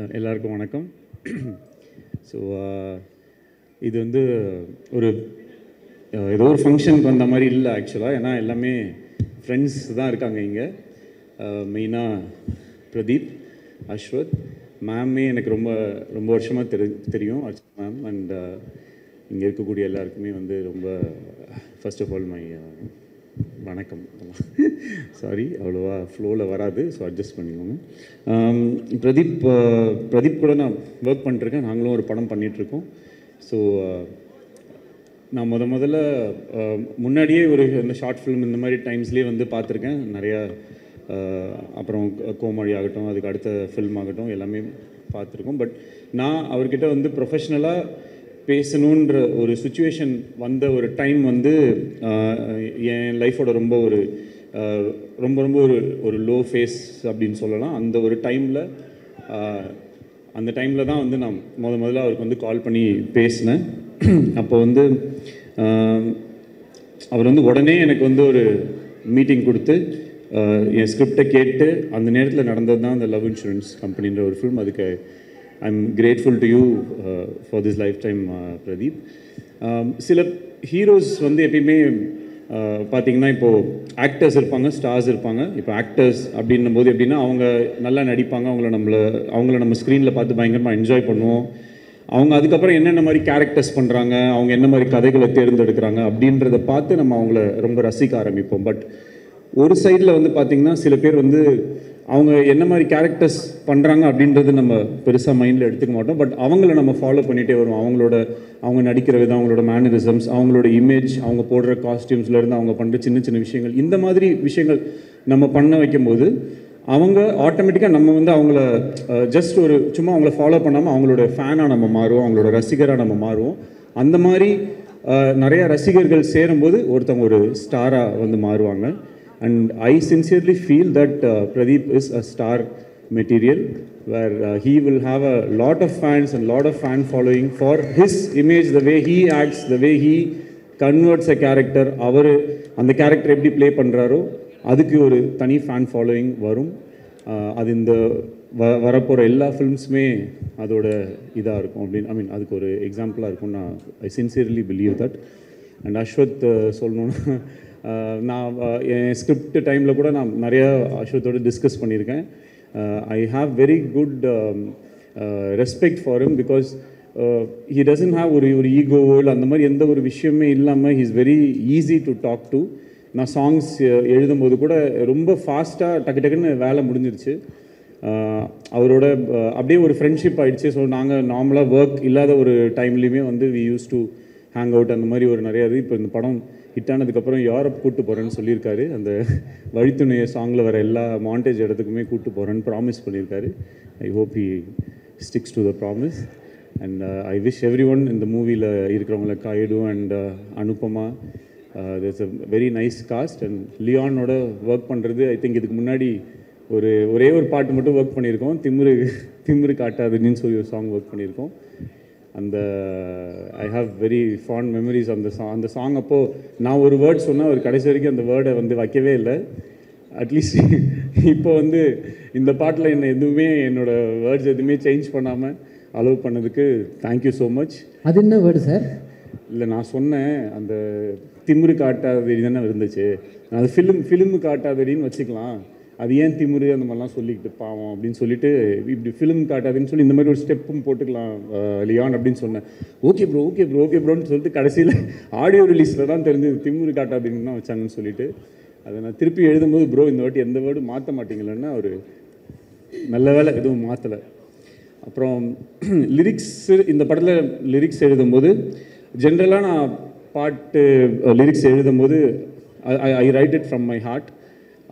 எல்லாருக்கும் வணக்கம். ஸோ இது வந்து ஒரு ஏதோ ஒரு ஃபங்க்ஷனுக்கு வந்த மாதிரி இல்லை ஆக்சுவலாக. ஏன்னா எல்லாமே ஃப்ரெண்ட்ஸ் தான் இருக்காங்க இங்கே. மெயினாக பிரதீப், அஸ்வத் மேமே எனக்கு ரொம்ப ரொம்ப வருஷமாக தெரியும் அர்ச்சனா மேம். அண்ட் இங்கே இருக்கக்கூடிய எல்லாருக்குமே வந்து ரொம்ப ஃபர்ஸ்ட் ஆஃப் ஆல் மை வணக்கம். சாரி, அவ்வளோவா ஃப்ளோவில் வராது, ஸோ அட்ஜஸ்ட் பண்ணிக்கோங்க. பிரதீப் கூட நான் ஒர்க் பண்ணிட்டுருக்கேன். நாங்களும் ஒரு படம் பண்ணிகிட்ருக்கோம். ஸோ நான் முதல்ல முன்னாடியே இந்த ஷார்ட் ஃபிலிம் இந்த மாதிரி டைம்ஸ்லேயே வந்து பார்த்துருக்கேன் நிறையா. அப்புறம் கோமாளி ஆகட்டும், அதுக்கு அடுத்த ஃபில்ம் ஆகட்டும், எல்லாமே பார்த்துருக்கோம். பட் நான் அவர்கிட்ட வந்து ப்ரொஃபஷ்னலாக பேசணுன்ற ஒரு சுச்சுவேஷன் வந்த ஒரு டைம் வந்து என் லைஃபோட ரொம்ப ஒரு லோ ஃபேஸ் அப்படின்னு சொல்லலாம். அந்த ஒரு டைமில் தான் வந்து நான் முதல்ல அவருக்கு வந்து கால் பண்ணி பேசினேன். அப்போ வந்து அவர் வந்து உடனே எனக்கு வந்து ஒரு மீட்டிங் கொடுத்து என் ஸ்கிரிப்டை கேட்டு அந்த நேரத்தில் நடந்தது தான் அந்த லவ் இன்சூரன்ஸ் கம்பெனின்ற ஒரு ஃபிலிம். அதுக்கு I'm grateful to you for this life time Pradeep. சில ஹீரோஸ் வந்து எப்பயுமே பார்த்திங்கன்னா, இப்போது ஆக்டர்ஸ் இருப்பாங்க, ஸ்டார்ஸ் இருப்பாங்க. இப்போ ஆக்டர்ஸ் அப்படின்னும் போது எப்படின்னா, அவங்க நல்லா நடிப்பாங்க, அவங்கள நம்ம ஸ்க்ரீனில் பார்த்து பயங்கரமாக என்ஜாய் பண்ணுவோம். அவங்க அதுக்கப்புறம் என்னென்ன மாதிரி கேரக்டர்ஸ் பண்ணுறாங்க, அவங்க என்ன மாதிரி கதைகளை தேர்ந்தெடுக்கிறாங்க அப்படின்றத பார்த்து நம்ம அவங்கள ரொம்ப ரசிக்க ஆரம்பிப்போம். பட் ஒரு சைடில் வந்து பார்த்திங்கன்னா, சில பேர் வந்து அவங்க என்ன மாதிரி கேரக்டர்ஸ் பண்ணுறாங்க அப்படின்றது நம்ம பெருசாக மைண்டில் எடுத்துக்க மாட்டோம். பட் அவங்கள நம்ம ஃபாலோ பண்ணிகிட்டே வருவோம். அவங்க நடிக்கிற விதம், அவங்களோட மேனரிசம்ஸ், அவங்களோட இமேஜ், அவங்க போடுற காஸ்டியூம்ஸ்லேருந்து அவங்க பண்ணுற சின்ன சின்ன விஷயங்கள், இந்த மாதிரி விஷயங்கள் நம்ம பண்ண வைக்கும்போது அவங்க ஆட்டோமேட்டிக்காக நம்ம வந்து அவங்கள ஜஸ்ட் சும்மா அவங்கள ஃபாலோ பண்ணாமல் அவங்களோட ஃபேனாக நம்ம மாறுவோம், அவங்களோட ரசிகராக நம்ம மாறுவோம். அந்த மாதிரி நிறையா ரசிகர்கள் சேரும்போது ஒருத்தவங்க ஒரு ஸ்டாராக வந்து மாறுவாங்க. And I sincerely feel that Pradeep is a star material where he will have a lot of fans and lot of fan following for his image, the way he acts, the way he converts a character. அவர் அந்த character எப்படி play பண்ணுறாரோ அதுக்கு ஒரு தனி fan following வரும். அது இந்த வரப்போகிற எல்லா ஃபிலிம்ஸுமே அதோட இதாக இருக்கும் அப்படின்னு அதுக்கு ஒரு எக்ஸாம்பிளாக இருக்கும். I sincerely believe that. And Ashwath சொல்லணுன்னா, நான் என் ஸ்கிரிப்ட் டைமில் கூட நான் நிறையா அஸ்வத்தோடு டிஸ்கஸ் பண்ணியிருக்கேன். I have very good respect for him because he doesn't have ஒரு ஈகோவோ இல்லை அந்த மாதிரி எந்த ஒரு விஷயமே இல்லாமல் he is very easy to talk to. நான் சாங்ஸ் எழுதும்போது கூட ரொம்ப ஃபாஸ்ட்டாக டக்குன்னு வேலை முடிஞ்சிருச்சு. அவரோட அப்படியே ஒரு ஃப்ரெண்ட்ஷிப் ஆகிடுச்சு. ஸோ நாங்கள் நார்மலாக ஒர்க் இல்லாத ஒரு டைம்லேயுமே வந்து we use to hang out, அந்த மாதிரி ஒரு நிறையா இது. இப்போ இந்த படம் ஹிட் ஆனதுக்கப்புறம் யூரோப் கூப்பிட்டு போகிறேன்னு சொல்லியிருக்காரு. அந்த வழித்துணைய சாங்கில் வர எல்லா மாண்டேஜ் இடத்துக்குமே கூப்பிட்டு போகிறேன்னு ப்ராமிஸ் பண்ணியிருக்காரு. I hope he sticks to the promise. And I wish everyone இந்த மூவியில் இருக்கிறவங்கள Kayadu and Anupama, there's a very nice cast. And லியானோட ஒர்க் பண்ணுறது ஐ திங்க் இதுக்கு முன்னாடி ஒரே ஒரு பாட்டு மட்டும் ஒர்க் பண்ணியிருக்கோம். திமிரு காட்டாதுன்னு சொல்லி ஒரு சாங் ஒர்க் பண்ணியிருக்கோம். அந்த ஐ ஹாவ் வெரி ஃபாண்ட் மெமரிஸ் அந்த சாங். அப்போது நான் ஒரு வேர்ட் சொன்னால் அவர் கடைசி வரைக்கும் அந்த வேர்டை வந்து வைக்கவே இல்லை. அட்லீஸ்ட் இப்போ வந்து இந்த பாட்டில் என்னோட வேர்ட்ஸ் எதுவுமே சேஞ்ச் பண்ணாமல் அலோவ் பண்ணதுக்கு தேங்க்யூ ஸோ மச். அது என்ன வேர்டு சார்? இல்லை, நான் சொன்னேன் அந்த திமிரு காட்டாதடி தானே இருந்துச்சு, அது ஃபிலிமு காட்டாதடின்னு வச்சுக்கலாம். அது ஏன் திமிரு அந்த மாதிரிலாம் சொல்லிக்கிட்டு பாவம் அப்படின்னு சொல்லிட்டு இப்படி ஃபிலிம் காட்டாதுன்னு சொல்லி இந்த மாதிரி ஒரு ஸ்டெப்பும் போட்டுக்கலாம் லியான் அப்படின்னு சொன்னேன். ஓகே ப்ரோன்னு சொல்லிட்டு கடைசியில் ஆடியோ ரிலீஸில் தான் தெரிஞ்சது திமிரு காட்டாதுன்னு தான் வச்சாங்கன்னு சொல்லிட்டு. அதை நான் திருப்பி எழுதும்போது ப்ரோ இந்த வாட்டி எந்த வேர்டும் மாற்ற மாட்டீங்களன்னா ஒரு நல்ல வேலை எதுவும் மாற்றலை. அப்புறம் இந்த படத்தில் லிரிக்ஸ் எழுதும்போது ஜென்ரலாக நான் பாட்டு லிரிக்ஸ் எழுதும்போது I write it from my heart.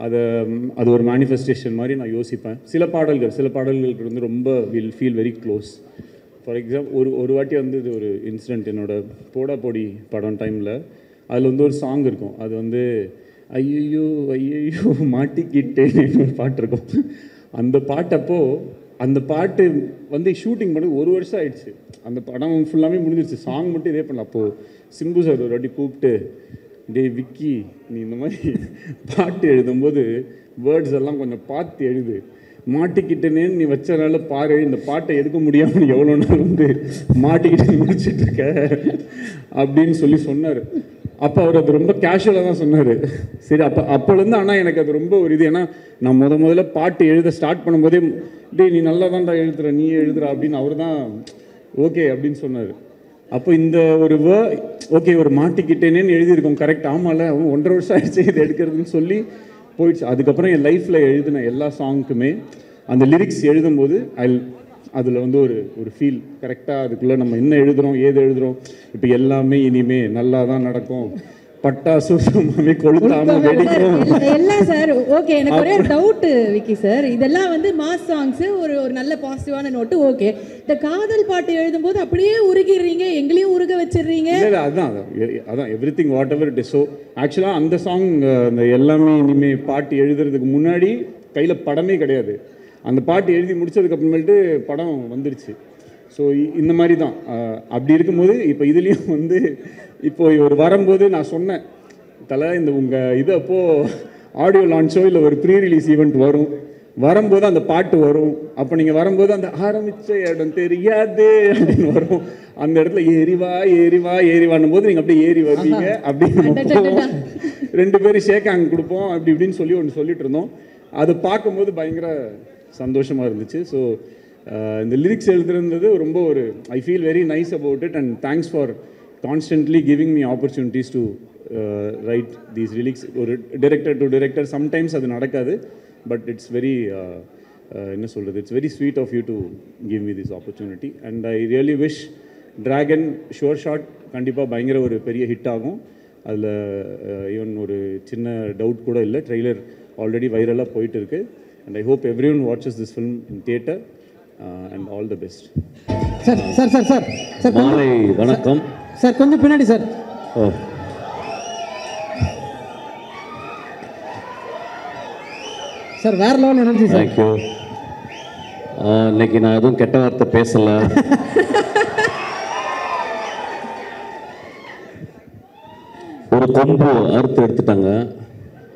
அது ஒரு மேனிஃபெஸ்டேஷன் மாதிரி நான் யோசிப்பேன். சில பாடல்களுக்கு வந்து ரொம்ப will feel very close. For example ஒரு வாட்டி வந்து இது ஒரு இன்சிடெண்ட், என்னோடய போடா போடி படம் டைமில் அதில் வந்து ஒரு சாங் இருக்கும். அது வந்து ஐயோ மாட்டிக்கிட்டேன்னு ஒரு பாட்டு இருக்கும். அந்த பாட்டு வந்து ஷூட்டிங் பண்ணி 1 வருஷம் ஆயிடுச்சு. அந்த படம் ஃபுல்லாமே முடிஞ்சிருச்சு, சாங் மட்டும் இதே பண்ணல. அப்போது சிம்பு சார் ஒரு வாட்டி கூப்பிட்டு, டே விக்கி, நீ இந்த மாதிரி பாட்டு எழுதும்போது வேர்ட்ஸ் எல்லாம் கொஞ்சம் பார்த்து எழுது, மாட்டிக்கிட்டேனேன்னு நீ வச்சனால பாரு, இந்த பாட்டை எடுக்க முடியாமல் எவ்வளோ நாள் வந்து மாட்டிக்கிட்டு முடிச்சிட்ருக்க அப்படின்னு சொன்னார். அப்போ அவர் அது ரொம்ப கேஷுவலாக தான் சொன்னார். சரி, அப்போலேருந்து ஆனால் எனக்கு அது ரொம்ப ஒரு இது. ஏன்னா நான் முதல்ல பாட்டு எழுத ஸ்டார்ட் பண்ணும்போதே, டே நீ நல்லா தான்டா எழுதுற, நீ எழுதுற அப்படின்னு அவர் தான் ஓகே அப்படின்னு சொன்னார். அப்போ இந்த ஒரு ஓகே ஒரு மாட்டிக்கிட்டேனேன்னு எழுதியிருக்கோம், கரெக்ட், ஆமாம்ல, அவன் 1.5 வருஷம் ஆயிடுச்சு இது எடுக்கிறதுன்னு சொல்லி போயிடுச்சு. அதுக்கப்புறம் என் லைஃப்பில் எழுதின எல்லா சாங்க்குமே அந்த லிரிக்ஸ் எழுதும்போது அதில் வந்து ஒரு ஃபீல் கரெக்டாக, அதுக்குள்ளே நம்ம என்ன எழுதுகிறோம், ஏது எழுதுகிறோம், இப்போ எல்லாமே இனிமே நல்லா தான் நடக்கும், பட்டாசு சும்மாவே கொளுத்தாம வெடிக்கும் எல்லாம் சார். ஓகே, எனக்கு ஒரே டவுட் விக்கி சார், இதெல்லாம் வந்து மாஸ் சாங்ஸ், ஒரு நல்ல பாசிட்டிவான நோட்டு. ஓகே, இந்த காதல் பாட்டு எழுதும்போது அப்படியே உருகிடுறீங்க, எங்களையும் உருக வச்சிடுறீங்க. அதான் everything what ever it is. So ஆக்சுவலாக அந்த சாங், அந்த எல்லாமே இனிமே பாட்டு எழுதுறதுக்கு முன்னாடி கையில் படமே கிடையாது. அந்த பாட்டு எழுதி முடிச்சதுக்கு அப்புறமேட்டு படம் வந்துடுச்சு. ஸோ இந்த மாதிரி தான். அப்படி இருக்கும்போது இப்போ இதுலேயும் வந்து இப்போ இவர் வரும்போது நான் சொன்னேன், தலை இந்த உங்கள் இது அப்போது ஆடியோ லான்ச்சோ இல்லை ஒரு ப்ரீ ரிலீஸ் ஈவெண்ட் வரும்போது அந்த பாட்டு வரும். அப்போ நீங்கள் வரும்போது அந்த ஆரம்பித்த இடம் தெரியாது அப்படின்னு வரும். அந்த இடத்துல ஏறிவான்னும் போது நீங்கள் அப்படியே ஏறி வருவீங்க. அப்படின்னு 2 பேரும் ஷேக் ஹேண்ட் கொடுப்போம், அப்படி இப்படின்னு சொல்லி ஒன்று சொல்லிட்டு இருந்தோம். அது பார்க்கும்போது பயங்கர சந்தோஷமாக இருந்துச்சு. ஸோ இந்த லிரிக்ஸ் எழுதுறது ரொம்ப I feel very nice about it. And thanks for constantly giving me opportunities to write these lyrics. ஒரு டிரெக்டர் டு டிரெக்டர் சம்டைம்ஸ் அது நடக்காது. பட் இட்ஸ் வெரி என்ன சொல்கிறது, it's very sweet of you to give me this opportunity. And I really wish Dragon sure shot கண்டிப்பாக பயங்கர ஒரு பெரிய hit ஆகும். அதில் ஈவன் ஒரு சின்ன டவுட் கூட இல்லை. ட்ரெய்லர் ஆல்ரெடி வைரலாக போயிட்டு இருக்கு. And I hope everyone watches this film in theatre and all the best. Sir. மாலை வணக்கம். சார் கொஞ்சம் பின்னாடி சார். சார் வேற level energy sir. Thank you. இன்னைக்கு நான் எதுவும் கெட்ட வார்த்தை பேசல. ஒரு கொம்பு அறுத்து எடுத்துட்டாங்க,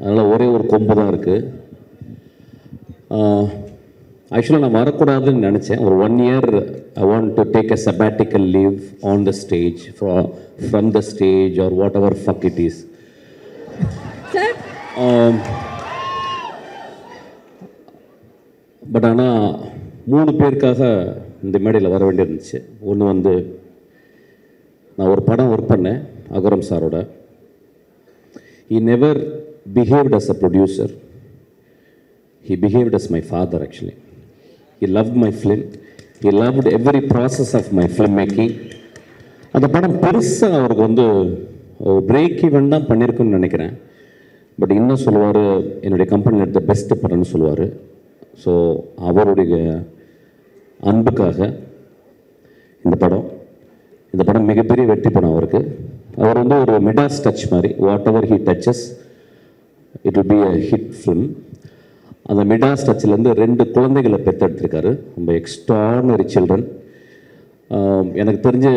அதனால் ஒரே ஒரு கொம்பு தான் இருக்குது. ஆக்சுவலாக நான் வரக்கூடாதுன்னு நினச்சேன். ஒரு 1 year I want to take a sabbatical leave on the stage, from the stage or whatever fuck it is. But ஆனால் 3 பேருக்காக இந்த மேடையில் வர வேண்டியிருந்துச்சு. ஒன்று வந்து நான் ஒரு படம் ஒர்க் பண்ணேன் அகரம் சாரோட. He never behaved as a producer. He behaved as my father actually. He loved my film. He loved every process of my filmmaking. அந்த படம் பெருசாக அவருக்கு வந்து பிரேக் ஈவெண்ட் தான் பண்ணியிருக்குன்னு நினைக்கிறேன். பட் இன்னும் சொல்லுவார், என்னுடைய கம்பெனியில் எடுத்த பெஸ்ட்டு படம்னு சொல்லுவார். ஸோ அவருடைய அன்புக்காக இந்த படம் மிகப்பெரிய வெற்றி படம் அவருக்கு. அவர் வந்து ஒரு மிடாஸ் டச் மாதிரி, whatever he touches it will be a hit film. அந்த மிடாஸ் டச்சிலேருந்து 2 குழந்தைகளை பெற்றெடுத்திருக்காரு. ரொம்ப எக்ஸ்ட்ரானரி சில்ட்ரன். எனக்கு தெரிஞ்சு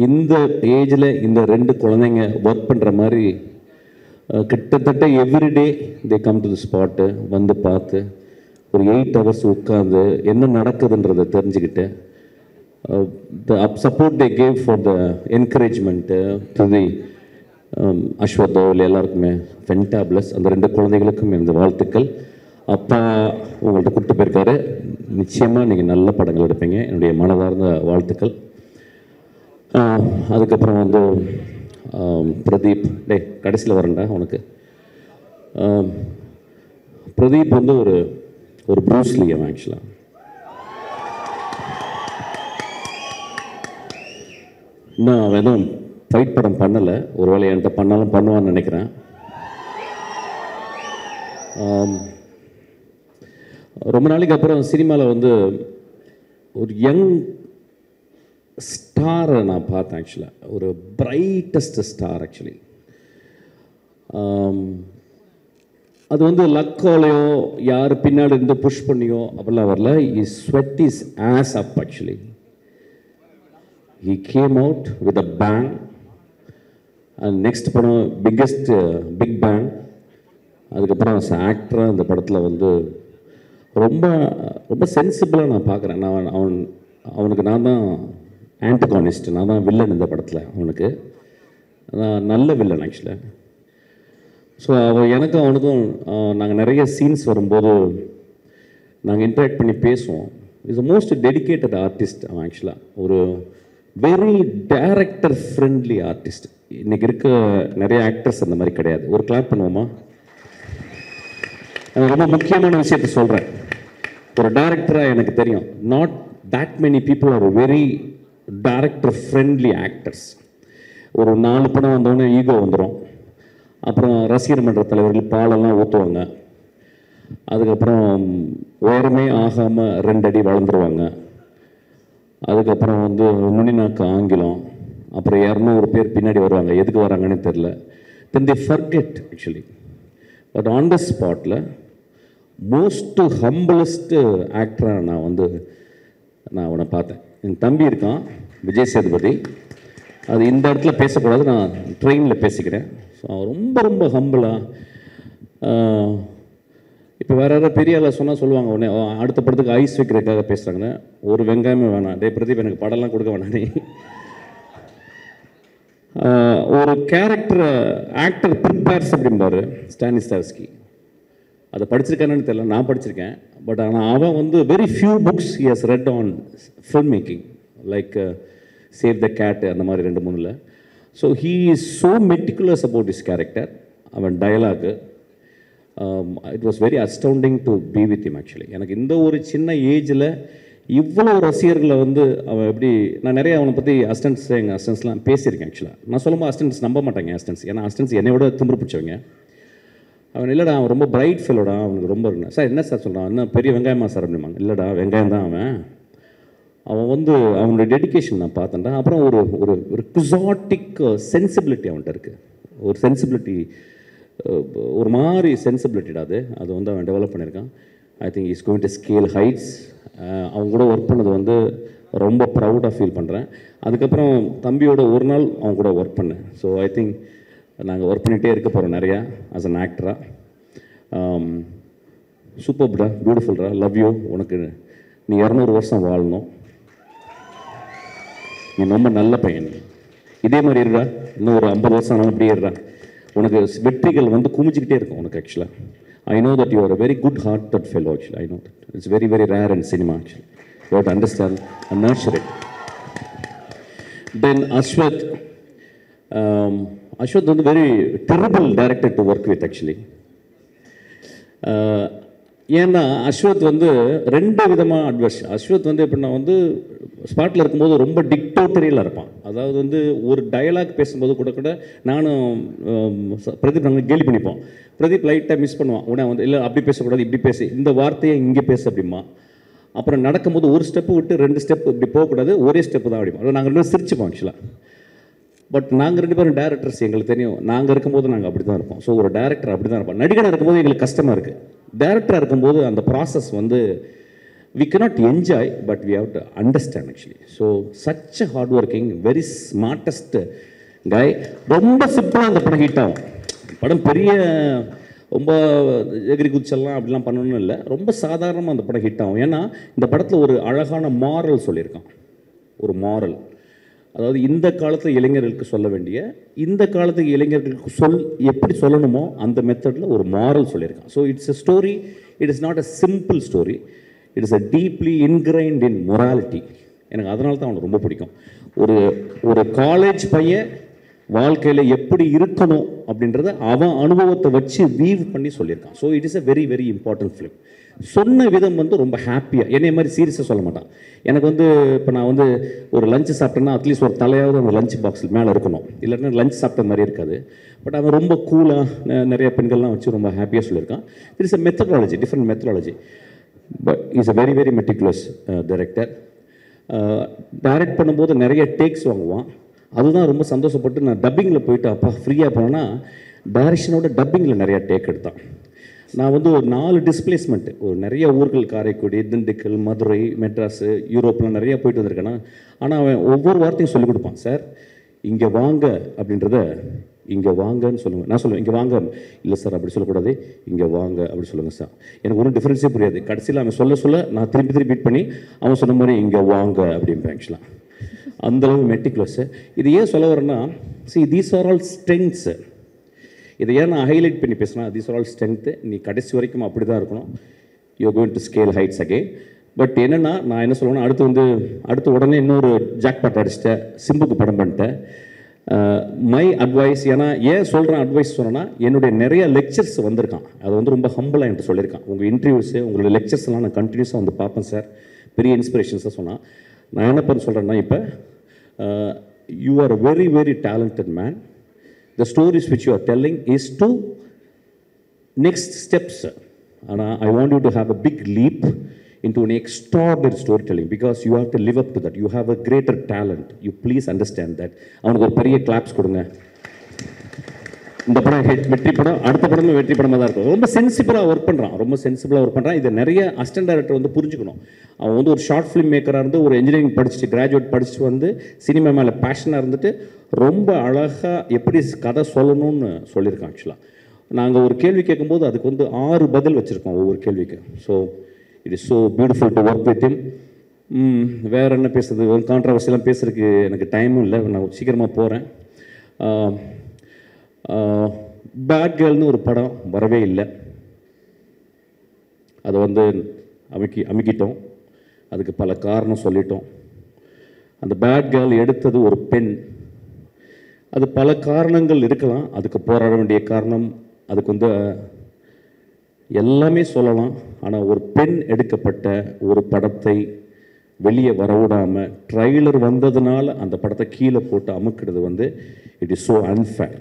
இந்த ஏஜில் இந்த 2 குழந்தைங்க ஒர்க் பண்ணுற மாதிரி கிட்டத்தட்ட everyday they come to the spot வந்து பார்த்து ஒரு 8 hours உட்காந்து என்ன நடக்குதுன்றதை தெரிஞ்சுக்கிட்டு the support they gave for the encouragement to the அஸ்வத்தோ இல்லை எல்லாருக்குமே ஃபென்டாப்ளஸ். அந்த 2 குழந்தைகளுக்கும் இந்த வாழ்த்துக்கள். அப்பா உங்கள்கிட்ட கூப்பிட்டு போயிருக்காரு, நிச்சயமாக நீங்கள் நல்ல படங்கள் எடுப்பீங்க, என்னுடைய மனதார்ந்த வாழ்த்துக்கள். அதுக்கப்புறம் வந்து பிரதீப், கடைசியில் வரேன்டா உனக்கு. பிரதீப் வந்து ஒரு ப்ரூஸ்லி அவன் ஆக்சுவலாக. இன்னும் அவன் எதுவும் ஃபைட் படம் பண்ணலை, ஒரு வேளை என்கிட்ட பண்ணாலும் பண்ணுவான்னு நினைக்கிறேன். ரொம்ப நாளைக்கு அப்புறம் சினிமாவில் வந்து ஒரு யங் ஸ்டாரை நான் பார்த்தேன் ஆக்சுவலாக, ஒரு பிரைட்டஸ்ட் ஸ்டார் ஆக்சுவலி. அது வந்து லக்கோலையோ யார் பின்னாடி இருந்து புஷ் பண்ணியோ அப்படிலாம் வரல. Is sweat is as up actually. He came out with a bang. And next படம் பிக் பேங். அதுக்கப்புறம் ஆக்டராக அந்த படத்தில் வந்து ரொம்ப ரொம்ப சென்சிபிளாக நான் பார்க்குறேன். அவனுக்கு நான் தான் ஆன்டகானிஸ்ட், நான் தான் வில்லன் இந்த படத்தில். அவனுக்கு நான் நல்ல வில்லன் ஆக்சுவலாக. ஸோ எனக்கும் அவனுக்கும் நாங்கள் நிறைய சீன்ஸ் வரும்போது நாங்கள் இன்ட்ராக்ட் பண்ணி பேசுவோம். Is a most dedicated artist அவன் ஆக்சுவலாக. ஒரு வெரி டைரக்டர் ஃப்ரெண்ட்லி ஆர்டிஸ்ட். இன்றைக்கி இருக்க நிறைய ஆக்டர்ஸ் அந்த மாதிரி கிடையாது. ஒரு கிளாப் பண்ணுவோமா? ரொம்ப முக்கியமான விஷயத்த சொல்கிறேன். ஒரு டைரக்டராக எனக்கு தெரியும், not that many people are very director friendly actors. ஒரு 4 படம் வந்தோடனே ஈகோ வந்துடும். அப்புறம் ரசிகர் மன்ற தலைவர்கள் பாலெல்லாம் ஊற்றுவாங்க. அதுக்கப்புறம் உயரமே ஆகாமல் 2 அடி வளர்ந்துருவாங்க. அதுக்கப்புறம் வந்து நுனிநாக்கு ஆங்கிலம். அப்புறம் 200 பேர் பின்னாடி வருவாங்க, எதுக்கு வராங்கன்னு தெரில. Then they forget actually. But on the ஸ்பாட்டில் மோஸ்ட்டு ஹம்பிளஸ்ட்டு ஆக்டராக நான் அவனை பார்த்தேன். என் தம்பி இருக்கான் விஜய் சேதுபதி. அது இந்த இடத்துல பேசக்கூடாது, நான் ட்ரெயினில் பேசிக்கிறேன். ஸோ அவன் ரொம்ப ரொம்ப ஹம்பிளாக. இப்போ வேறு யாராவது பெரிய ஆளை சொன்னால் சொல்லுவாங்க, உடனே அடுத்த படத்துக்கு ஐஸ் வைக்கிறதுக்காக பேசுகிறாங்கன்னு. ஒரு வெங்காயமே வேணாம், டே பிரதீப் எனக்கு படம்லாம் கொடுக்க வேணாம் நீ. ஒரு கேரக்டரை ஆக்டர் ப்ரிப்பேர்ஸ் அப்படிம்பாரு ஸ்டானிஸ்லாவ்ஸ்கி. அதை படிச்சிருக்கானு தெரியல, நான் படிச்சிருக்கேன். பட் ஆனால் அவன் வந்து very few books he has read on film making, like save the cat அந்த மாதிரி 2-3. So he is so meticulous about his character. அவன் dialogue it was very astounding to be with him actually. எனக்கு இந்த ஒரு சின்ன ஏஜில் இவ்வளோ ரசிகர்களை வந்து அவன் எப்படி, நான் நிறைய அவனை பற்றி அசிஸ்டன்ட்ஸ், எங்கள் அசிஸ்டன்ஸ்லாம் பேசியிருக்கேன் ஆக்சுவலாக. நான் சொல்லும்போது அசிஸ்டன்ட்ஸ் நம்ப மாட்டாங்க அசிஸ்டன்ஸ், ஏன்னா அசிஸ்டன்ஸ் என்னை விட திமிரு பிடிச்சவங்க. அவன் இல்லைடா அவன் ரொம்ப பிரைட் ஃபெல்லோடா, அவனுக்கு ரொம்ப இருக்குண்ணா. சார் என்ன சார் சொல்கிறான், என்ன பெரிய வெங்காயமா சார் அப்படிம்பாங்க. இல்லைடா வெங்காயம் தான் அவன் வந்து அவனோட டெடிக்கேஷன் நான் பார்த்தேன்டா. அப்புறம் ஒரு ஒரு ஒரு குசாட்டிக் சென்சிபிலிட்டி அவன்கிட்ட இருக்குது. ஒரு சென்சிபிலிட்டி, ஒரு மாதிரி சென்சிபிலிட்டிடா அது வந்து அவன் டெவலப் பண்ணியிருக்கான். I think is going to scale heights. அவங்க கூட ஒர்க் பண்ணது வந்து ரொம்ப ப்ரௌடாக ஃபீல் பண்ணுறேன். அதுக்கப்புறம் தம்பியோட ஒரு நாள் அவங்க கூட ஒர்க் பண்ணேன். ஸோ ஐ திங்க் நாங்கள் ஒர்க் பண்ணிகிட்டே இருக்க போகிறோம் நிறையா ஆஸ் அன் ஆக்டராக. சூப்பர்டா, பியூட்டிஃபுல்டா, லவ் யூ. உனக்கு நீ 200 வருஷம் வாழணும். நீ ரொம்ப நல்ல பையன். இதே மாதிரி இருடா, இன்னும் ஒரு 50 வருஷம் ஆனாலும் இப்படியே இருடா. உனக்கு வெற்றிகள் வந்து குமிஞ்சிக்கிட்டே இருக்கும் உனக்கு ஆக்சுவலாக. I know that you are a very good-hearted fellow actually. I know that. It's very, very rare in cinema actually. You have to understand and nurture it. Then Ashwath is a very terrible director to work with actually. ஏன்னா அஸ்வத் வந்து 2 விதமாக advice. Ashwath வந்து எப்படின்னா வந்து ஸ்பாட்டில் இருக்கும்போது ரொம்ப டிக்டோட்டரியலாக இருப்பான். அதாவது வந்து ஒரு டயலாக் பேசும்போது கூட நானும் பிரதீப் நாங்கள் கேலி பண்ணிப்போம். பிரதீப் லைட்டாக மிஸ் பண்ணுவான். உடனே வந்து இல்லை அப்படி பேசக்கூடாது, இப்படி பேசு, இந்த வார்த்தையை இங்கே பேசு அப்படிமா. அப்புறம் நடக்கும்போது ஒரு ஸ்டெப்பு விட்டு 2 ஸ்டெப் இப்படி போகக்கூடாது, ஒரே ஸ்டெப்பு தான் அப்படிமா. அதை நாங்கள் 2 சிரிச்சுப்போம் ஆக்சுவலாக. பட் நாங்கள் 2 பேரும் டேரக்டர்ஸ், எங்களுக்கு தெரியும் நாங்கள் இருக்கும்போது நாங்கள் அப்படி தான் இருப்போம். ஸோ ஒரு டேரக்டர் அப்படி தான் இருப்போம். நடிகனாக இருக்கும்போது எங்களுக்கு கஷ்டமாக இருக்குது. டேரக்டராக இருக்கும்போது அந்த ப்ராசஸ் வந்து we cannot enjoy, but we have to understand actually. So such a hard working, very smartest guy. ரொம்ப சிம்பிளாக அந்த படம் ஹிட் ஆகும். படம் பெரிய ரொம்ப எகிரி குச்செல்லாம் அப்படிலாம் பண்ணணும்னு இல்லை, ரொம்ப சாதாரணமாக அந்த படம் ஹிட் ஆகும். ஏன்னா இந்த படத்தில் ஒரு அழகான மாரல் சொல்லியிருக்கான். ஒரு மாரல், அதாவது இந்த காலத்தில் இளைஞர்களுக்கு சொல்ல வேண்டிய, இந்த காலத்துக்கு இளைஞர்களுக்கு எப்படி சொல்லணுமோ அந்த மெத்தடில் ஒரு மாரல் சொல்லியிருக்கான். So it's a story, it is not a simple story, it is a deeply இன்கிரைன்ட் in morality. எனக்கு அதனால தான் அவனுக்கு ரொம்ப பிடிக்கும். ஒரு காலேஜ் பையன் வாழ்க்கையில் எப்படி இருக்கணும் அப்படின்றத அவன் அனுபவத்தை வச்சு வீவ் பண்ணி சொல்லியிருக்கான். So it is a very very important film. சொன்ன விதம் வந்து ரொம்ப ஹாப்பியாக, என்னை மாதிரி சீரியஸாக சொல்ல மாட்டான். எனக்கு வந்து இப்போ நான் வந்து ஒரு லஞ்சு சாப்பிட்டேன்னா அட்லீஸ்ட் ஒரு தலையாவது அந்த லஞ்ச் பாக்ஸில் மேலே இருக்கணும், இல்லைன்னா லஞ்ச் சாப்பிட்ட மாதிரி இருக்காது. பட் அவன் ரொம்ப கூலாக நிறைய பெண்கள்லாம் வச்சு ரொம்ப ஹாப்பியாக சொல்லியிருக்கான். It is a methodology, different methodology. But is a very very meticulous director. Direct பண்ணும்போது நிறைய டேக்ஸ் வாங்குவான். அதுதான் ரொம்ப சந்தோஷப்பட்டு நான் டப்பிங்கில் போயிட்டு அப்பா ஃப்ரீயாக போனேன்னா டைரக்ஷனோட டப்பிங்கில் நிறையா டேக் எடுத்தான். நான் வந்து ஒரு 4 டிஸ்பிளேஸ்மெண்ட்டு, ஒரு நிறைய ஊர்கள், காரைக்குடி, திண்டுக்கல், மதுரை, மெட்ராஸு, யூரோப்லாம் நிறையா போயிட்டு வந்திருக்கேன்னா. ஆனால் அவன் ஒவ்வொரு வார்த்தையும் சொல்லிக் கொடுப்பான். சார் இங்கே வாங்க அப்படின்றத இங்கே வாங்கன்னு சொல்லுங்கள். நான் சொல்லுவேன் இங்கே வாங்க. இல்லை சார் அப்படி சொல்லக்கூடாது, இங்கே வாங்க அப்படி சொல்லுங்கள் சார். எனக்கு ஒன்றும் டிஃப்ரென்ஸே புரியாது. கடைசியில் அவன் சொல்ல நான் திருப்பி பீட் பண்ணி அவன் சொன்ன மாதிரி இங்கே வாங்க அப்படிம்பேன். ஆக்சுவலாக அந்தளவு மெட்டிகுலஸு. இது ஏன் சொல்ல வரேன்னா, தீஸ் ஆர் ஆல் ஸ்ட்ரெங்க்ஸு. இதை ஏன் நான் ஹைலைட் பண்ணி பேசினா, தீஸ் ஆர் ஆல் ஸ்ட்ரென்த்து. நீ கடைசி வரைக்கும் அப்படி தான் இருக்கணும். You are going to scale heights again. But என்னென்னா, நான் என்ன சொல்லுவேன்னா, அடுத்து உடனே இன்னொரு ஜாக்பாட் அடிச்சிட்டேன், சிம்புக்கு படம் பண்ணிட்டேன். மை அட்வைஸ், ஏன்னா ஏன் சொல்கிறேன் அட்வைஸ் சொன்னேன்னா, என்னுடைய நிறைய லெக்சர்ஸ் வந்திருக்கான். அது வந்து ரொம்ப ஹம்பிளாக என்கிட்ட சொல்லியிருக்கான். உங்கள் இன்டர்வியூஸு, உங்களுடைய லெக்சர்ஸ் எல்லாம் நான் கண்டினியூஸாக வந்து பார்ப்பேன் சார், பெரிய இன்ஸ்பிரேஷன்ஸாக சொன்னான். நான் என்ன பண்ண சொல்கிறேன்னா, இப்போ you are very very talented man. The stories which you are telling is to next steps. And I want you to have a big leap into an extraordinary storytelling, because you have to live up to that. You have a greater talent. You please understand that. அவனுக்கு ஒரு பெரிய claps கொடுங்க. இந்த படம் வெற்றி படம், அடுத்த படமும் வெற்றி படமாக தான் இருக்கும். ரொம்ப சென்சிபிளாக ஒர்க் பண்ணுறான். இதை நிறைய அசிஸ்டன்ட் டைரக்டர் வந்து புரிஞ்சுக்கணும். அவன் வந்து ஒரு ஷார்ட் ஃபிலிம் மேக்கராக இருந்து, ஒரு இன்ஜினியரிங் படிச்சுட்டு, கிராஜுவேட் படிச்சுட்டு வந்து சினிமா மேலே பேஷனாக இருந்துட்டு ரொம்ப அழகாக எப்படி கதை சொல்லணும்னு சொல்லியிருக்கான். ஆக்சுவலாக நாங்கள் ஒரு கேள்வி கேட்கும்போது அதுக்கு வந்து 6 பதில் வச்சுருக்கோம் ஒவ்வொரு கேள்விக்கு. So it is so beautiful to work with him. வேறு என்ன பேசுறது, ஒரு கான்ட்ரவர்சியெலாம் பேசுறதுக்கு எனக்கு டைமும் இல்லை. நான் சீக்கிரமாக போகிறேன். பேட் கேர்ள்னு ஒரு படம் வரவே இல்லை. அதை வந்து அமுக்கிட்டோம். அதுக்கு பல காரணம் சொல்லிட்டோம். அந்த பேட் கேர்ள் எடுத்தது ஒரு பெண். அது பல காரணங்கள் இருக்கலாம். அதுக்கு போராட வேண்டிய காரணம், அதுக்கு வந்து எல்லாமே சொல்லலாம். ஆனால் ஒரு பெண் எடுக்கப்பட்ட ஒரு படத்தை வெளியே வரவிடாமல் ட்ரைலர் வந்ததுனால அந்த படத்தை கீழே போட்டு அமுக்கிறது வந்து இட் இஸ் ஸோ அன்ஃபேர்.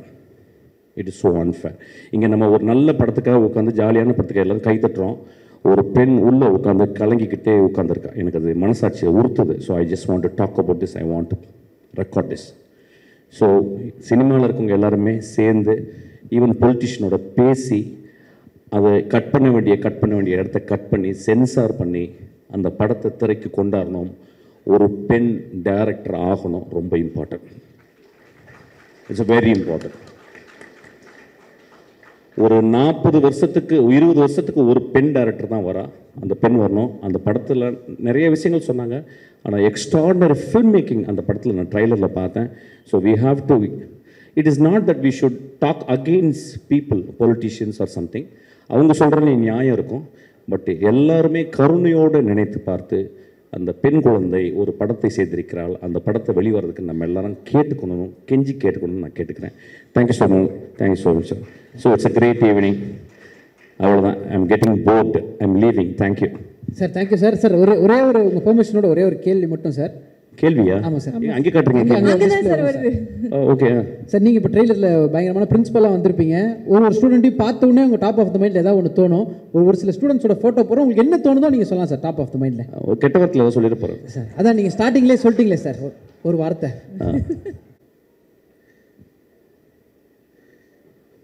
இங்கே நம்ம ஒரு நல்ல படத்துக்காக உட்காந்து, ஜாலியான படத்துக்காக எல்லாம் கை தட்டுறோம். ஒரு பெண் உள்ளே உட்காந்து கலங்கிக்கிட்டே உட்காந்துருக்கா. எனக்கு அது மனசாட்சியை உறுத்துது. So I just want to talk about this. I want to record this. So சினிமாவில் இருக்கவங்க எல்லாருமே சேர்ந்து, ஈவன் பொலிட்டிஷியனோட பேசி, அதை கட் பண்ண வேண்டிய இடத்த கட் பண்ணி சென்சார் பண்ணி அந்த படத்தை திரைக்கு கொண்டாடணும். ஒரு பெண் டைரக்டர் ஆகணும். ரொம்ப இம்பார்ட்டன்ட். It's very important. ஒரு 40 வருஷத்துக்கு 20 வருஷத்துக்கு ஒரு பெண் டைரக்டர் தான் வரா. அந்த பெண் வரணும். அந்த படத்தில் நிறைய விஷயங்கள் சொன்னாங்க. ஆனால் எக்ஸ்ட்ராடினரி ஃபில்ம் மேக்கிங் அந்த படத்தில் நான் ட்ரைலரில் பார்த்தேன். So we have to, it is not that we should talk against people, politicians or something. அவங்க சொல்கிறதுல நியாயம் இருக்கும். பட் எல்லாருமே கருணையோடு நினைத்து பார்த்து, அந்த பெண் குழந்தை ஒரு படத்தை செய்திருக்கிறாள், அந்த படத்தை வெளிவரதுக்கு நம்ம எல்லாரும் கெஞ்சி கேட்டுக்கணும்னு நான் கேட்டுக்கிறேன். Thank you so much sir. So it's a great evening. அவ்வளோதான். I am getting bored. I am leaving. Thank you sir. Thank you sir. Sir ஒரே ஒரு உங்கள் பெர்மிஷனோட ஒரே ஒரு கேள்வி மட்டும் சார். கேள்வியா? ஆமாம் சார். அங்கே காட்டுறீங்க. ஓகே சார், நீங்கள் இப்போ ட்ரெயிலரில் பயங்கரமான பிரின்சிபலாக வந்திருப்பீங்க. ஒரு ஸ்டூடெண்ட்டையும் பார்த்த உடனே உங்கள் டாப் ஆஃப் த மைண்டில் ஏதாவது ஒன்று தோணும். ஒரு சில ஸ்டூடெண்ட்ஸோட ஃபோட்டோ போகிறோம், உங்களுக்கு என்ன தோணுதோ நீங்கள் சொல்லலாம் சார். டாப் ஆஃப் த மைண்டில் கெட்ட வார்த்தையில் ஏதாவது சொல்லிட்டு போகிறோம் சார். அதான் நீங்கள் ஸ்டார்டிங்லேயே சொல்லிட்டீங்களே சார் ஒரு வார்த்தை.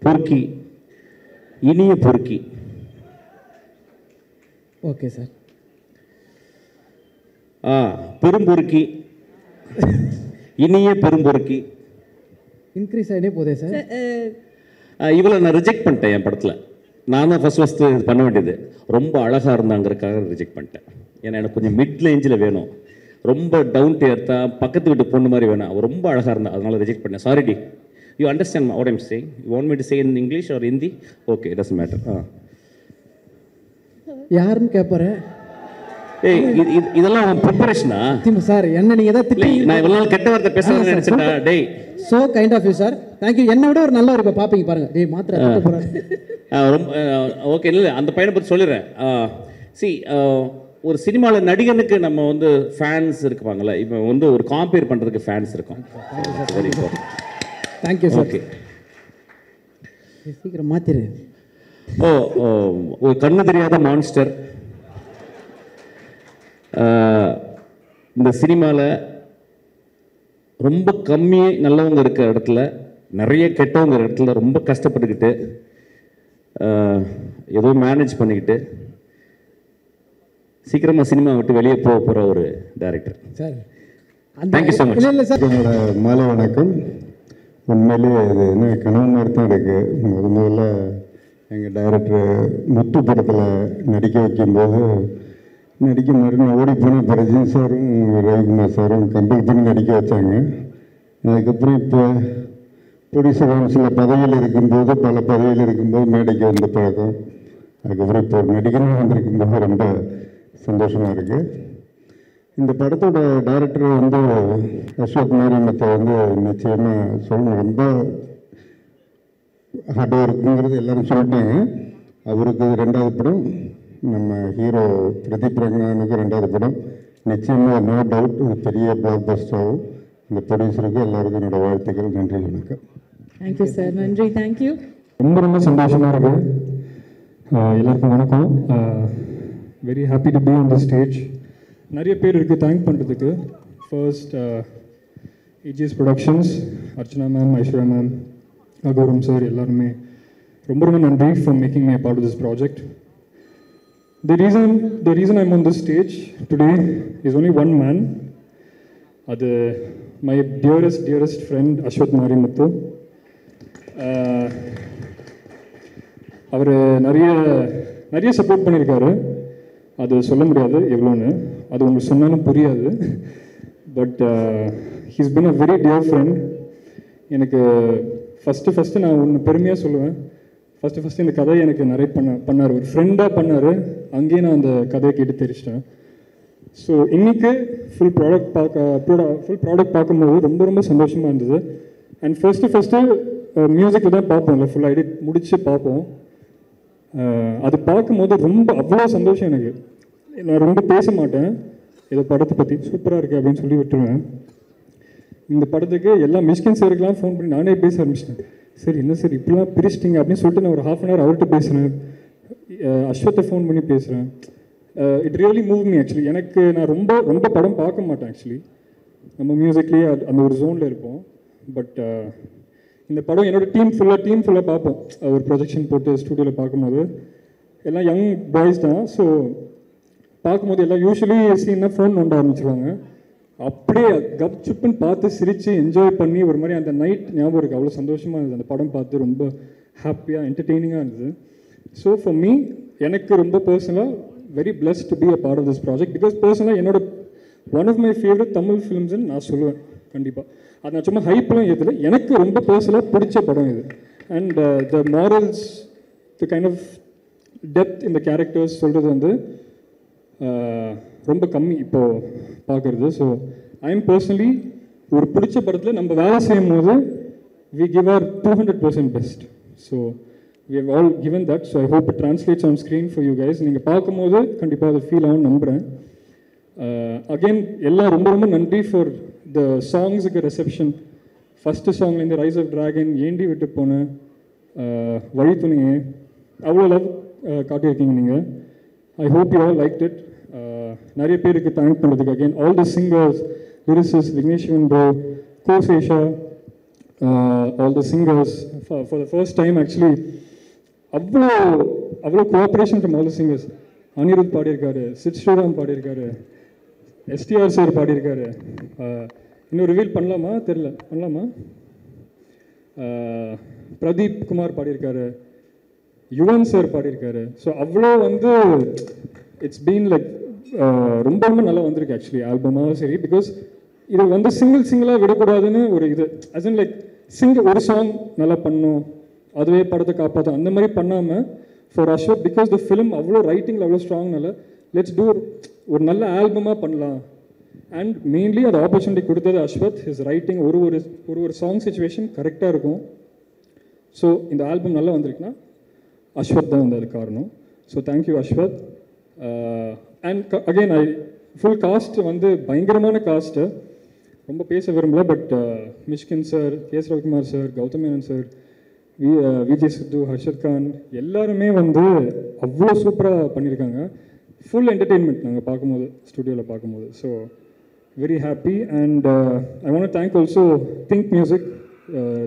பொறுக்கி, இனிய பொறுக்கி. Okay sir. பெரும்பொறுக்கி, இனிய பெரும்பொறுக்கி. இன்க்ரீஸ் ஆகிட்டே போதே சார். இவளை நான் ரிஜெக்ட் பண்ணிட்டேன். என் படத்தில் நான் தான் ஃபஸ்ட்டு பண்ண வேண்டியது. ரொம்ப அழகாக இருந்தாங்கிறதுக்காக ரிஜெக்ட் பண்ணிட்டேன். ஏன்னா எனக்கு கொஞ்சம் மிட் ரேஞ்சில் வேணும். ரொம்ப டவுன் டு எர்த்தா, பக்கத்து வீட்டு பொண்ணு மாதிரி வேணும். அவள் ரொம்ப அழகாக இருந்தா, அதனால் ரிஜெக்ட் பண்ணேன். சாரி டி. You understand what I'm saying? You want me to say in English or Hindi? Okay, it doesn't matter. யாருன்னு கேட்பாரு? ஏய், இதெல்லாம் அவன் ப்ரிப்பரேஷனா? சார், என்ன நீங்கள் தான் திட்டி நான் இவ்வளோ நாள் கெட்ட வார்த்தை பேசுகிறேன்னு நினச்சிட்டா? டேய், so kind of you sir. Thank you. என்னை விட ஒரு நல்ல இப்போ பார்ப்பீங்க பாருங்க. டேய் மாத்திரை போகிறேன். ரொம்ப ஓகே. இல்லை, அந்த பையனை பற்றி சொல்லிடுறேன். ஒரு சினிமாவில் நடிகனுக்கு நம்ம வந்து ஃபேன்ஸ் இருக்குவாங்கள்ல, இப்போ வந்து ஒரு காம்பேர் பண்ணுறதுக்கு ஃபேன்ஸ் இருக்கும். Very important. Thank you sir. Okay, சீக்கிரம் மாற்றிடு. ஒரு கண்ணு தெரியாத மான்ஸ்டர். இந்த சினிமாவில் ரொம்ப கம்மியே நல்லவங்க இருக்கிற இடத்துல, நிறைய கெட்டவங்க இடத்துல ரொம்ப கஷ்டப்பட்டுக்கிட்டு ஏதோ மேனேஜ் பண்ணிக்கிட்டு சீக்கிரமாக சினிமா விட்டு வெளியே போகிற ஒரு director. Sir, thank you so much. இல்லை சார், என்னோட மாலை வணக்கம். உண்மையிலேயே இது என்ன கனவு மாதிரி தான் இருக்குது. முதல்ல எங்கள் டைரக்டர் முத்து படத்தில் நடிக்க வைக்கும்போது நடிக்க மறுநாள் ஓடி போன ரஜினி சாரும் ரவிக்குமார் சாரும் கம்பல் பண்ணி நடிக்க வச்சாங்க. அதுக்கப்புறம் இப்போ ப்ரொடியூசர் கவுன்சிலில் பதவியில் இருக்கும்போது பல பதவியில் இருக்கும்போது மேடைக்கு வந்த பழக்கம். அதுக்கப்புறம் இப்போ நடிகனாக வந்திருக்கும்போது ரொம்ப சந்தோஷமாக இருக்குது. இந்த படத்தோட டைரக்டர் வந்து அசோக் மாரிமுத்தை வந்து நிச்சயமாக சொல்லணும், ரொம்ப ஹார்ட் ஒர்க்குங்கிறது எல்லாரும் சொல்லிட்டாங்க. அவருக்கு 2வது படம், நம்ம ஹீரோ பிரதீப் ரங்கநாதனுக்கு 2வது படம். நிச்சயமாக நோ டவுட் இது பெரிய பிளாக் பஸ்டர் ஆகும். இந்த ப்ரொடியூசருக்கு எல்லாருக்கும் என்னோடய வாழ்த்துக்கள். நன்றி, வணக்கம். Thank you sir. நன்றி, தேங்க்யூ. ரொம்ப சந்தோஷமாக இருக்குது. எல்லாருக்கும் வணக்கம். Very happy to be on the stage. நிறைய பேர் இருக்குது தேங்க் பண்ணுறதுக்கு. First AGS productions, Archana ma'am, Aishwarya ma'am, Aghoram sir, எல்லாருமே ரொம்ப நன்றி for making my part of this project. The reason I'm on this stage today is only one man. அது my dearest friend Ashwath Marimuthu. அவர் நிறைய சப்போர்ட் பண்ணியிருக்காரு. அது சொல்ல முடியாது எவ்வளோன்னு, அது உங்களுக்கு சொன்னாலும் புரியாது. But he's been a very dear friend. எனக்கு ஃபஸ்ட்டு நான் ஒன்று பெருமையாக சொல்லுவேன். ஃபஸ்ட்டு இந்த கதையை எனக்கு நிறைய பண்ணார், ஒரு ஃப்ரெண்டாக பண்ணார். அங்கேயே நான் அந்த கதையை கேட்டு தெரிச்சிட்டேன். ஸோ இன்றைக்கி ஃபுல் ப்ராடக்ட் பார்க்கும்போது ரொம்ப சந்தோஷமாக இருந்தது. அண்ட் ஃபஸ்ட்டு மியூசிக்கில் தான் பார்ப்போம், இல்லை ஃபுல் எடிட் முடித்து பார்ப்போம். அது பார்க்கும்போது அவ்வளோ சந்தோஷம் எனக்கு. நான் ரொம்ப பேச மாட்டேன் இதை படத்தை பற்றி, சூப்பராக இருக்குது அப்படின்னு சொல்லி விட்டுருவேன். இந்த படத்துக்கு எல்லா மிஷ்கின் சாருக்கெலாம் ஃபோன் பண்ணி நானே பேச ஆரம்பிச்சிட்டேன். சரி என்ன சார் இப்படிலாம் பிரிச்சிட்டிங்க அப்படின்னு சொல்லிட்டு நான் ஒரு ½ hour அவர்கிட்ட பேசுகிறேன். அஸ்வத்தை ஃபோன் பண்ணி பேசுகிறேன். It really move me actually. நான் ரொம்ப படம் பார்க்க மாட்டேன் ஆக்சுவலி. நம்ம மியூசிக்லேயே அந்த ஒரு ஜோனில் இருப்போம். பட் இந்த படம் என்னோட டீம் ஃபுல்லாக பார்ப்போம். ஒரு ப்ரொஜெக்ஷன் போட்டு ஸ்டூடியோவில் பார்க்கும்போது எல்லாம் யங் பாய்ஸ் தான். ஸோ பார்க்கும்போது எல்லாம் யூஸ்வலி சீன்னா ஃபோன் நோண்ட ஆரம்பிச்சிருவாங்க. அப்படியே கப் சுப்புன்னு பார்த்து சிரித்து என்ஜாய் பண்ணி ஒரு மாதிரி அந்த நைட் ஞாபகம் இருக்குது. அவ்வளோ சந்தோஷமாக இருந்தது அந்த படம் பார்த்து. ரொம்ப ஹாப்பியாக என்டர்டெய்னிங்காக இருந்தது. ஸோ ஃபார் மீ, எனக்கு ரொம்ப பர்சனலாக very blessed to be a part of this project. Because பர்சனலாக என்னோட one of my favourite Tamil ஃபிலிம்ஸ்ன்னு நான் சொல்லுவேன் கண்டிப்பாக. அது நான் சும்மா ஹைப்லாம் ஏற்றல, எனக்கு ரொம்ப பர்சனலாக பிடிச்ச படம் இது. And the morals, the kind of depth இந்த கேரக்டர்ஸ் சொல்கிறது வந்து ரொம்ப கம்மி இப்போது பார்க்குறது. ஸோ ஐ எம் பர்சனலி ஒரு பிடிச்ச படத்தில் நம்ம வேலை செய்யும் போது we give our 200% best. So we have all given that. So I hope it translates on screen for you guys. நீங்கள் பார்க்கும்போது கண்டிப்பாக அதை ஃபீல் ஆகும் நம்புகிறேன். அகெயின் எல்லாம் ரொம்ப நன்றி ஃபார் த சாங்ஸுக்கு ரெசெப்ஷன். ஃபஸ்ட்டு சாங்லேருந்து ரைஸ் ஆஃப் ட்ராகன், ஏண்டி விட்டு போன, வழித்துணையே, அவ்வளோ லவ் காட்டியிருக்கீங்க நீங்கள். I hope you all like it. நிறைய பேருக்கு தேங்க் பண்ணுறதுக்கு again all the singers, lyricist Vigneshwaran bro, Kosesha, all the singers for the first time actually அவ்வளோ cooperation from all the singers. Anirudh பாடியிருக்காரு, சித் ஸ்ரீராம் பாடியிருக்காரு, எஸ்டிஆர் சார் பாடியிருக்காரு. இன்னும் ரிவீல் பண்ணலாமா தெரில, பண்ணலாமா? பிரதீப் குமார் பாடியிருக்காரு, யுவன் சார் பாடியிருக்காரு. ஸோ அவ்வளோ வந்து இட்ஸ் பீன் லைக் ரொம்ப நல்லா வந்திருக்கு ஆக்சுவலி ஆல்பமாக. சரி, பிகாஸ் இது வந்து சிங்கிளாக விடக்கூடாதுன்னு ஒரு இது, அஸ் இன் லைக் ஒரு சாங் நல்லா பண்ணணும், அதுவே படத்தை காப்பாற்றும், அந்த மாதிரி பண்ணாமல் for Ashwath, because the film அவ்வளோ ரைட்டிங்கில் அவ்வளோ ஸ்ட்ராங்னால லெட்ஸ் டூ ஒரு நல்ல ஆல்பமாக பண்ணலாம். அண்ட் மெயின்லி அது ஆப்பர்ச்சுனிட்டி கொடுத்தது அஸ்வத். ஹிஸ் ரைட்டிங் ஒரு சாங் சிச்சுவேஷன் கரெக்டாக இருக்கும். ஸோ இந்த ஆல்பம் நல்லா வந்திருக்குன்னா அஸ்வத் தான் வந்து அது காரணம். So thank you Ashwath. And again full cast வந்து பயங்கரமான காஸ்ட்டு, ரொம்ப பேச விரும்பல. But Mysskin sir, KS Ravikumar sir, Gautham Menon sir, Vijay Sidhu, Harshath Khan, எல்லாருமே வந்து அவ்வளோ சூப்பராக பண்ணியிருக்காங்க. ஃபுல் என்டர்டெயின்மெண்ட் நாங்கள் பார்க்கும்போது, ஸ்டுடியோவில் பார்க்கும்போது. So very happy. And I want to thank also Think Music,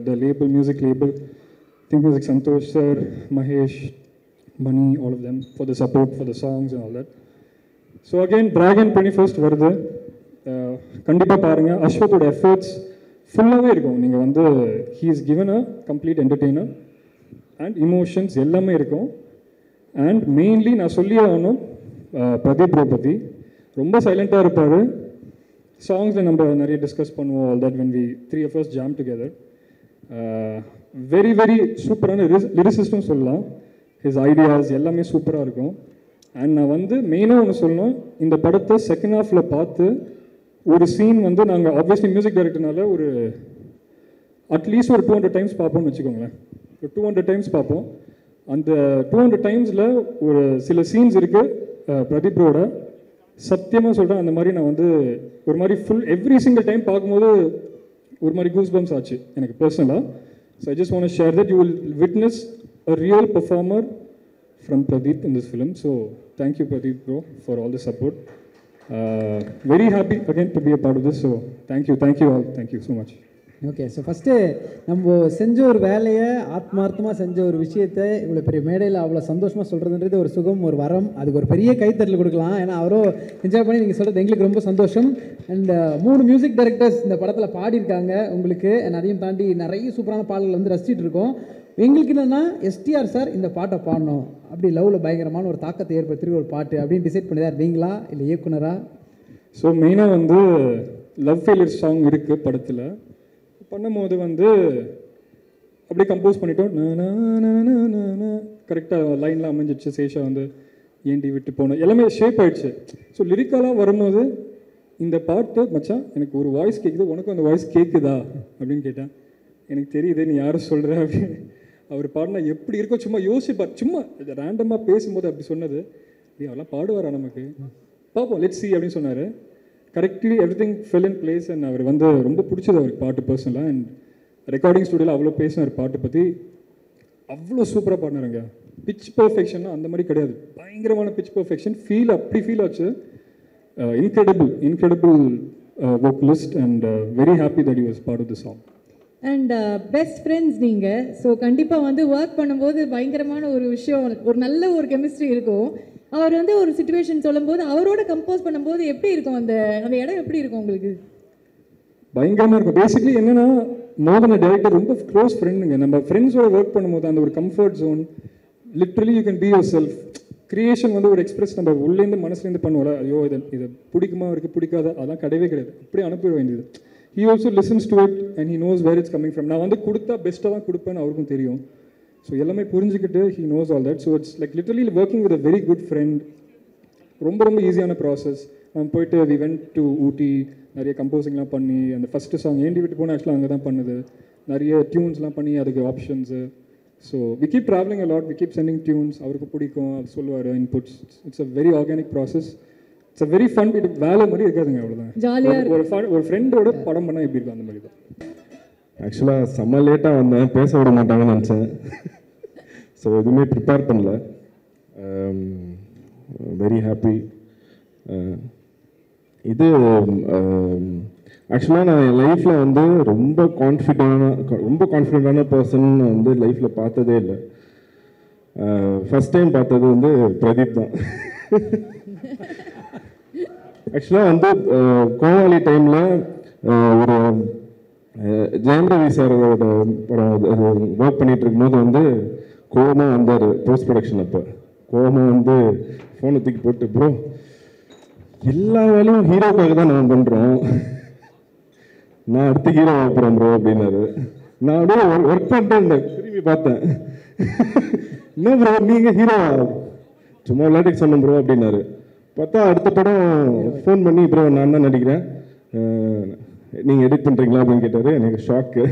the label, music label, Think Music, Santhosh sir, Mahesh, Mani, all of them for the support for the songs and all that. So again, Dragon 21st வருது, கண்டிப்பாக பாருங்கள். அஸ்வத்தோட efforts ஃபுல்லாகவே இருக்கும். நீங்கள் வந்து he is given a complete entertainer and emotions எல்லாமே இருக்கும். And mainly நான் சொல்லி ஆகணும் பிரதீப் ப்ரோ பற்றி. ரொம்ப சைலண்ட்டாக இருப்பார். சாங்ஸில் நம்ம நிறைய டிஸ்கஸ் பண்ணுவோம். All that when we 3 of us jam together. Very very சூப்பரான லிரிசிஸ்ட்டும் சொல்லலாம். ஹிஸ் ஐடியாஸ் எல்லாமே சூப்பராக இருக்கும். அண்ட் நான் வந்து மெயினாக ஒன்று சொல்லணும், இந்த படத்தை செகண்ட் ஹாஃபில் பார்த்து ஒரு சீன் வந்து நாங்கள் ஆப்வியஸ்லி மியூசிக் டைரக்டர்னால ஒரு அட்லீஸ்ட் ஒரு 200 டைம்ஸ் பார்ப்போம்னு வச்சுக்கோங்களேன். ஒரு 200 டைம்ஸ் பார்ப்போம். அந்த 200 டைம்ஸில் ஒரு சில சீன்ஸ் இருக்குது பிரதீப் ப்ரோட. சத்தியமாக சொல்கிறேன், அந்த மாதிரி நான் வந்து ஒரு மாதிரி ஃபுல் எவ்ரி சிங்கிள் டைம் பார்க்கும்போது ஒரு மாதிரி கூஸ் பம்ஸ் ஆச்சு எனக்கு பர்சனலாக. So I just want to share that you will witness a real performer from Pradeep in this film. So thank you Pradeep bro for all the support. Very happy again to be a part of this. So thank you all, thank you so much. Okay, so first நம்ம செஞ்ச ஒரு வேலையை ஆத்மார்த்தமாக செஞ்ச ஒரு விஷயத்தை இவ்வளோ பெரிய மேடையில் அவ்வளோ சந்தோஷமாக சொல்கிறதுன்றது ஒரு சுகம், ஒரு வரம். அதுக்கு ஒரு பெரிய கைத்தட்டல் கொடுக்கலாம். ஏன்னா அவரும் என்ஜாய் பண்ணி நீங்கள் சொல்கிறது எங்களுக்கு ரொம்ப சந்தோஷம். அண்ட் 3 மியூசிக் டைரக்டர்ஸ் இந்த படத்தில் பாடியிருக்காங்க உங்களுக்கு. அண்ட் அதையும் தாண்டி நிறைய சூப்பரான பாடல்கள் வந்து ரசிச்சிட்டு இருக்கோம். எங்களுக்கு என்னென்னா எஸ்டிஆர் சார் இந்த பாட்டை பாடணும், அப்படி லவ்வில் பயங்கரமான ஒரு தாக்கத்தை ஏற்படுத்தி ஒரு பாட்டு அப்படின்னு டிசைட் பண்ணி தான் நீங்களா இல்லை இயக்குனரா? ஸோ மெயினாக வந்து லவ் ஃபெயிலியர் சாங் இருக்குது படத்தில். பண்ணும்போது வந்து அப்படியே கம்போஸ் பண்ணிட்டோம். கரெக்டாக லைன்லாம் அமைஞ்சிடுச்சு. சேஷா வந்து ஏண்டி விட்டு போனோம் எல்லாமே ஷேப் ஆயிடுச்சு. ஸோ லிரிக்கலாக வரும்போது இந்த பாட்டு மச்சான் எனக்கு ஒரு வாய்ஸ் கேட்குது, உனக்கும் அந்த வாய்ஸ் கேட்குதா அப்படின்னு கேட்டேன். எனக்கு தெரியுது நீ யாரும் சொல்கிற அப்படின்னு. அவர் பாடினா எப்படி இருக்கும் சும்மா யோசிப்பார். சும்மா ரேண்டமாக பேசும்போது அப்படி சொன்னது. அதெல்லாம் பாடுவாரா நமக்கு, பார்ப்போம் லெட்ஸ் சி அப்படின்னு சொன்னார். Correctly everything fell in place. And அவர் வந்து ரொம்ப பிடிச்சது அவருக்கு பாட்டு பர்சனலாக. அண்ட் ரெக்கார்டிங் ஸ்டுடியோவில் அவ்வளோ பேசினார் பாட்டு பற்றி. அவ்வளோ சூப்பராக பாடினாருங்க. பிச் பர்ஃபெக்ஷன்னா அந்த மாதிரி கிடையாது, பயங்கரமான பிச் பர்ஃபெக்ஷன். அப்படி ஃபீல் ஆச்சு. Incredible vocalist and very happy that he was part of the song. And best friends நீங்கள். ஸோ கண்டிப்பாக வந்து ஒர்க் பண்ணும்போது பயங்கரமான ஒரு விஷயம், ஒரு நல்ல ஒரு கெமிஸ்ட்ரி இருக்கும். அவர் வந்து ஒரு சுச்சுவேஷன் சொல்லும்போது அவரோட கம்போஸ் பண்ணும்போது எப்படி இருக்கும், அந்த அந்த இடம் எப்படி இருக்கும் உங்களுக்கு? பயங்கரமாக இருக்கும். பேசிக்லி என்னென்னா மோதன டைரக்டர் ரொம்ப க்ளோஸ் ஃப்ரெண்டுங்க. நம்ம ஃப்ரெண்ட்ஸோட ஒர்க் பண்ணும்போது அந்த ஒரு comfort zone, literally you can be yourself. Creation வந்து ஒரு எக்ஸ்பிரஸ் நம்ம உள்ளேருந்து மனசுலேருந்து பண்ணுவோம்ல, ஐயோ இதை பிடிக்குமா இருக்குது பிடிக்காத, அதெல்லாம் கிடையவே கிடையாது. அப்படியே அனுப்பிட வேண்டியது. he also listens to it and he knows where it's coming from. நான் வந்து கொடுத்தா பெஸ்ட்டாக தான் கொடுப்பேன்னு அவருக்கும் தெரியும். ஸோ எல்லாமே புரிஞ்சுக்கிட்டு he knows all that. So it's like literally working with a very good friend. ரொம்ப ரொம்ப ஈஸியான ப்ராசஸ். நம்ம போயிட்டு we went to ஊட்டி, நிறைய கம்போசிங்லாம் பண்ணி அந்த ஃபஸ்ட்டு சாங் ஏண்டி விட்டு போனால் ஆக்சுவலாக அங்கே தான் பண்ணுது. நிறைய டியூன்ஸ்லாம் பண்ணி அதுக்கு options. So we keep traveling a lot, we keep sending tunes. அவருக்கு பிடிக்கும், அது சொல்லுவார், inputs. It's a very organic process. It's a very fun. இது வேலை மாதிரி இருக்காதுங்க, அவ்வளோதான். ஜாலியாக ஒரு ஃப்ரெண்டோட படம் பண்ணால் எப்படி இருக்கும் அந்த மாதிரி தான். ஆக்சுவலாக செம்ம லேட்டாக வந்தேன், பேச விட மாட்டாங்கன்னு நினச்சேன். ஸோ எதுவுமே ப்ரிப்பேர் பண்ணல. Very happy. இது ஆக்சுவலாக நான் என் லைஃப்பில் வந்து ரொம்ப கான்ஃபிடென்ட்டான பர்சன் வந்து லைஃப்பில் பார்த்ததே இல்லை. ஃபஸ்ட் டைம் பார்த்தது வந்து பிரதீப் தான். ஆக்சுவலாக வந்து கோவாலி டைமில் ஒரு ஜெயம் ரவி சாரோட படம் ஒர்க் பண்ணிகிட்டு இருக்கும்போது வந்து கோவமாக வந்தார் போஸ்ட் ப்ரொடக்ஷன். அப்போ கோவமாக வந்து ஃபோனை தூக்கி போட்டு, ப்ரோ எல்லா வேலையும் ஹீரோக்காக தான் நான் பண்ணுறோம், நான் அடுத்த ஹீரோ ஆகிறேன் ப்ரோ அப்படின்னாரு. நான் அப்படியே ஒர்க் பண்ணிட்டே இருந்தேன், திரும்பி பார்த்தேன், என்ன ப்ரோ நீங்கள் ஹீரோ, சும்மா விளையாட்டுக்கு சொன்னேன் ப்ரோ அப்படின்னாரு. பார்த்தா அடுத்த படம் ஃபோன் பண்ணி, ப்ரோ நான் தான் நடிக்கிறேன், நீங்கள் எடிட் பண்ணுறீங்களா அப்படின்னு கேட்டார். எனக்கு ஷாக்கு.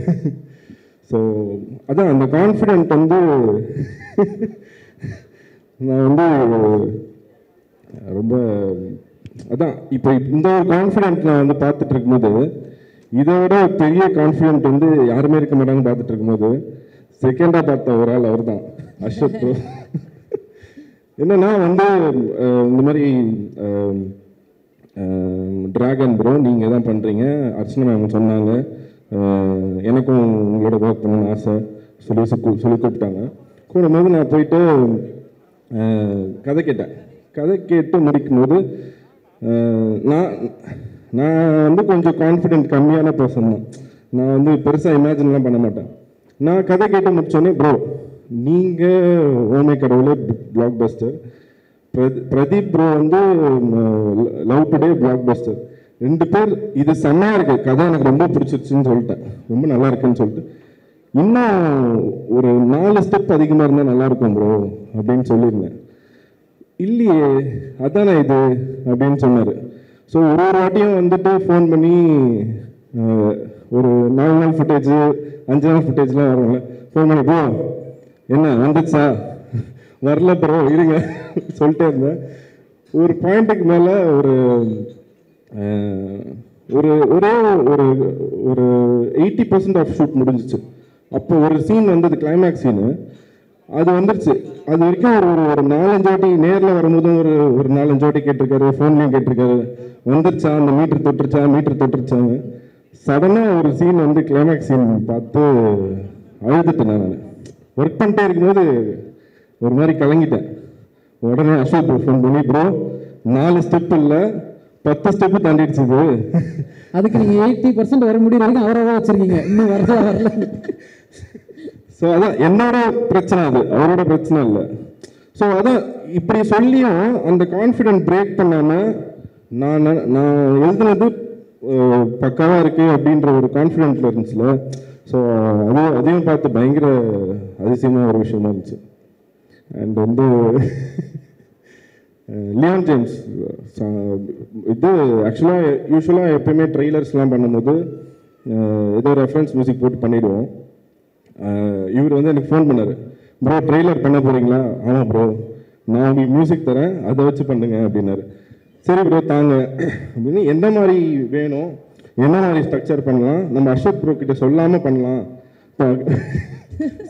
ஸோ அதான் அந்த கான்ஃபிடென்ட் வந்து நான் வந்து ரொம்ப அதான் இப்போ இந்த ஒரு கான்ஃபிடென்ட் நான் வந்து பார்த்துட்டு இருக்கும்போது, இதை விட பெரிய கான்ஃபிடென்ட் வந்து யாருமே இருக்க மாட்டாங்கன்னு பார்த்துட்டு இருக்கும்போது செகண்டாக பார்த்த ஒரு ஆள் அவர் தான், அஷத் ப்ரோ. என்னன்னா வந்து இந்த மாதிரி டிராகன் ப்ரோ நீங்கள் தான் பண்ணுறீங்க, அர்ச்சனா மேம் சொன்னாங்க, எனக்கும் உங்களோட ஒர்க் பண்ணணும்னு ஆசை சொல்லி கூப்பிட்டாங்க. கூடும்போது நான் போயிட்டு கதை கேட்டேன். கதை கேட்டு முடிக்கும்போது நான் வந்து கொஞ்சம் கான்ஃபிடென்ட் கம்மியான பர்சன் தான். நான் வந்து பெருசாக இமேஜின்லாம் பண்ண மாட்டேன். நான் கதை கேட்டு முடிச்சோடனே ப்ரோ நீங்கள் ஓமை கடவுளே பிளாக் பஸ்டர், பிரதீப் ப்ரோ வந்து லவ் டுடே பிளாக் பஸ்டர், 2 பேர் இது செம்மையாக இருக்குது, கதை எனக்கு ரொம்ப பிடிச்சிருச்சுன்னு சொல்லிட்டேன், ரொம்ப நல்லா இருக்குன்னு சொல்லிட்டு இன்னும் ஒரு 4 ஸ்டெப் அதிகமாக இருந்தால் நல்லாயிருக்கும் ப்ரோ அப்படின்னு சொல்லியிருந்தேன். இல்லையே அதானே இது அப்படின்னு சொன்னார். ஸோ ஒரு வாட்டியும் வந்துட்டு ஃபோன் பண்ணி ஒரு 4 நாள் ஃபுட்டேஜ் 5 நாள் ஃபுட்டேஜ்லாம் வரும்ல, ஃபோன் பண்ணி ப்ரோ என்ன வந்துச்சா வரல ப்ரோ இருங்க சொல்லிட்டே இருந்தேன். ஒரு பாயிண்ட்டுக்கு மேலே ஒரு ஒரு ஒரே ஒரு ஒரு 80% ஆஃப் ஷூட் முடிஞ்சிச்சு. அப்போ ஒரு சீன் வந்தது, கிளைமேக்ஸ் சீனு, அது வந்துருச்சு. அது வரைக்கும் ஒரு 4-5 வாட்டி நேரில் வரும்போதும் ஒரு 4-5 வாட்டி கேட்டிருக்காரு, ஃபோன்லேயும் கேட்டிருக்காரு, வந்துருச்சா அந்த மீட்டர் தொட்டுருச்சாங்க. சடனாக ஒரு சீன் வந்து கிளைமேக்ஸ் சீன் பார்த்து அழுதுட்டேன். நான் ஒர்க் பண்ணிட்டே இருக்கும்போது ஒரு மாதிரி கலங்கிட்டேன். உடனே அசோக் ஃபோன் பண்ணி ப்ரோ 4 ஸ்டெப் இல்லை 10 ஸ்டெப்பு தாண்டிடுச்சு இது. அதுக்கு நீங்கள் 80% வர முடியும் வரைக்கும் அவராக வச்சுருக்கீங்க, இன்னும் வரல. ஸோ அதான் என்னோட பிரச்சனை, அது அவரோட பிரச்சனை இல்லை. ஸோ அதான் இப்படி சொல்லியும் அந்த கான்ஃபிடென்ட் பிரேக் பண்ணாமல் நான் எழுதுனது பக்காவாக இருக்கு அப்படின்ற ஒரு கான்ஃபிடென்ட்ல இருந்துச்சுல. ஸோ அதையும் பார்த்து பயங்கர அதிசயமாக ஒரு விஷயமா இருந்துச்சு. அண்ட் வந்து லியான் ஜேம்ஸ் இது ஆக்சுவலாக யூஸ்வலாக எப்பயுமே ட்ரெய்லர்ஸ்லாம் பண்ணும்போது ஏதோ ரெஃபரன்ஸ் மியூசிக் போட்டு பண்ணிவிடுவோம். இவர் வந்து எனக்கு ஃபோன் பண்ணார், ப்ரோ ட்ரெய்லர் பண்ண போகிறீங்களா? ஆமாம் ப்ரோ, நான் உங்களுக்கு மியூசிக் தரேன், அதை வச்சு பண்ணுங்க அப்படின்னாரு. சரி ப்ரோ தாங்க அப்படின்னு, எந்த மாதிரி வேணும், என்ன மாதிரி ஸ்ட்ரக்சர் பண்ணலாம், நம்ம அசோக் ப்ரோ கிட்ட சொல்லாமல் பண்ணலாம்.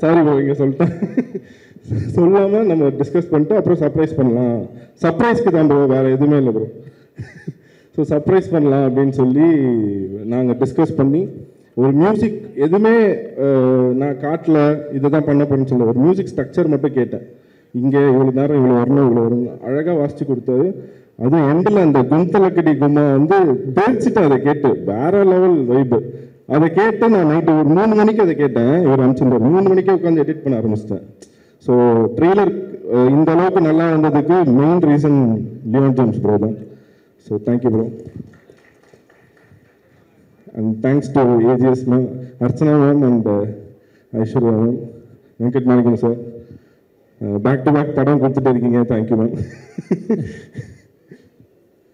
சாரி ப்ரோ இங்கே சொல்லிட்டேன், சொல்லாமல் நம்ம டிஸ்கஸ் பண்ணிட்டு அப்புறம் சர்ப்ரைஸ் பண்ணலாம். சர்ப்ரைஸ்க்கு தான் ப்ரோ, வேறு எதுவுமே இல்லை ப்ரோ. ஸோ சர்ப்ரைஸ் பண்ணலாம் அப்படின்னு சொல்லி நாங்கள் டிஸ்கஸ் பண்ணி ஒரு மியூசிக் எதுவுமே நான் காட்டில் இதை தான் பண்ண போறேன்னு சொல்ல, ஒரு மியூசிக் ஸ்ட்ரக்சர் மட்டும் கேட்டேன். இங்கே இவ்வளோ நேரம் இவ்வளோ வரணும் இவ்வளோ வரணும் அழகாக வாசித்து கொடுத்தாரு. அதுவும் எண்டில் அந்த குந்தலக்கடி கும்மா வந்து பேசிட்டு அதை கேட்டு வேற லெவல் வைப்பு. அதை கேட்டு நான் நைட்டு ஒரு 3 மணிக்கு அதை கேட்டேன். இவர் அனுப்பிச்சிருந்தார், 3 மணிக்கே உட்காந்து எடிட் பண்ண ஆரம்பிச்சிட்டேன். ஸோ ட்ரெய்லர் இந்த அளவுக்கு நல்லா வந்ததுக்கு main reason Leon James bro தான். So thank you bro. And thanks to AGS ma'am, Archana ma'am and Aishwarya ma'am, Venkat Manickam sir, back to back படம் கொடுத்துட்டு இருக்கீங்க. Thank you ma'am.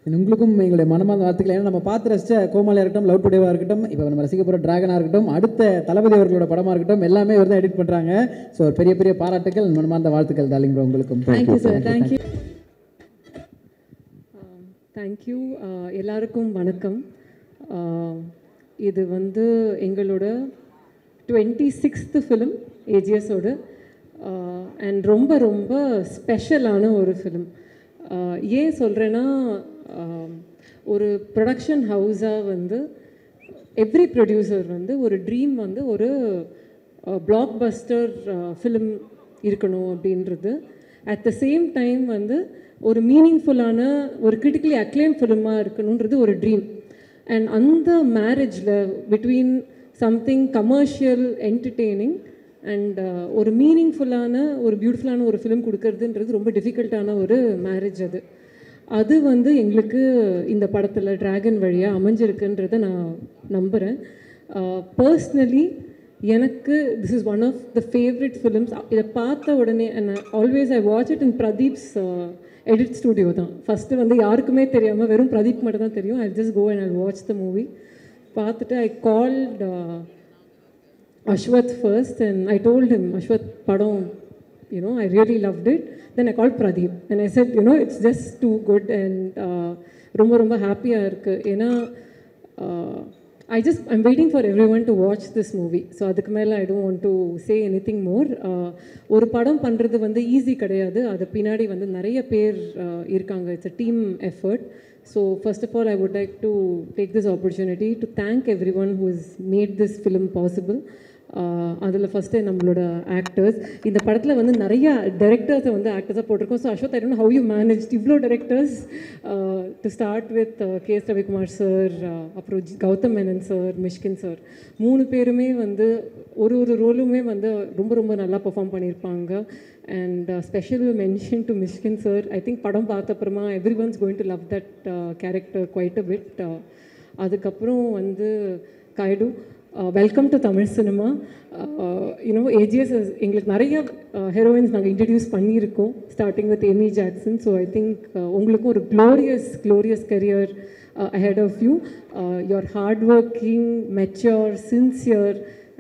உங்களுக்கும் எங்களுடைய மனமார்ந்த வாழ்த்துக்கள். ஏன்னா நம்ம பார்த்து ரசித்த கோமாளியாக இருக்கட்டும், லவ் டுடேவாக இருக்கட்டும், இப்போ நம்ம ரசிக்க போகிற டிராகனாக இருக்கட்டும், அடுத்த தளபதி அவர்களோட படமாக இருக்கட்டும், எல்லாமே இவர் தான் எடிட் பண்ணுறாங்க. ஸோ ஒரு பெரிய பெரிய பாராட்டுகள், மனமார்ந்த வாழ்த்துக்கள் டார்லிங் ப்ரோ உங்களுக்கும். Thank you sir. தேங்க்யூ. தேங்க்யூ. எல்லாருக்கும் வணக்கம். இது வந்து எங்களோட 26th ஃபிலிம் ஏஜிஎஸோட, அண்ட் ரொம்ப ரொம்ப ஸ்பெஷலான ஒரு ஃபிலிம். ஏன் சொல்கிறேன்னா, ஒரு ப்ரொடக்ஷன் ஹவுஸாக வந்து எவ்ரி ப்ரொடியூசர் வந்து ஒரு ட்ரீம் வந்து ஒரு பிளாக் பஸ்டர் ஃபிலிம் இருக்கணும் அப்படின்றது. அட் த சேம் டைம் வந்து ஒரு மீனிங்ஃபுல்லான ஒரு கிரிட்டிக்கலி அக்ளைம் ஃபிலிமாக இருக்கணுன்றது ஒரு ட்ரீம். அண்ட் அந்த மேரேஜில் between something commercial entertaining and ஒரு மீனிங்ஃபுல்லான ஒரு பியூட்டிஃபுல்லான ஒரு ஃபிலிம் கொடுக்கறதுன்றது ரொம்ப டிஃபிகல்ட்டான ஒரு மேரேஜ். அது வந்து எங்களுக்கு இந்த படத்தில் டிராகன் வழியாக அமைஞ்சிருக்குன்றதை நான் நம்புகிறேன். பர்ஸ்னலி எனக்கு this is one of the favourite films. இதை பார்த்த உடனே and always I watch it in Pradeep's edit studio தான். ஃபஸ்ட்டு வந்து யாருக்குமே தெரியாமல் வெறும் பிரதீப் மட்டும் தான் தெரியும். I just go and I watch the movie. பார்த்துட்டு I called Ashwath first and I told him, Ashwath padam, you know, I really loved it. Then I called Pradeep and I said, you know, it's just too good and romba romba happy ah irukku. Ena I'm waiting for everyone to watch this movie. So adukku mela I don't want to say anything more. ஒரு படம் பண்றது வந்து easy கிடையாது. அது பின்னாடி வந்து நிறைய பேர் இருக்காங்க. It's a team effort. So first of all, I would like to take this opportunity to thank everyone who has made this film possible. அதில் ஃபஸ்ட்டு நம்மளோட ஆக்டர்ஸ். இந்த படத்தில் வந்து நிறைய டைரக்டர்ஸை வந்து ஆக்டர்ஸாக போட்டிருக்கோம். So Ashwath, I don't know how you manage இவ்வளோ directors. To start with KS. Ravikumar sir, அப்புறம் கௌதம் மேனன் சார், மிஷ்கின் சார், 3 பேருமே வந்து ஒரு ரோலுமே வந்து ரொம்ப ரொம்ப நல்லா பெர்ஃபார்ம் பண்ணியிருப்பாங்க. And special mention to Mysskin sir. I think படம் பார்த்த அப்புறமா everyone's going to love that character quite a bit. அதுக்கப்புறம் வந்து Kayadu, welcome to Tamil cinema. You know AGS எங்களுக்கு நிறைய ஹீரோயின்ஸ் நாங்கள் இன்ட்ரடியூஸ் பண்ணியிருக்கோம், starting with Amy Jackson. So I think உங்களுக்கும் ஒரு glorious career ahead of you. You're hardworking, mature, sincere,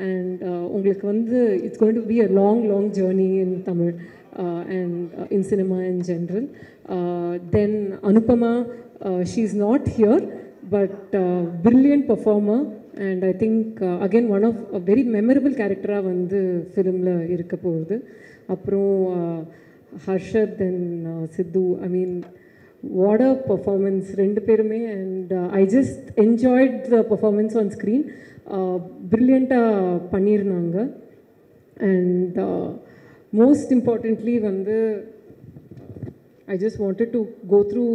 and உங்களுக்கு வந்து it's going to be a long journey in Tamil and in cinema in general. Then Anupama, she's not here, but brilliant performer, and I think again one of a very memorable character வந்து ஃபிலிமில் இருக்க போகுது. அப்புறம் Harshad and Sidhu, I mean what a performance, ரெண்டு பேருமே. and I just enjoyed the performance on screen. brilliant-ஆக பண்ணியிருந்தாங்க. and most importantly வந்து I just wanted to go through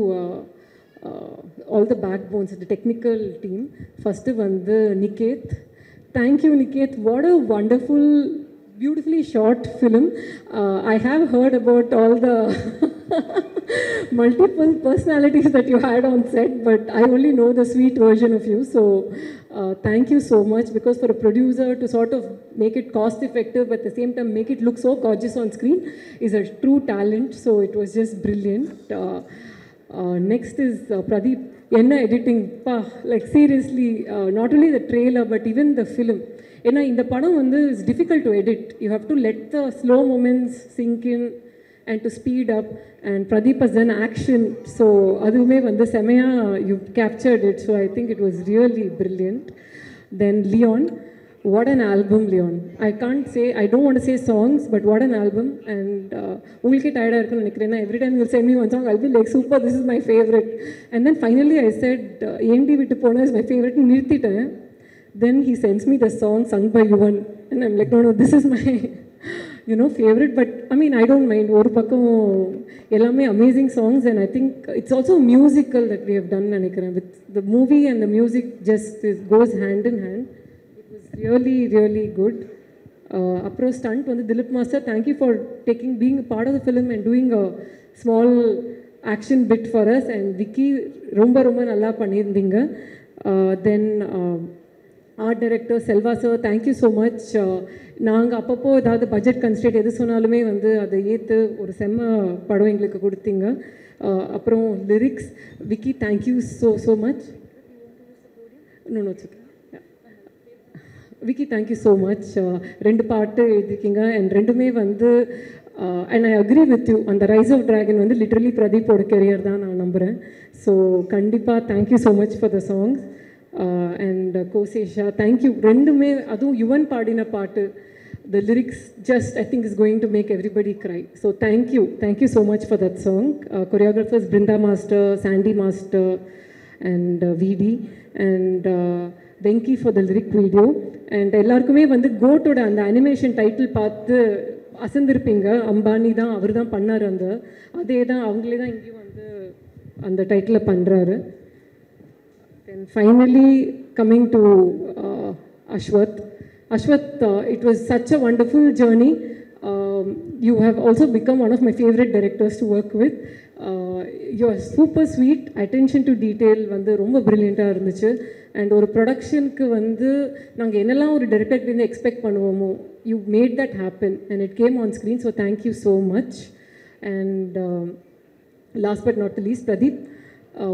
all the backbones, the technical team. First வந்து Niket. Thank you Niket, what a wonderful, beautifully shot film. I have heard about all the multiple personalities that you had on set, but I only know the sweet version of you. So thank you so much, because for a producer to sort of make it cost effective but at the same time make it look so gorgeous on screen is a true talent. So it was just brilliant. Next is Pradeep. Enna editing pa, like seriously, not only the trailer but even the film. ஏன்னா இந்த படம் வந்து it's difficult to edit. You have to let the slow moments sink in and to speed up. And Pradeep has done action. So அதுவுமே வந்து செமையாக you captured it. So I think it was really brilliant. Then Leon, what an album Leon. I can't say, I don't want to say songs, but what an album. And உங்களுக்கே டயர்டாக இருக்குன்னு நினைக்கிறேன். every time you'll send me one song, I'll be like super, this is my favorite. And then finally I said ஏண்டி விட்டு போனா is my favorite, நிறுத்திட்டேன். Then he sends me the song sung by Yuvan, and I'm like, no, this is my favorite. But I mean, I don't mind. ஒரு பக்கம் எல்லாமே amazing songs, and I think it's also a musical that we have done நினைக்கிறேன். With the movie and the music just goes hand in hand. It was really good. அப்புறம் stunt வந்து Dhilip master, thank you for being a part of the film and doing a small action bit for us. And Vicky ரொம்ப நல்லா பண்ணியிருந்தீங்க. Then art director Selva sir, thank you so much. நாங்கள் அப்பப்போ ஏதாவது budget கன்ஸ்ட்ரேட் எது சொன்னாலுமே வந்து அதை ஏற்று ஒரு செம்ம படம் எங்களுக்கு கொடுத்தீங்க. அப்புறம் lyrics Vicky, thank you so much. இன்னொன்று வச்சுருக்கேன் விக்கி, தேங்க்யூ ஸோ மச். 2 பாட்டு எழுதிருக்கீங்க அண்ட் ரெண்டுமே வந்து and I agree with you. அந்த ரைஸ் ஆஃப் ட்ராகன் வந்து லிட்ரலி பிரதீப்போட கெரியர் தான் நான் நம்புகிறேன். ஸோ கண்டிப்பாக thank you so much for the songs. And Kosesha, thank you. ரெண்டுமே, அதுவும் யுவன் பாடின பாட்டு, the lyrics just I think is going to make everybody cry. So thank you so much for that song. Choreographers Brinda Master, Sandy Master, and VD, and Venki for the lyric video. And எல்லாருக்குமே வந்து கோட்டோட அந்த animation title பார்த்து அசந்திருப்பீங்க. அம்பானி தான், அவர் தான் பண்ணார். அதே தான், அவங்களே தான் இங்கேயும் வந்து அந்த டைட்டிலை பண்ணுறாரு. And finally coming to Ashwath, it was such a wonderful journey. You have also become one of my favorite directors to work with. You are super sweet, attention to detail வந்து ரொம்ப brilliant-ஆக இருந்துச்சு. அண்ட் ஒரு ப்ரொடக்ஷனுக்கு வந்து நாங்கள் என்னெல்லாம் ஒரு டைரக்டர்கிட்ட expect பண்ணுவோமோ, you made that happen and it came on screen. So thank you so much. And last but not the least, Pradeep.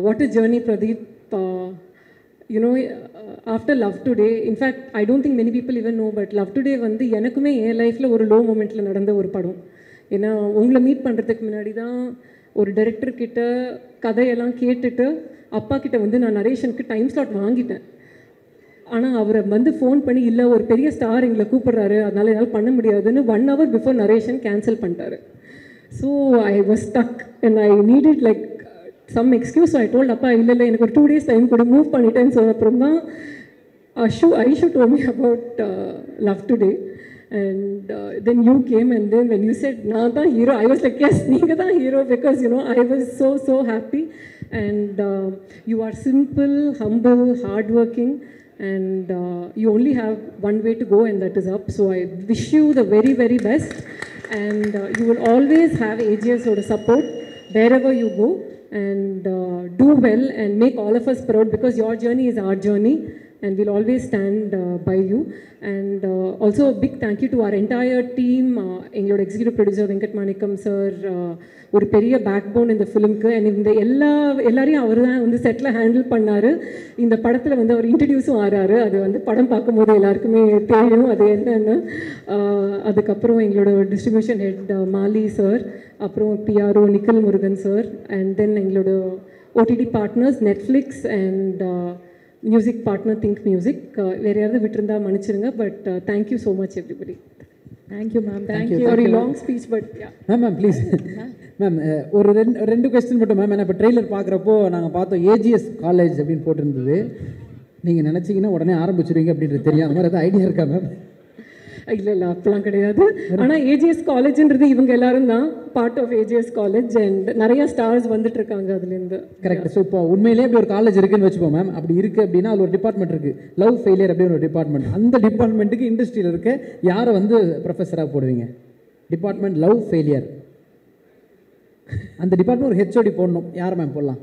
What a journey, Pradeep. After Love Today, in fact I don't think many people even know, but Love Today வந்து எனக்குமே என் லைஃப்பில் ஒரு low மூமெண்ட்டில் நடந்த ஒரு படம். ஏன்னா உங்களை meet பண்ணுறதுக்கு முன்னாடி தான் ஒரு டைரக்டர்கிட்ட கதையெல்லாம் கேட்டுட்டு அப்பா கிட்ட வந்து நான் நரேஷனுக்கு டைம் ஸ்லாட் வாங்கிட்டேன். ஆனால் அவரை வந்து ஃபோன் பண்ணி, இல்லை ஒரு பெரிய ஸ்டார் எங்களை கூப்பிட்றாரு, அதனால் என்னால் பண்ண முடியாதுன்னு 1 hour பிஃபோர் நரேஷன் கேன்சல் பண்ணிட்டாரு. So I was stuck and I needed like some excuse. So I told அப்பா, இல்லை எனக்கு ஒரு 2 days டைம் கூட மூவ் பண்ணிட்டேன்னு சொன்ன அப்புறம் தான் Aishu told me about Love Today, and then you came, and then when you said "Na da hero," I was like, yes, Neenga da hero, because I was so happy, and you are simple, humble, hardworking, and you only have one way to go, and that is up. So I wish you the very, very best, and you will always have AGS sort of support wherever you go, and do well and make all of us proud, because your journey is our journey, and we'll always stand by you. And also a big thank you to our entire team, எங்களோட executive producer Venkat Manickam sir, ஒரு பெரிய back phone இந்த ஃபிலிம்க்கு. And இந்த எல்லாரையும் அவர் தான் வந்து settle handle பண்ணார். இந்த படத்தில் வந்து அவர் இன்ட்ரடியூஸும் ஆறாரு. அது வந்து படம் பார்க்கும்போது எல்லாருக்குமே தெரியும் அது என்னென்னு. அதுக்கப்புறம் எங்களோட டிஸ்ட்ரிபியூஷன் ஹெட் மாலி சார், அப்புறம் PRO Nikhil Murugan sir, and then எங்களோட OTT partners Netflix and music partner Think Music. வேறு யாராவது விட்டுருந்தா மன்னிச்சிருங்க. But thank you so much everybody. Thank you ma'am. Thank you. ஒரு long speech, but ma'am please ma'am ஒரு ரெண்டு கொஸ்டின் மட்டும் மேம். ஏன்னா இப்போ ட்ரெய்லர் பார்க்குறப்போ நாங்கள் பார்த்தோம் ஏஜிஎஸ் காலேஜ் அப்படின்னு போட்டிருந்தது. நீங்கள் நினச்சிங்கன்னா உடனே ஆரம்பிச்சிருவீங்க அப்படின்றது தெரியும். அந்த மாதிரி ஏதாவது ஐடியா இருக்கா மேம்? இல்லை அப்பெல்லாம் கிடையாது. ஆனால் ஏஜிஎஸ் காலேஜ்ன்றது இவங்க எல்லாரும் தான் part of AGS college, and நிறைய ஸ்டார்ஸ் வந்துட்டு இருக்காங்க அதுலேருந்து. கரெக்ட். ஸோ இப்போ உண்மையிலே அப்படி ஒரு காலேஜ் இருக்குன்னு வச்சுப்போம் மேம். அப்படி இருக்குது அப்படின்னா அது ஒரு டிபார்ட்மெண்ட் இருக்குது, லவ் ஃபெயிலியர் அப்படின்னு ஒரு டிபார்ட்மெண்ட். அந்த டிபார்ட்மெண்ட்டுக்கு இண்டஸ்ட்ரியில் இருக்க யாரை வந்து ப்ரொஃபஸராக போடுவீங்க? டிபார்ட்மெண்ட் லவ் ஃபெயிலியர், அந்த டிபார்ட்மெண்ட் ஒரு ஹெச்ஓடி போடணும். யாரை மேம் போடலாம்?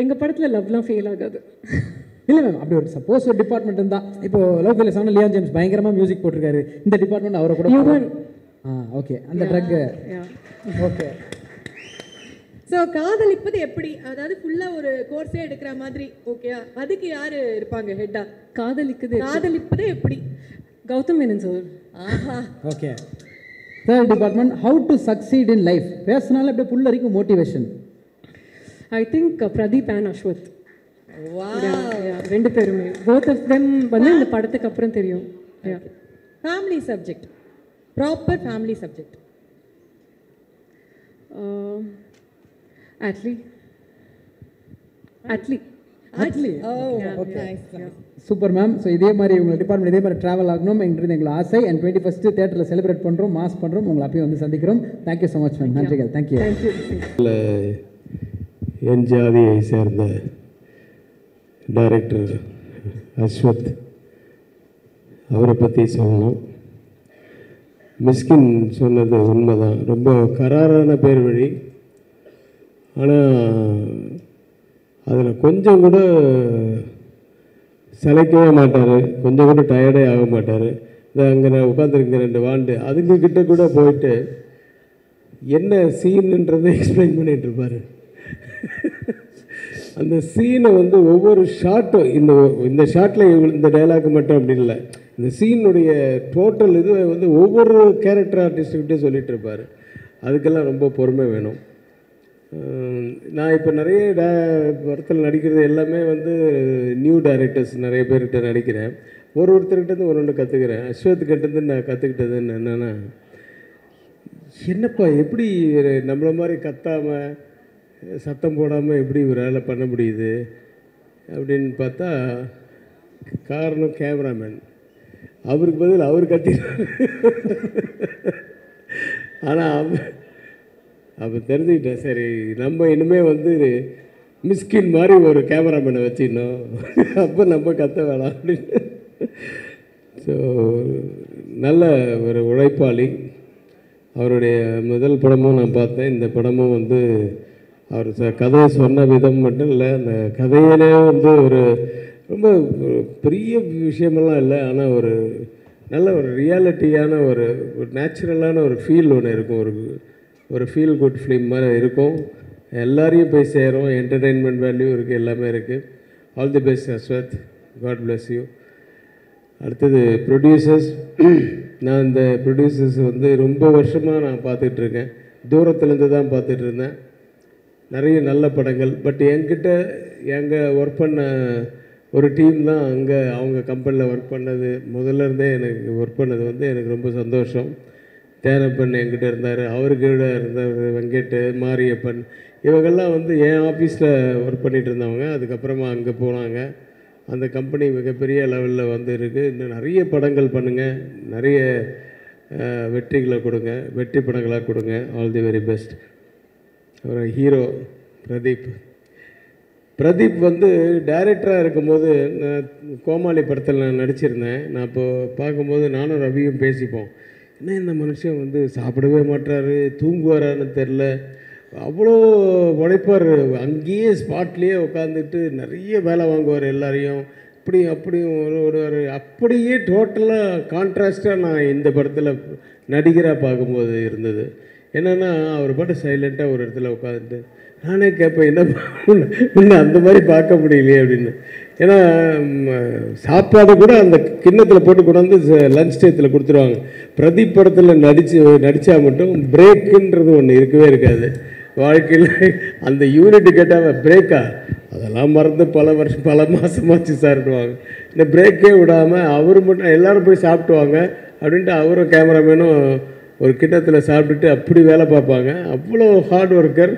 எங்கள் படத்தில் லவ்லாம் ஃபெயில் ஆகாது. இல்லை மேம், அப்படி ஒரு சப்போஸ் ஒரு டிபார்ட்மெண்ட் இருந்தால், இப்போ லவ் ஃபெயிலியர் சொன்னால் லியான் ஜேம்ஸ் பயங்கரமாக மியூசிக் போட்டிருக்காரு, இந்த டிபார்ட்மெண்ட் அவரை கூட ஓகே அந்த ட்ரக் ஓகே. ஸோ காதலிப்பது எப்படி, அதாவது ஃபுல்லாக ஒரு கோர்ஸே எடுக்கிற மாதிரி ஓகே, அதுக்கு யார் இருப்பாங்க ஹெட்டா? காதலிப்பது எப்படி? Gautham Menon sir. Okay. Third department how to succeed in life. பேசினாலும் அப்படியே புல் வரைக்கும் motivation. I think Pradeep and Ashwath. ரெண்டு பேருமே, போத் ஆஃப் தெம் வந்து இந்த படத்துக்கு அப்புறம் தெரியும். Family subject, proper family subject. Atlee. Okay super ma'am. So இதே மாதிரி உங்கள் டிபார்ட்மெண்ட் இதே மாதிரி ட்ராவல் ஆகணும் என்கிறது எங்களை ஆசை. அண்ட் 21st தேட்டரில் செலிப்ரேட் பண்ணுறோம், மாஸ் பண்ணுறோம். உங்களை அப்பயும் வந்து சந்திக்கிறோம். Thank you so much ma'am. நன்றிகள். தேங்க்யூ. என் ஜாதியை சேர்ந்த டைரக்டர் அஸ்வத், அவரை பற்றி சொல்லணும். மிஸ்கின் சொன்னது உண்மைதான், ரொம்ப கராரான பேர் வழி. ஆனால் அதில் கொஞ்சம் கூட சளைக்கவே மாட்டார், கொஞ்சம் கூட டயர்டே ஆக மாட்டார். இந்த அங்கே நான் உட்காந்துருக்க 2 வாண்டு அதுங்கக்கிட்ட கூட போயிட்டு என்ன சீனுன்றதை எக்ஸ்பிளைன் பண்ணிகிட்ருப்பார். அந்த சீனை வந்து ஒவ்வொரு ஷாட்டும் இந்த ஷாட்டில் இந்த டைலாக் மட்டும் அப்படி இல்லை, இந்த சீனுடைய டோட்டல் இது வந்து ஒவ்வொரு கேரக்டர் ஆர்டிஸ்ட்டுக்கிட்டே சொல்லிகிட்டு இருப்பார். அதுக்கெல்லாம் ரொம்ப பொறுமை வேணும். நான் இப்போ நிறைய படத்தில் நடிக்கிறது எல்லாமே வந்து நியூ டைரக்டர்ஸ் நிறைய பேர்கிட்ட நடிக்கிறேன். ஒருத்தர்கிட்டருந்து ஒன்று கற்றுக்கிறேன். அஸ்வத்துக்கிட்டேருந்து நான் கற்றுக்கிட்டது என்னென்னா, என்னப்பா எப்படி நம்மளை மாதிரி கத்தாமல் சத்தம் போடாமல் எப்படி ஒரு வேலை பண்ண முடியுது அப்படின்னு பார்த்தா, காரணம் கேமராமேன். அவருக்கு பதில் அவர் கத்தினார். ஆனால் அப்போ தெரிஞ்சுக்கிட்டேன், சரி நம்ம இனிமேல் வந்து மிஸ்கின் மாதிரி ஒரு கேமராமேனை வச்சிடணும், அப்போ நம்ம கத்த வேணாம் அப்படின்னு. ஸோ நல்ல ஒரு உழைப்பாளி. அவருடைய முதல் படமும் நான் பார்த்தேன், இந்த படமும் வந்து அவர் கதையை சொன்ன விதம் மட்டும் இல்லை, அந்த கதையிலே வந்து ஒரு ரொம்ப பெரிய விஷயமெல்லாம் இல்லை, ஆனால் ஒரு நல்ல ஒரு ரியாலிட்டியான ஒரு நேச்சுரலான ஒரு ஃபீல் ஒன்று இருக்கும். ஒரு ஃபீல் குட் ஃபிலிம் மாதிரி இருக்கும். எல்லாரையும் போய் சேரும், என்டர்டெயின்மெண்ட் வேல்யூ இருக்குது, எல்லாமே இருக்குது. All the best Ashwath, god bless you. அடுத்தது ப்ரொடியூசர்ஸ். நான் இந்த ப்ரொடியூசர்ஸ் வந்து ரொம்ப வருஷமாக நான் பார்த்துட்ருக்கேன், தூரத்துலேருந்து தான் பார்த்துட்ருந்தேன். நிறைய நல்ல படங்கள். பட் என்கிட்ட ஒர்க் பண்ண ஒரு டீம் தான் அங்கே அவங்க கம்பெனியில் ஒர்க் பண்ணது. முதல்ல இருந்தே எனக்கு ஒர்க் பண்ணது வந்து எனக்கு ரொம்ப சந்தோஷம். தேனப்பன் என்கிட்ட இருந்தார், அவருக்கு இருந்தார் வெங்கட், மாரியப்பன், இவங்கெல்லாம் வந்து என் ஆஃபீஸில் ஒர்க் பண்ணிகிட்டு இருந்தவங்க. அதுக்கப்புறமா அங்கே போனாங்க. அந்த கம்பெனி மிகப்பெரிய லெவலில் வந்து இருக்குது. இன்னும் நிறைய படங்கள் பண்ணுங்கள், நிறைய வெற்றிகளை கொடுங்க, வெற்றி படங்களாக கொடுங்க. All the very best. அப்புறம் ஹீரோ பிரதீப் வந்து டைரக்டராக இருக்கும்போது நான் கோமாளி படத்தில் நான் நடிச்சிருந்தேன். நான் இப்போது பார்க்கும்போது நானும் ரவியும் பேசிப்போம், என்ன இந்த மனுஷன் வந்து சாப்பிடவே மாட்டாரு, தூங்குவாரான்னு தெரில, அவ்வளோ உழைப்பார், அங்கேயே ஸ்பாட்லேயே உட்காந்துட்டு நிறைய வேலை வாங்குவார் எல்லாரையும், அப்படியும் ஒரு அப்படியே டோட்டலாக கான்ட்ராஸ்டாக நான் இந்த படத்தில் நடிகராக பார்க்கும்போது இருந்தது. என்னென்னா அவர் பாட்டு சைலண்ட்டாக ஒரு இடத்துல உட்காந்துட்டு நானே கேட்பேன், என்ன அந்த மாதிரி பார்க்க முடியலையே அப்படின்னு. ஏன்னா சாப்பாடு கூட அந்த கிண்ணத்தில் போட்டு கொண்டாந்து லஞ்ச் டயத்தில் கொடுத்துருவாங்க. பிரதீப் படத்தில் நடித்தா மட்டும் பிரேக்குன்றது ஒன்று இருக்கவே இருக்காது வாழ்க்கையில். அந்த யூனிட் கேட்டால் பிரேக்கா, அதெல்லாம் மறந்து பல மாதமாச்சு சார்டுவாங்க. இந்த பிரேக்கே விடாமல் அவர் மட்டும் எல்லோரும் போய் சாப்பிட்டுவாங்க அப்படின்ட்டு அவரும் கேமராமேனும் ஒரு கிண்ணத்தில் சாப்பிட்டுட்டு அப்படி வேலை பார்ப்பாங்க. அவ்வளோ ஹார்ட் ஒர்க்கர்,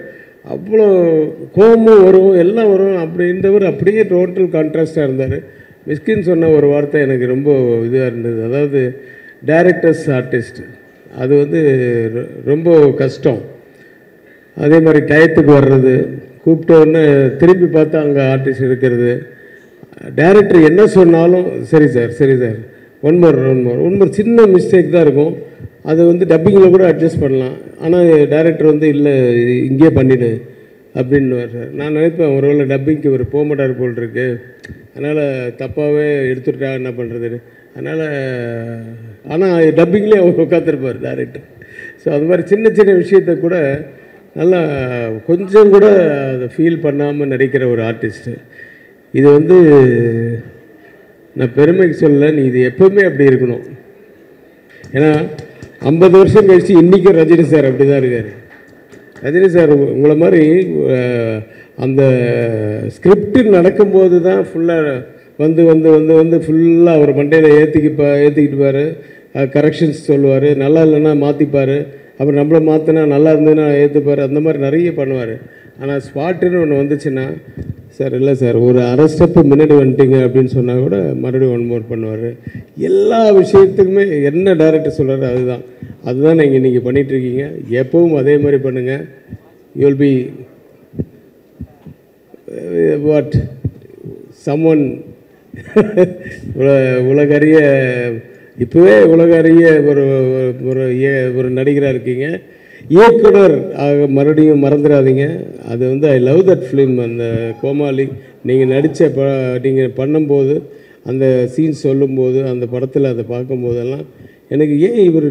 அவ்வளோ கோபமும் வரும், எல்லாம் வரும். அப்படின்றவர் அப்படியே டோட்டல் கான்ட்ராஸ்டாக இருந்தார். மிஸ்கின் சொன்ன ஒரு வார்த்தை எனக்கு ரொம்ப இதாக இருந்தது, அதாவது டைரக்டர்ஸ் ஆர்டிஸ்ட், அது வந்து ரொம்ப கஷ்டம். அதே மாதிரி டயத்துக்கு வர்றது, கூப்பிட்டோன்னு திரும்பி பார்த்தா அங்கே ஆர்டிஸ்ட் இருக்கிறது, டைரக்டர் என்ன சொன்னாலும் சரி சார் ஒன் மோர் சின்ன மிஸ்டேக் தான் இருக்கும், அது வந்து டப்பிங்கில் கூட அட்ஜஸ்ட் பண்ணலாம். ஆனால் டைரக்டர் வந்து இல்லை இங்கேயே பண்ணிவிடு அப்படின்னு சார். நான் நினைப்பேன் ஒருவேளை டப்பிங்க்கு ஒரு போக மாட்டார் போல் இருக்கு, அதனால் தப்பாகவே எடுத்துட்டா என்ன பண்ணுறது. அதனால் ஆனால் டப்பிங்லேயே அவர் உட்காந்துருப்பார் டைரக்டர். ஸோ அது மாதிரி சின்ன விஷயத்தை கூட நல்லா கொஞ்சம் கூட அதை ஃபீல் பண்ணாமல் நடிக்கிற ஒரு ஆர்டிஸ்ட்டு. இது வந்து நான் பெருமைக்கு சொல்லலை, நீ இது எப்போவுமே அப்படி இருக்கணும். ஏன்னா 50 வருஷம் கழிச்சு இன்றைக்கும் ரஜினி சார் அப்படி தான் இருக்கார். ரஜினி சார் உங்களை மாதிரி அந்த ஸ்கிரிப்டு நடக்கும்போது தான் ஃபுல்லாக வந்து ஃபுல்லாக அவர் மண்டையில் ஏற்றிக்கிட்டு பாரு, கரெக்ஷன்ஸ் சொல்லுவார், நல்லா இல்லைன்னா மாற்றிப்பார், அப்புறம் நம்மளை மாற்றினா நல்லா இருந்ததுன்னா ஏற்றுப்பார், அந்த மாதிரி நிறைய பண்ணுவார். ஆனால் ஸ்பாட்டுன்னு ஒன்று வந்துச்சுன்னா, சார் இல்லை சார் ஒரு அரை ஸ்டெப்பு முன்னாடி வந்துட்டீங்க அப்படின்னு சொன்னால் கூட மறுபடியும் 1 more பண்ணுவார். எல்லா விஷயத்துக்குமே என்ன டைரக்டர் சொல்கிறாரு அதுதான் நீங்கள் இன்றைக்கி பண்ணிகிட்ருக்கீங்க. எப்பவும் அதே மாதிரி பண்ணுங்கள். You will be what someone உலகறிய, இப்போவே உலகறிய ஒரு நடிகராக இருக்கீங்க. இயக்குனர் மறுபடியும் மறந்துடாதீங்க. அது வந்து ஐ லவ் தட் ஃபிலிம். அந்த கோமாளி நீங்கள் நீங்கள் பண்ணும்போது, அந்த சீன்ஸ் சொல்லும்போது, அந்த படத்தில் அதை பார்க்கும்போதெல்லாம் எனக்கு ஏன் இவர்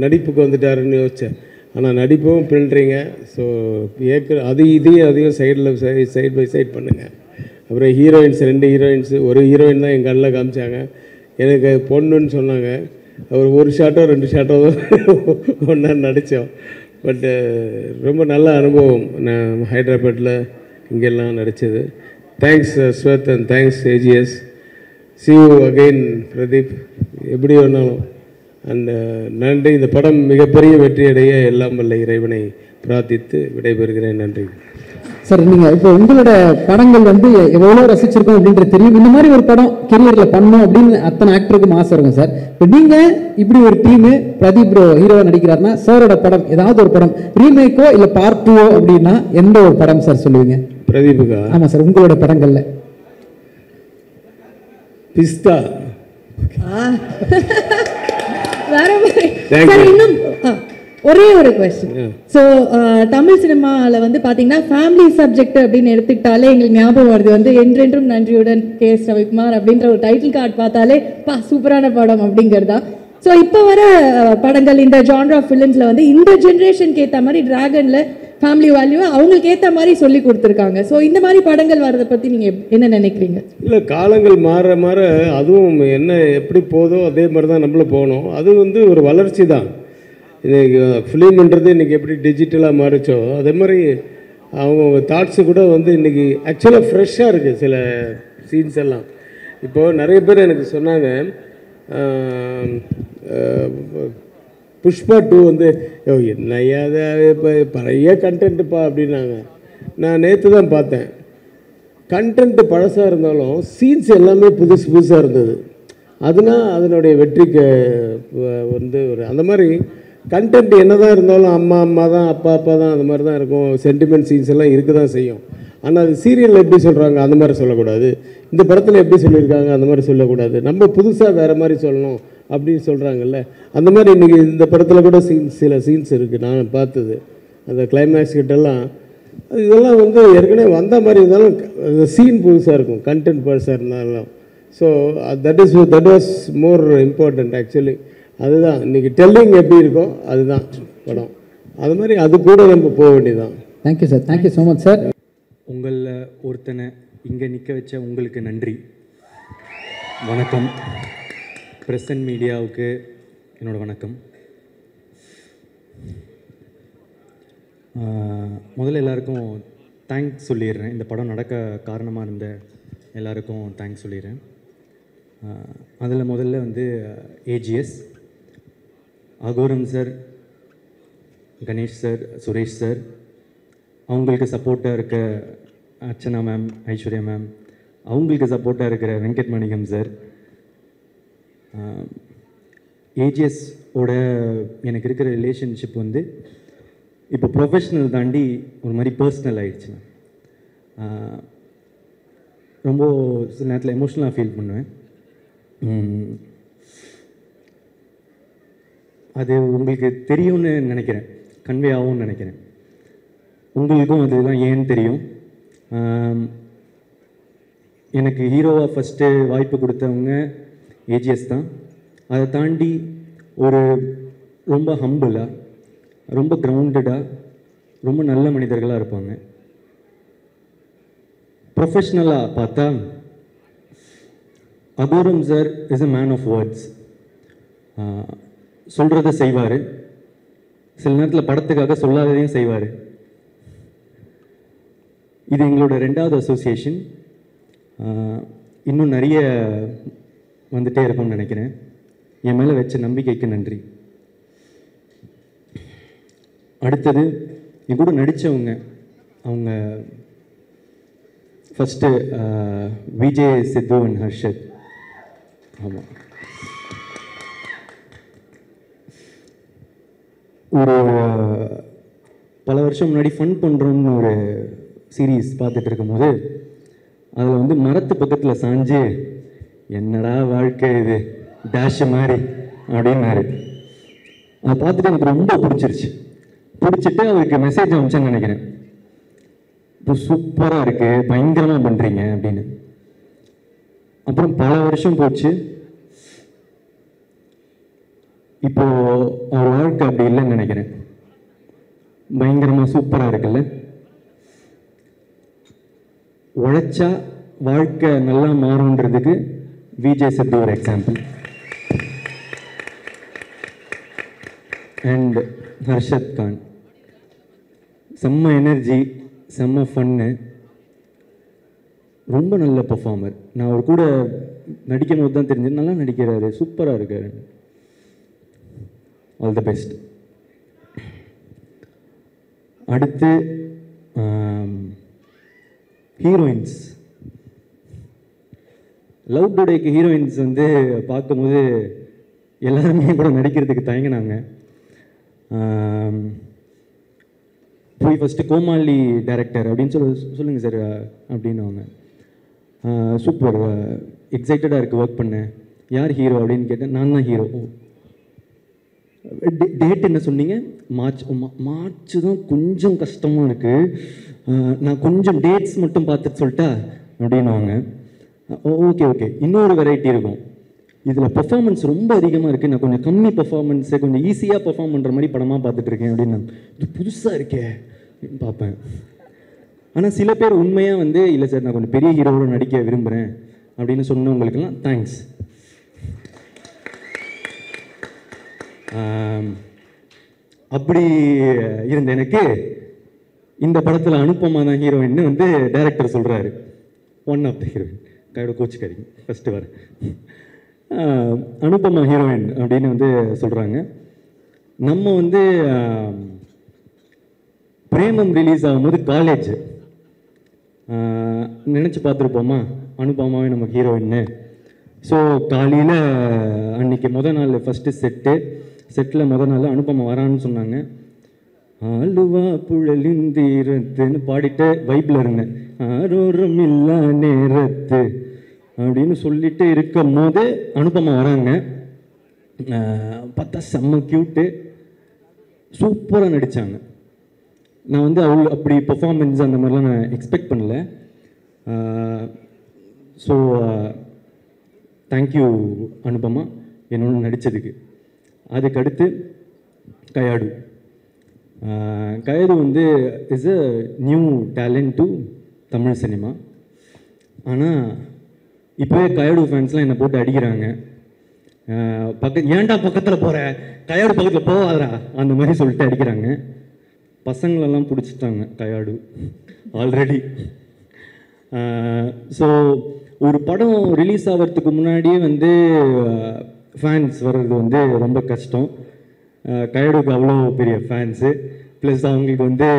நடிப்புக்கு வந்துட்டாருன்னு யோசித்தேன். ஆனால் நடிப்பும் பின்னுறீங்க. ஸோ அதையும் சைட் பை சைட் பண்ணுங்கள். அப்புறம் ஹீரோயின்ஸ் 2 ஹீரோயின்ஸு, ஒரு ஹீரோயின் தான் என் கண்ணில் காமிச்சாங்க. எனக்கு பொண்ணுன்னு சொன்னாங்க. ஒரு ஷாட்டோ 2 ஷாட்டோ தான் ஒன்றா நடித்தோம். பட்டு ரொம்ப நல்ல அனுபவம். நான் ஹைதராபாத்தில் இங்கெல்லாம் நடித்தது. Thanks Ashwath and thanks AGS. see you again Pradeep, எப்படி வேணாலும். அண்ட் நன்றி. இந்த படம் மிகப்பெரிய வெற்றியடைய எல்லாம் வல்ல இறைவனை பிரார்த்தித்து விடைபெறுகிறேன். நன்றி சார். நீங்கள் இப்போ உங்களோட படங்கள் வந்து எவ்வளோ ரசிச்சிருக்கோம் அப்படின்றது தெரியும். இந்த மாதிரி ஒரு படம் கெரியரில் பண்ணணும் அப்படின்னு அத்தனை ஆக்டருக்கும் ஆசை இருக்கும் சார். இப்போ நீங்கள் இப்படி ஒரு டீமு பிரதீப் ப்ரோ ஹீரோவாக நடிக்கிறாருன்னா சாரோட படம் ஏதாவது ஒரு படம் ரீமேக்கோ இல்லை பார்ட் 2 அப்படின்னா எந்த ஒரு படம் சார் சொல்லுவீங்க? பிரதீப்புக்கா? ஆமாம் சார். உங்களோட படங்களில் பிஸ்தா இன்னும் ஒரே ஒரு கொஸ்டின். ஸோ தமிழ் சினிமாவில் வந்து பார்த்தீங்கன்னா ஃபேமிலி சப்ஜெக்ட் அப்படின்னு எடுத்துக்கிட்டாலே எங்களுக்கு ஞாபகம் வருது வந்து என்றென்றும் நன்றியுடன் கே.எஸ். ரவிக்குமார் அப்படின்ற ஒரு டைட்டில் கார்டு பார்த்தாலே சூப்பரான படம் அப்படிங்கிறதா. ஸோ இப்போ வர படங்கள் இந்த ஜான்ரா ஃபிலிம்ஸில் வந்து இந்த ஜென்ரேஷனுக்கு ஏற்ற மாதிரி டிராகனில் ஃபேமிலி வேல்யூவை அவங்களுக்கு ஏற்ற மாதிரி சொல்லி கொடுத்துருக்காங்க. ஸோ இந்த மாதிரி படங்கள் வர்றதை பற்றி நீங்கள் என்ன நினைக்கிறீங்க? இல்லை, காலங்கள் மாற அதுவும் என்ன எப்படி போதோ அதே மாதிரி தான் நம்மளும் போகணும். அது வந்து ஒரு வளர்ச்சி தான். இன்றைக்கி ஃபிலிம்ன்றது இன்றைக்கி எப்படி டிஜிட்டலாக மாறிச்சோ அதே மாதிரி அவங்க தாட்ஸு கூட வந்து இன்றைக்கி ஆக்சுவலாக ஃப்ரெஷ்ஷாக இருக்குது சில சீன்ஸ் எல்லாம். இப்போது நிறைய பேர் எனக்கு சொன்னாங்க புஷ்பா 2 வந்து என்னையாத இப்போ பழைய கண்டென்ட்டுப்பா அப்படின்னாங்க. நான் நேற்று தான் பார்த்தேன். கண்டென்ட் பழசாக இருந்தாலும் சீன்ஸ் எல்லாமே புதுசு புதுசாக இருந்தது. அதுதான் அதனுடைய வெற்றிக்கு வந்து ஒரு அந்த மாதிரி கண்டென்ட் என்ன தான் இருந்தாலும் அம்மா அம்மா தான் அப்பா அப்பா தான் அந்த மாதிரி தான் இருக்கும். சென்டிமெண்ட் சீன்ஸ் எல்லாம் இருக்க தான் செய்யும். ஆனால் அது சீரியலில் எப்படி சொல்கிறாங்க அந்த மாதிரி சொல்லக்கூடாது, இந்த படத்தில் எப்படி சொல்லியிருக்காங்க அந்த மாதிரி சொல்லக்கூடாது, நம்ம புதுசாக வேறு மாதிரி சொல்லணும் அப்படின்னு சொல்கிறாங்கல்ல. அந்த மாதிரி இன்றைக்கி இந்த படத்தில் கூட சில சீன்ஸ் இருக்குது நான் பார்த்தது. அந்த கிளைமேக்ஸ் கிட்டெல்லாம் இதெல்லாம் வந்து ஏற்கனவே வந்த மாதிரி இருந்தாலும் சீன் புதுசாக இருக்கும், கண்டென்ட் புதுசாக இருந்தாலும். So that was more important actually. அதுதான் இன்றைக்கி டெல்லிங் எப்படி இருக்கோ அதுதான் படம். அது மாதிரி அது கூட நம்ம போக வேண்டியதுதான். Thank you sir, thank you so much sir. உங்களில் ஒருத்தனை இங்கே நிற்க வச்ச உங்களுக்கு நன்றி. வணக்கம். ப்ரெஸ் அண்ட் மீடியாவுக்கு என்னோடய வணக்கம். முதல்ல எல்லாருக்கும் தேங்க்ஸ் சொல்லிடுறேன். இந்த படம் நடக்க காரணமாக இருந்த எல்லாருக்கும் தேங்க்ஸ் சொல்லிடுறேன். அதில் முதல்ல வந்து AGS, Aghoram sir, Ganesh sir, Suresh sir, அவங்களுக்கு சப்போர்ட்டாக இருக்க அர்ச்சனா மேம், ஐஸ்வர்யா மேம், அவங்களுக்கு சப்போர்ட்டாக இருக்கிற வெங்கட் மணிகம் சார். ஏஜிஎஸோட எனக்கு இருக்கிற ரிலேஷன்ஷிப் வந்து இப்போ ப்ரொஃபஷ்னல் தாண்டி ஒரு மாதிரி பர்சனல் ஆகிடுச்சு. ரொம்ப சில நேரத்தில் எமோஷ்னலாக ஃபீல் பண்ணுவேன். அது உங்களுக்கு தெரியும்னு நினைக்கிறேன், கன்வே ஆகும்னு நினைக்கிறேன். உங்களுக்கும் அதெல்லாம் ஏன்னு தெரியும். எனக்கு ஹீரோவாக ஃபஸ்ட்டு வாய்ப்பு கொடுத்தவங்க ஏஜிஎஸ் தான். அதை தாண்டி ஒரு ரொம்ப ஹம்பிளாக, ரொம்ப கிரவுண்டடாக, ரொம்ப நல்ல மனிதர்களாக இருப்பாங்க. ப்ரொஃபஷ்னலாக பார்த்தா Aghoram sir is a man of words. சொல்கிறத செய்வார், சில நேரத்தில் படத்துக்காக சொல்லாததையும் செய்வார். இது எங்களோட 2வது அசோசியேஷன். இன்னும் நிறைய வந்துகிட்டே இருக்கும்னு நினைக்கிறேன். என் மேலே வச்ச நம்பிக்கைக்கு நன்றி. அடுத்தது என் கூட நடித்தவங்க, அவங்க ஃபஸ்ட்டு விஜய், சித்து அண்ட் ஹர்ஷத். ஆமாம், ஒரு பல வருஷம் முன்னாடி ஃபன் பண்ணுறோன்னு ஒரு சீரீஸ் பார்த்துட்டு இருக்கும்போது அதில் வந்து மரத்து பக்கத்தில் சாஞ்சு என்னடா வாழ்க்கை இது டேஷ் மாதிரி அப்படின்னாரு. அதை பார்த்துட்டு எனக்கு ரொம்ப பிடிச்சிட்டு அவருக்கு மெசேஜ் அனுப்பிச்சேன்னு நினைக்கிறேன். இப்போ சூப்பராக இருக்குது, பயங்கரமாக பண்ணுறீங்க அப்படின்னு. அப்புறம் பல வருஷம் போச்சு. இப்போது அவர் வாழ்க்கை அப்படி இல்லைன்னு நினைக்கிறேன். பயங்கரமாக சூப்பராக இருக்குல்ல. உழைச்சா வாழ்க்கை நல்லா மாறுன்றதுக்கு விஜய் சித்து ஒரு எக்ஸாம்பிள். அண்ட் ஹர்ஷத் கான், செம்ம எனர்ஜி, செம்ம ஃபன்னு, ரொம்ப நல்ல பர்ஃபார்மர். நான் அவர் கூட நடிக்கும் போது தான் தெரிஞ்சது, நல்லா நடிக்கிறாரு, சூப்பராக இருக்காரு. All the best. அடுத்து ஹீரோயின்ஸ். லவ் டுடேக்கு ஹீரோயின்ஸ் வந்து பார்க்கும்போது எல்லாருமே கூட நடிக்கிறதுக்கு தயங்கினாங்க. போய் ஃபஸ்ட்டு கோமாளி டைரக்டர் அப்படின்னு சொல்லுங்கள் சார் அப்படின்னு அவங்க. சூப்பர், எக்ஸைட்டடாக இருக்குது ஒர்க் பண்ணேன். யார் ஹீரோ அப்படின்னு கேட்டேன். நான் தான் ஹீரோ. டேட் என்ன சொன்னீங்க? மார்ச் தான் கொஞ்சம் கஷ்டமாக இருக்குது, நான் கொஞ்சம் டேட்ஸ் மட்டும் பார்த்துட்டு சொல்லிட்டா அப்படின்னுவாங்க. ஓகே, இன்னொரு வெரைட்டி இருக்கும். இதில் பர்ஃபார்மன்ஸ் ரொம்ப அதிகமாக இருக்குது, நான் கொஞ்சம் கம்மி பர்ஃபார்மன்ஸை கொஞ்சம் ஈஸியாக பர்ஃபார்ம் பண்ணுற மாதிரி படமாக பார்த்துட்ருக்கேன் அப்படின்னு. இது புதுசாக இருக்கே பார்ப்பேன். ஆனால் சில பேர் உண்மையாக வந்து இல்லை சார் நான் கொஞ்சம் பெரிய ஹீரோவோட நடிக்க விரும்புகிறேன் அப்படின்னு சொன்னவங்களுக்கெல்லாம் தேங்க்ஸ். அப்படி இருந்த எனக்கு இந்த படத்தில் அனுப்பமா தான் ஹீரோயின்னு வந்து டைரக்டர் சொல்கிறாரு. ஒன் ஆஃப் த ஹீரோயின், கையோட கோச்சுக்காரிங்க ஃபஸ்ட்டு வர அனுப்பமா ஹீரோயின் அப்படின்னு வந்து சொல்கிறாங்க. நம்ம வந்து பிரேமம் ரிலீஸ் ஆகும்போது காலேஜ் நினச்சி பார்த்துருப்போமா அனுபமாவே நமக்கு ஹீரோயின்னு. ஸோ காலையில் அன்றைக்கி நாள் ஃபஸ்ட்டு செட்டில் நாள் அனுபமா வரான்னு சொன்னாங்க. ஆளுவா புழலிந்தீரத்துன்னு பாடிட்டு வைப்பில் இருந்தேன். ஆரோரம் இல்லா நேரத்து அப்படின்னு சொல்லிட்டு இருக்கும் போது அனுபமா வராங்க. பார்த்தா செம்ம க்யூட்டு, சூப்பராக நடித்தாங்க. நான் வந்து அப்படி பெர்ஃபார்மன்ஸ் அந்த மாதிரிலாம் நான் எக்ஸ்பெக்ட் பண்ணல. ஸோ தேங்க்யூ அனுபமா என்னோட நடித்ததுக்கு. அதுக்கடுத்து கயாடு. கயாடு வந்து is a new talent to Tamil cinema. ஆனால் இப்போவே கயாடு ஃபேன்ஸ்லாம் என்னை போட்டு அடிக்கிறாங்க. ஏன்டா பக்கத்தில் போகிற, கயாடு பக்கத்தில் போகாதரா அந்த மாதிரி சொல்லிட்டு அடிக்கிறாங்க. பசங்களெல்லாம் பிடிச்சிட்டாங்க கயாடு ஆல்ரெடி. ஸோ ஒரு படம் ரிலீஸ் ஆகிறதுக்கு முன்னாடியே வந்து ஃபேன்ஸ் வர்றது வந்து ரொம்ப கஷ்டம். கயாடுக்கு அவ்வளோ பெரிய ஃபேன்ஸு, ப்ளஸ் அவங்களுக்கு வந்து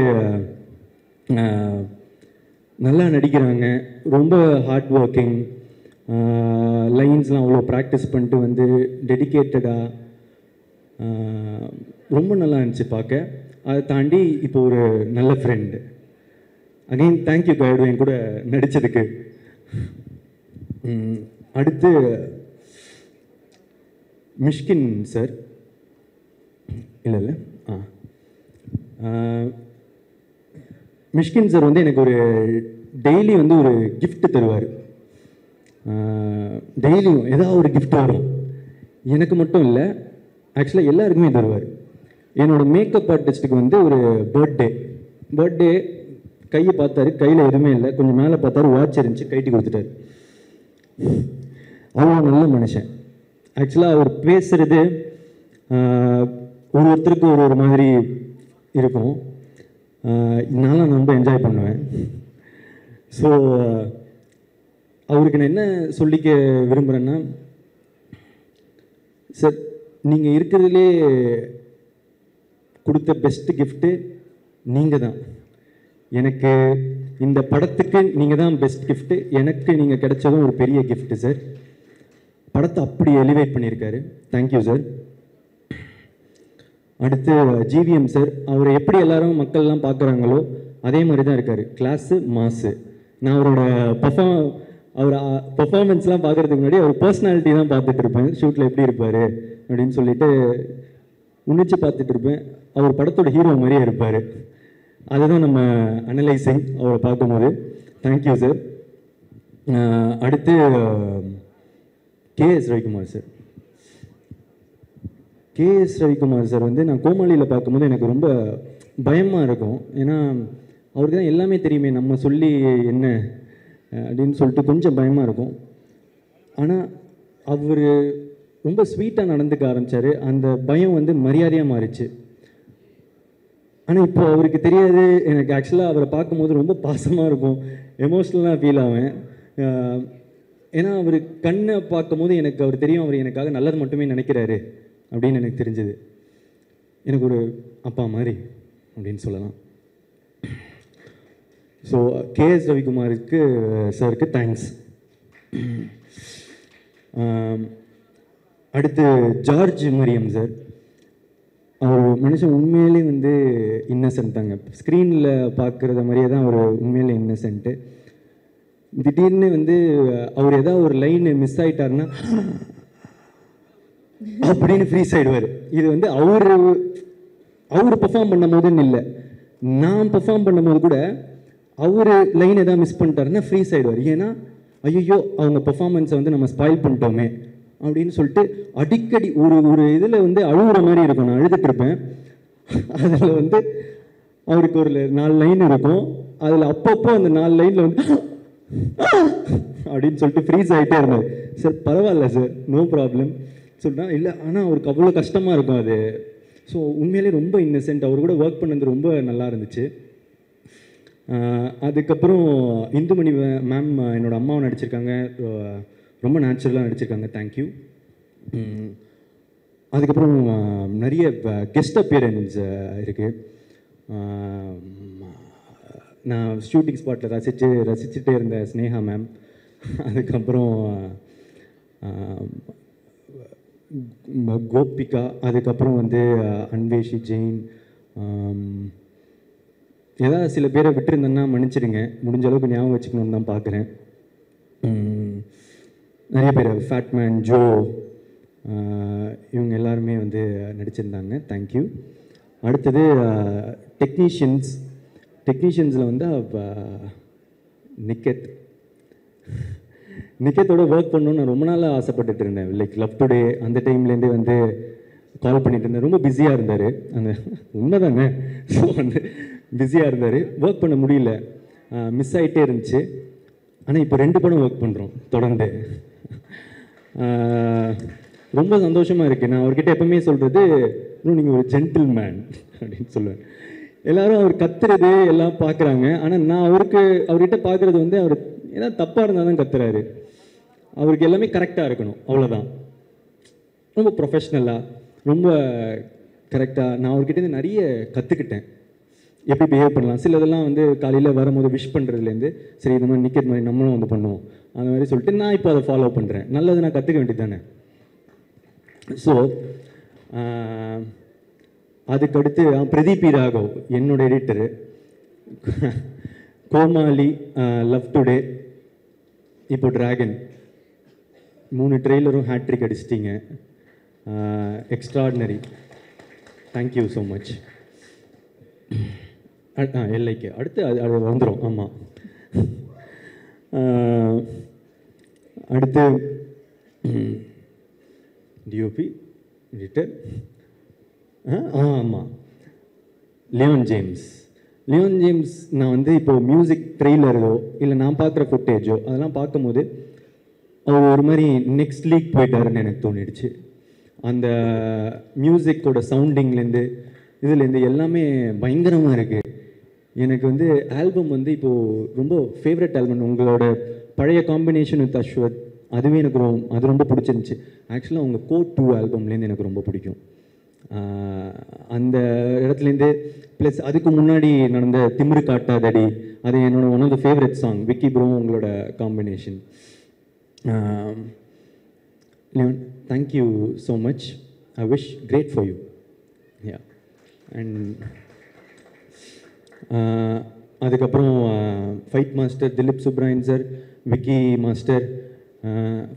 நல்லா நடிக்கிறாங்க, ரொம்ப ஹார்ட் ஒர்க்கிங், லைன்ஸ்லாம் அவ்வளோ ப்ராக்டிஸ் பண்ணிட்டு வந்து டெடிக்கேட்டடாக ரொம்ப நல்லா இருந்துச்சு பார்க்க. அதை தாண்டி இப்போ ஒரு நல்ல ஃப்ரெண்டு. அகைன் தேங்க்யூ கயாடு என் கூட நடித்ததுக்கு. அடுத்து மிஷ்கின் சார். இல்லை மிஷ்கின் சார் வந்து எனக்கு ஒரு டெய்லி வந்து ஒரு gift தருவார். டெய்லியும் ஏதாவது ஒரு gift வரும். எனக்கு மட்டும் இல்லை, ஆக்சுவலாக எல்லாருக்குமே தருவார். என்னோடய மேக்கப் ஆர்டிஸ்ட்டுக்கு வந்து ஒரு பர்த்டே கையை பார்த்தாரு, கையில் எதுவுமே இல்லை, கொஞ்சம் மேலே பார்த்தாரு, வாட்ச் இருந்துச்சு, கைட்டி கொடுத்துட்டாரு. அவ்வளோ நல்ல மனுஷன். ஆக்சுவலாக அவர் பேசுகிறது ஒருத்தருக்கு ஒரு மாதிரி இருக்கும். நானும் ரொம்ப என்ஜாய் பண்ணுவேன். ஸோ அவருக்கு நான் என்ன சொல்லிக்க விரும்புகிறேன்னா, சார் நீங்கள் இருக்கிறதுலே கொடுத்த பெஸ்ட்டு கிஃப்ட்டு நீங்கள் தான். எனக்கு இந்த படத்துக்கு நீங்கள் தான் பெஸ்ட் கிஃப்ட்டு. எனக்கு நீங்கள் கிடைச்சதும் ஒரு பெரிய கிஃப்ட்டு சார். படத்தை அப்படி எலிவேட் பண்ணியிருக்காரு. Thank you sir. அடுத்து ஜிவிஎம் சார். அவரை எப்படி எல்லாரும் மக்கள்லாம் பார்க்குறாங்களோ அதே மாதிரி தான் இருக்கார். கிளாஸு மாசு. நான் அவரோட பர்ஃபார்மன்ஸ்லாம் பார்க்குறதுக்கு முன்னாடி அவர் பர்சனாலிட்டி தான் பார்த்துட்டு இருப்பேன். ஷூட்டில் எப்படி இருப்பார் அப்படின்னு சொல்லிட்டு உன்னிச்சு பார்த்துட்டு இருப்பேன். அவர் படத்தோட ஹீரோ மாதிரியே இருப்பார். அதுதான் நம்ம அனலைசிங் அவரை பார்க்கும்போது. Thank you sir. அடுத்து KS Ravikumar sir. KS Ravikumar sir வந்து நான் கோமாளியில் பார்க்கும்போது எனக்கு ரொம்ப பயமாக இருக்கும். ஏன்னா அவருக்கு தான் எல்லாமே தெரியுமே, நம்ம சொல்லி என்ன அப்படின்னு சொல்லிட்டு கொஞ்சம் பயமாக இருக்கும். ஆனால் அவர் ரொம்ப ஸ்வீட்டாக நடந்துக்க ஆரம்பித்தார். அந்த பயம் வந்து மரியாதையாக மாறிச்சு. ஆனால் இப்போ அவருக்கு தெரியாது. எனக்கு ஆக்சுவலாக அவரை பார்க்கும்போது ரொம்ப பாசமாக இருக்கும், எமோஷ்னலாக ஃபீல் ஆவேன். ஏன்னா அவர் கண்ணை பார்க்கும்போது எனக்கு அவர் தெரியும், அவர் எனக்காக நல்லது மட்டுமே நினைக்கிறாரு அப்படின்னு எனக்கு தெரிஞ்சது. எனக்கு ஒரு அப்பா மாதிரி அப்படின்னு சொல்லலாம். ஸோ கேஎஸ் ரவிக்குமாருக்கு சாருக்கு தேங்க்ஸ். அடுத்து ஜார்ஜ் மரியம் சார். அவர் மனுஷன் உண்மையிலே வந்து இன்னசென்ட் தாங்க. ஸ்க்ரீனில் பார்க்குறத மாதிரியே தான் அவர் உண்மையிலே இன்னசென்ட்டு. திடீர்னு வந்து அவர் ஏதாவது ஒரு லைன் மிஸ் ஆகிட்டாருன்னா அப்படின்னு ஃப்ரீஸ் ஆகிடுவார். இது வந்து அவர் பெர்ஃபார்ம் பண்ணும் போதுன்னு இல்லை, நான் பெர்ஃபார்ம் பண்ணும்போது கூட அவர் லைன் எதாவது மிஸ் பண்ணிட்டாருன்னா ஃப்ரீஸ் ஆகிடுவார். ஏன்னா ஐயோ அவங்க பெர்ஃபார்மன்ஸை வந்து நம்ம ஸ்பாயில் பண்ணிட்டோமே அப்படின்னு சொல்லிட்டு அடிக்கடி ஒரு இதில் வந்து அழுகுற மாதிரி இருக்கும். நான் அழுதுட்டு இருப்பேன். அதில் வந்து அவருக்கு ஒரு 4 லைன் இருக்கும். அதில் அப்பப்போ அந்த 4 லைனில் வந்து அப்படின்னு சொல்லிட்டு ஃப்ரீஸ் ஆகிட்டே இருந்தார். சார் பரவாயில்ல சார், நோ ப்ராப்ளம் சொல்லிட்டா. இல்லை ஆனால் அவருக்கு அவ்வளோ கஷ்டமாக இருக்கும் அது. ஸோ உண்மையிலே ரொம்ப இன்னசென்ட். அவர் கூட ஒர்க் பண்ணது ரொம்ப நல்லா இருந்துச்சு. அதுக்கப்புறம் இந்துமணி மேம் என்னோடய அம்மாவை நடிச்சிருக்காங்க, ரொம்ப நேச்சுரலாக நடிச்சிருக்காங்க. தேங்க்யூ. அதுக்கப்புறம் நிறைய கெஸ்ட் அப்பியரன்ஸ் இருக்குது. நான் ஷூட்டிங் ஸ்பாட்டில் ரசிச்சுட்டே இருந்த ஸ்னேகா மேம், அதுக்கப்புறம் கோபிகா, அதுக்கப்புறம் வந்து அன்வேஷி ஜெயின், ஏதாவது சில பேரை விட்டுருந்தேன்னா மன்னிச்சிடுங்க, முடிஞ்ச அளவுக்கு ஞாபகம் வச்சுக்கணுன்னு தான் பார்க்குறேன். நிறைய பேர் ஃபேட்மேன், ஜோ, இவங்க எல்லாருமே வந்து நடிச்சிருந்தாங்க. தேங்க்யூ. அடுத்தது டெக்னீஷியன்ஸில் வந்து நிக்கத்தோட ஒர்க் பண்ணணும்னு நான் ரொம்ப நாளாக ஆசைப்பட்டுட்டு இருந்தேன். லைக் லவ் டுடே அந்த டைம்லேருந்தே வந்து கால் பண்ணிட்டு இருந்தேன். ரொம்ப பிஸியாக இருந்தார், அந்த உண்மை தானே. ஸோ வந்து பிஸியாக இருந்தார், ஒர்க் பண்ண முடியல, மிஸ் ஆகிட்டே இருந்துச்சு. ஆனால் இப்போ 2 படம் ஒர்க் பண்ணுறோம் தொடர்ந்து. ரொம்ப சந்தோஷமாக இருக்குது. நான் அவர்கிட்ட எப்பவுமே சொல்கிறது, இன்னும் நீங்கள் ஒரு ஜென்டில்மேன் அப்படின்னு சொல்லுவேன். எல்லோரும் அவர் கத்துறது எல்லாம் பார்க்குறாங்க, ஆனால் நான் அவர்கிட்ட பார்க்குறது வந்து அவர் ஏதாவது தப்பாக இருந்தால் தான் கத்துறாரு. அவருக்கு எல்லாமே கரெக்டாக இருக்கணும், அவ்வளோதான். ரொம்ப ப்ரொஃபஷ்னலாக, ரொம்ப கரெக்டாக. நான் அவர்கிட்ட நிறைய கற்றுக்கிட்டேன், எப்படி பிஹேவ் பண்ணலாம். சிலதெல்லாம் வந்து காலையில் வரும்போது விஷ் பண்ணுறதுலேருந்து, சரி இந்த மாதிரி நிற்கிற மாதிரி நம்மளும் வந்து பண்ணுவோம், அந்த மாதிரி சொல்லிட்டு நான் இப்போ அதை ஃபாலோ பண்ணுறேன். நல்லது நான் கற்றுக்க வேண்டியது தானே. ஸோ அதுக்கடுத்து பிரதீப் ராகவ் என்னோட எடிட்டரு, கோமாளி, லவ் டுடே, இப்போ டிராகன், 3 ட்ரெய்லரும் ஹேட்ரிக் அடிச்சிட்டிங்க. எக்ஸ்ட்ராடினரி. Thank you so much. எல்லைக்கு அடுத்து அது வந்துடும். ஆமாம், அடுத்து டிஓபி எடிட்டர். ஆமாம், லியோன் ஜேம்ஸ். நான் வந்து இப்போது மியூசிக் ட்ரெய்லரோ இல்லை நான் பார்க்குற ஃபுட்டேஜோ அதெல்லாம் பார்க்கும்போது அவர் ஒரு மாதிரி நெக்ஸ்ட் லீக் போயிட்டாருன்னு எனக்கு தோணிடுச்சு. அந்த மியூசிக்கோட சவுண்டிங்லேருந்து இதுலேருந்து எல்லாமே பயங்கரமாக இருக்குது. எனக்கு வந்து ஆல்பம் வந்து இப்போது ரொம்ப ஃபேவரட் ஆல்பம். உங்களோட பழைய காம்பினேஷன் வித் அஸ்வத், அதுவே எனக்கு அது ரொம்ப பிடிச்சிருந்துச்சி. ஆக்சுவலாக உங்கள் கோட் 2 ஆல்பம்லேருந்து எனக்கு ரொம்ப பிடிக்கும். அந்த இடத்துலேருந்து ப்ளஸ் அதுக்கு முன்னாடி நடந்த திமிரு காட்டாதடி, அது என்னோட one of the favourite song. Vicky bro உங்களோட combination. Leon, thank you so much. I wish great for you. Yeah. And அதுக்கப்புறம் fight master Dhilip Subbarayan sir, Vicky master,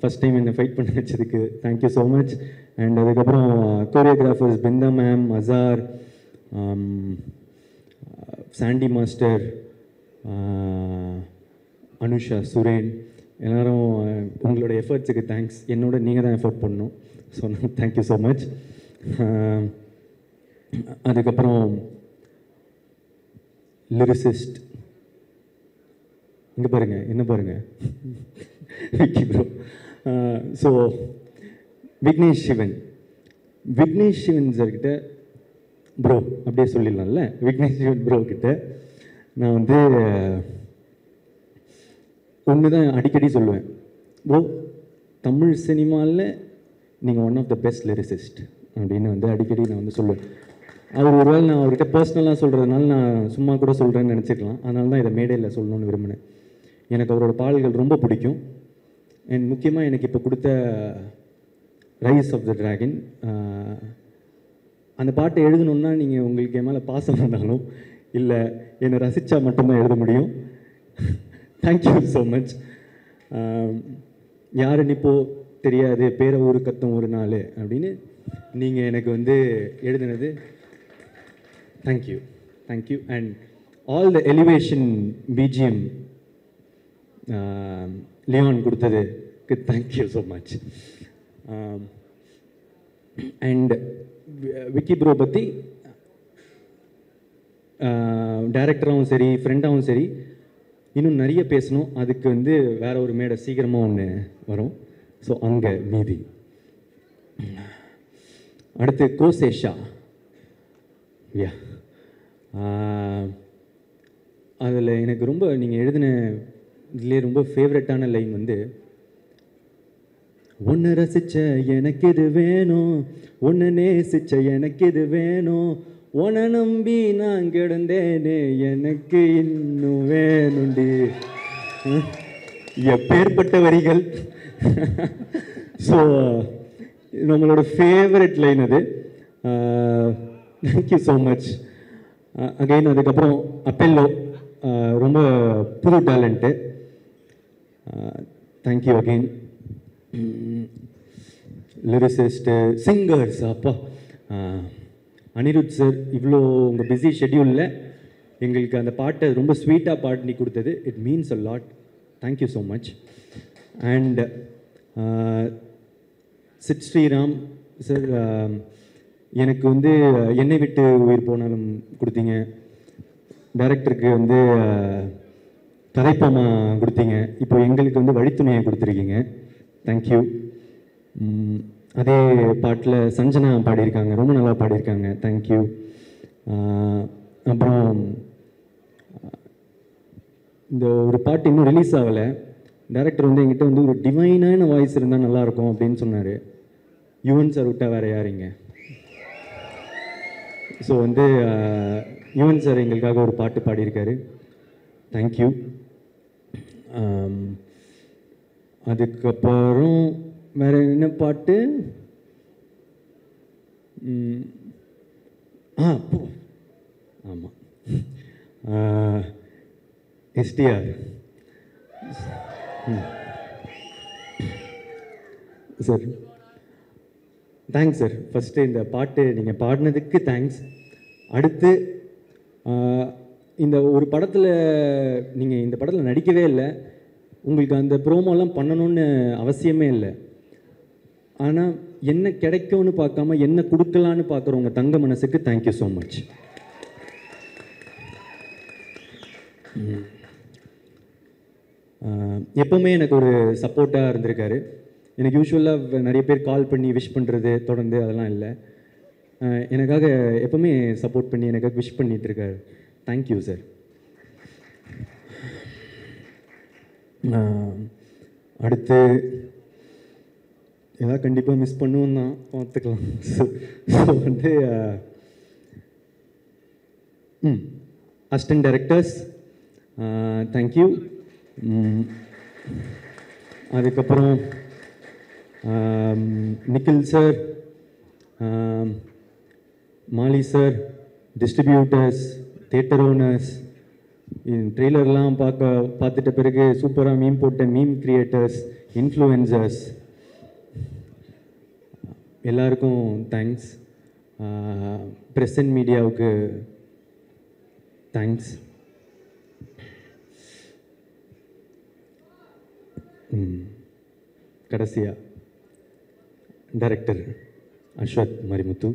first time என்னை ஃபைட் பண்ண வச்சதுக்கு தேங்க்யூ ஸோ மச். அண்ட் அதுக்கப்புறம் choreographers Brindha ma'am, Azar, Sandy master, Anusha, Suren, எல்லோரும் உங்களோட எஃபர்ட்ஸுக்கு thanks. என்னோட நீங்கள் தான் எஃபர்ட் பண்ணணும். So thank you so much. அதுக்கப்புறம் லிரிசிஸ்ட், இங்கே பாருங்கள், என்ன பாருங்கள், விக்கி ப்ரோ. ஸோ விக்னேஷ் சிவன் சார்கிட்ட ப்ரோ அப்படியே சொல்லிடலாம்ல. விக்னேஷ் சிவன் ப்ரோ கிட்ட நான் வந்து ஒன்று தான் அடிக்கடி சொல்லுவேன், ப்ரோ தமிழ் சினிமாவில் நீங்கள் one of the best lyricist அப்படின்னு வந்து அடிக்கடி நான் வந்து சொல்லுவேன். அவர் ஒருவேளை நான் அவர்கிட்ட பர்சனலாக சொல்கிறதுனால நான் சும்மா கூட சொல்கிறேன்னு நினச்சிக்கலாம். அதனால தான் இதை மேடையில் சொல்லணும்னு விரும்பினேன். எனக்கு அவரோட பாடல்கள் ரொம்ப பிடிக்கும். அண்ட் முக்கியமாக எனக்கு இப்போ கொடுத்த ரைஸ் ஆஃப் த டிராகன், அந்த பாட்டை எழுதணுன்னா நீங்கள் உங்களுக்கு என் மேலே பாசம் வந்தாலும் இல்லை என்னை ரசித்தா மட்டும்தான் எழுத முடியும். Thank you so much. யாருன்னு இப்போது தெரியாது, பேரை ஊரு கத்தும் ஒரு நாள் அப்படின்னு நீங்கள் எனக்கு வந்து எழுதினது thank you. And all the elevation BGM Leon கொடுத்ததுக்கு thank you so much. And Vicky bro பற்றி டைரக்டராகவும் சரி ஃப்ரெண்டாகவும் சரி இன்னும் நிறைய பேசணும். அதுக்கு வந்து வேற ஒரு மேடை சீக்கிரமாக ஒன்று வரும். ஸோ அங்கே மீதி. அடுத்து கோசேஷா. யா, அதில் எனக்கு ரொம்ப நீங்கள் எழுதின இதுலேயே ரொம்ப ஃபேவரட்டான லைன் வந்து, ஒன்று ரசித்த எனக்கு இது வேணும், ஒன்று நேசித்த எனக்கு இது வேணும், உன நம்பி நான் கிடந்தேனே எனக்கு இன்னும் வேணுண்டி. எப்பேற்பட்ட வரிகள். ஸோ நம்மளோட ஃபேவரட் லைன் அது. Thank you so much. அகைன் அதுக்கப்புறம் அப்பெல்லோ ரொம்ப புது talent. Thank you again. Lyricist, singers, அப்பா அனிருத் சார் இவ்வளோ உங்கள் பிஸி ஷெட்யூலில் எங்களுக்கு அந்த பாட்டை ரொம்ப ஸ்வீட்டாக பாடி கொடுத்தது. It means a lot. Thank you so much. And Sid Sriram sir, எனக்கு வந்து என்னை விட்டு உயிர் போனாலும் கொடுத்தீங்க. டைரக்டருக்கு வந்து கதைப்பமா கொடுத்தீங்க. இப்போ எங்களுக்கு வந்து வழித்துணையை கொடுத்துருக்கீங்க. தேங்க்யூ. அதே பாட்டில் சஞ்சனா பாடியிருக்காங்க, ரொம்ப நல்லா பாடியிருக்காங்க. தேங்க்யூ. அப்புறம் இந்த ஒரு பாட்டு இன்னும் ரிலீஸ் ஆகலை. டைரக்டர் வந்து எங்கிட்ட வந்து ஒரு டிவைனான வாய்ஸ் இருந்தால் நல்லாயிருக்கும் அப்படின்னு சொன்னார். யுவன் சார் விட்டா வேறு யாருங்க? ஸோ வந்து யுவன் சார் எங்களுக்காக ஒரு பாட்டு பாடியிருக்காரு. தேங்க்யூ. அதுக்கப்புறம் வேறு என்ன பாட்டு? ஆமாம், STR sir. Thanks sir. First இந்த பாட்டு நீங்கள் பாடினதுக்கு தேங்க்ஸ். அடுத்து இந்த ஒரு படத்தில் நீங்கள் இந்த படத்தில் நடிக்கவே இல்லை, உங்களுக்கு அந்த ப்ரோமோலாம் பண்ணணும்னு அவசியமே இல்லை. ஆனால் என்ன கிடைக்கும்னு பார்க்காம என்ன கொடுக்கலான்னு பார்க்குற உங்கள் தங்க மனசுக்கு தேங்க்யூ ஸோ மச். எப்போவுமே எனக்கு ஒரு சப்போர்ட்டாக இருந்திருக்காரு. எனக்கு யூஸ்வலாக நிறைய பேர் கால் பண்ணி விஷ் பண்ணுறது தொடர்ந்து அதெல்லாம் இல்லை. எனக்காக எப்போவுமே சப்போர்ட் பண்ணி எனக்காக விஷ் பண்ணிகிட்ருக்காரு. Thank you sir. அடுத்து ஏதாவது கண்டிப்பாக மிஸ் பண்ணுவோம் தான், பார்த்துக்கலாம். ஸோ வந்து அசிஸ்டன்ட் டைரக்டர்ஸ் தேங்க்யூ. அதுக்கப்புறம் நிக்கில் சார், மாலி சார், டிஸ்ட்ரிபியூட்டர்ஸ், தியேட்டர் ஓனர்ஸ், ட்ரெய்லர்லாம் பார்த்துட்ட பிறகு சூப்பராக மீம் போட்ட மீம் கிரியேட்டர்ஸ், இன்ஃப்ளூயன்சர்ஸ் எல்லாருக்கும் தேங்க்ஸ். ப்ரெஸ் அண்ட் மீடியாவுக்கு தேங்க்ஸ். கடைசியாக டைரக்டர் அஸ்வத் மரிமுத்து,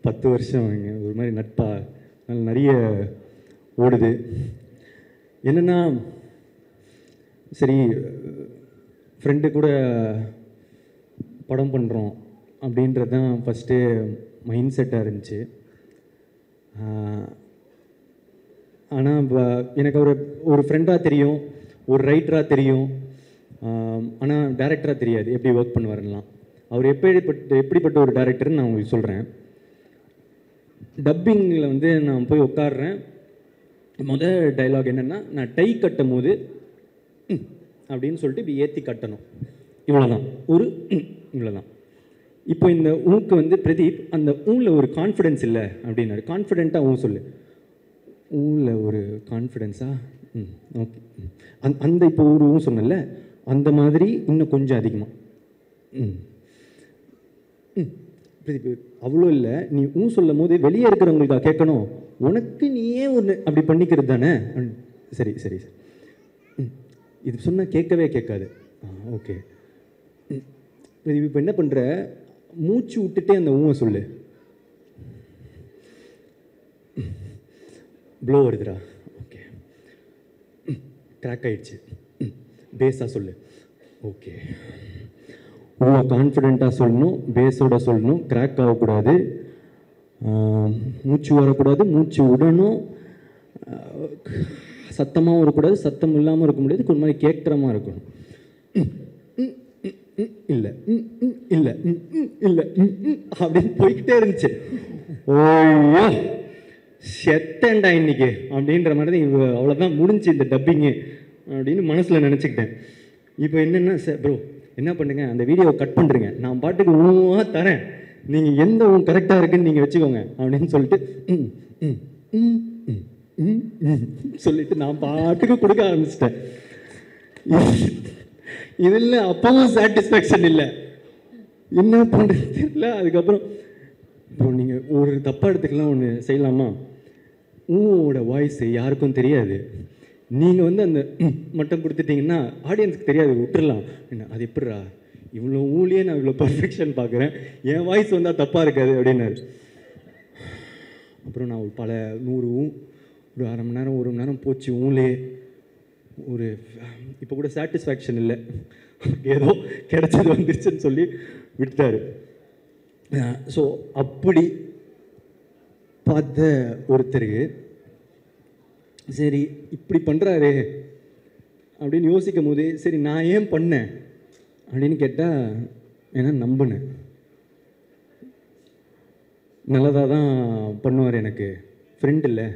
பத்து வருஷம் ஒரு மாதிரி நட்பாக நிறைய ஓடுது. என்னென்னா சரி ஃப்ரெண்டு கூட படம் பண்ணுறோம் அப்படின்றது தான் ஃபஸ்ட்டு மைண்ட் செட்டாக இருந்துச்சு. ஆனால் எனக்கு ஒரு ஃப்ரெண்டாக தெரியும், ஒரு ரைட்டராக தெரியும், ஆனால் டைரக்டராக தெரியாது எப்படி ஒர்க் பண்ணுவாருலாம். அவர் எப்படிப்பட்ட ஒரு டைரக்டர்னு நான் உங்களுக்கு சொல்கிறேன். டப்பிங்கில் வந்து நான் போய் உட்காடுறேன். முதல் டைலாக் என்னென்னா, நான் டை கட்டும் போது அப்படின்னு சொல்லிட்டு இப்படி ஏற்றி கட்டணும், இவ்வளோதான். இவ்வளோதான். இப்போ இந்த ஊக்கு வந்து பிரதீப் அந்த ஊரில் ஒரு கான்ஃபிடென்ஸ் இல்லை அப்படின்னாரு. கான்ஃபிடென்ட்டாக ஊ சொல்லு. ஊரில் ஒரு கான்ஃபிடென்ஸா? ஓகே. அந்த இப்போ ஒரு ஊ சொன்னல அந்த மாதிரி இன்னும் கொஞ்சம் அதிகமாக. பிரதீப் அவ்வளோ இல்லை, நீ ஊ சொல்லும் போது வெளியே இருக்கிறவங்களுக்கா கேட்கணும், உனக்கு நீயே ஒன்று அப்படி பண்ணிக்கிறது தானே. சரி சரி சார், இது சொன்னால் கேட்கவே கேட்காது. ஓகே பிரதீப், இப்போ என்ன பண்ணுற, மூச்சு விட்டுட்டே அந்த ஊவை சொல்லு. ப்ளோ வருதுடா. ஓகே, கிராக் ஆயிடுச்சு. பேஸாக சொல்லு. ஓகே, ஊவை கான்ஃபிடெண்ட்டாக சொல்லணும், பேஸோட சொல்லணும், கிராக் ஆகக்கூடாது, மூச்சு வரக்கூடாது, மூச்சு விடணும். சத்தமாகவும் இருக்கக்கூடாது, சத்தம் இல்லாமல் இருக்க முடியாது, ஒரு மாதிரி கேட்குறமா இருக்கணும். இல்லை இல்லை இல்லை அப்படின்னு போய்கிட்டே இருந்துச்சு. ஓய்யோ செத்தேன்டா இன்னைக்கு அப்படின்ற மாதிரி தான் அவ்வளோதான் முடிஞ்சு இந்த டப்பிங்கு அப்படின்னு மனசில் நினச்சிக்கிட்டேன். இப்போ என்னென்னா ப்ரோ என்ன பண்ணுங்க, அந்த வீடியோவை கட் பண்ணுறீங்க, நான் பாட்டுக்கு ஊவாக தரேன், நீங்கள் எந்த கரெக்டாக இருக்குன்னு நீங்கள் வச்சுக்கோங்க அப்படின்னு சொல்லிட்டு சொல்லிட்டு நான் பாட்டுக்கு கொடுக்க ஆரம்பிச்சிட்டேன். இதில் அப்பவும் சாட்டிஸ்ஃபேக்ஷன் இல்லை, என்ன பண்ணுறது தெரியல. அதுக்கப்புறம் இப்போ நீங்கள் ஒரு தப்பாக எடுத்துக்கலாம், ஒன்று செய்யலாமா, ஊவோட வாய்ஸ் யாருக்கும் தெரியாது, நீங்கள் வந்து அந்த மட்டும் கொடுத்துட்டிங்கன்னா ஆடியன்ஸுக்கு தெரியாது, விட்டுறலாம். என்ன அது எப்படிரா இவ்வளோ ஊழியே நான் இவ்வளோ பர்ஃபெக்ஷன் பார்க்குறேன், என் வாய்ஸ் வந்தால் தப்பாக இருக்காது அப்படின்னாரு. அப்புறம் நான் பல 100 ஒரு அரை மணி நேரம் 1 மணி நேரம் போச்சு ஊலே. ஒரு இப்போ கூட சாட்டிஸ்ஃபேக்ஷன் இல்லை, ஏதோ கிடைச்சது வந்துருச்சுன்னு சொல்லி விட்டுட்டாரு. ஸோ அப்படி பார்த்த ஒருத்தருக்கு சரி இப்படி பண்ணுறாரு அப்படின்னு யோசிக்கும் போது சரி நான் ஏன் பண்ணேன் அப்படின்னு கேட்டால் ஏன்னா நம்பினேன், நல்லதாக தான் பண்ணுவார், எனக்கு ஃப்ரெண்ட் இல்லை.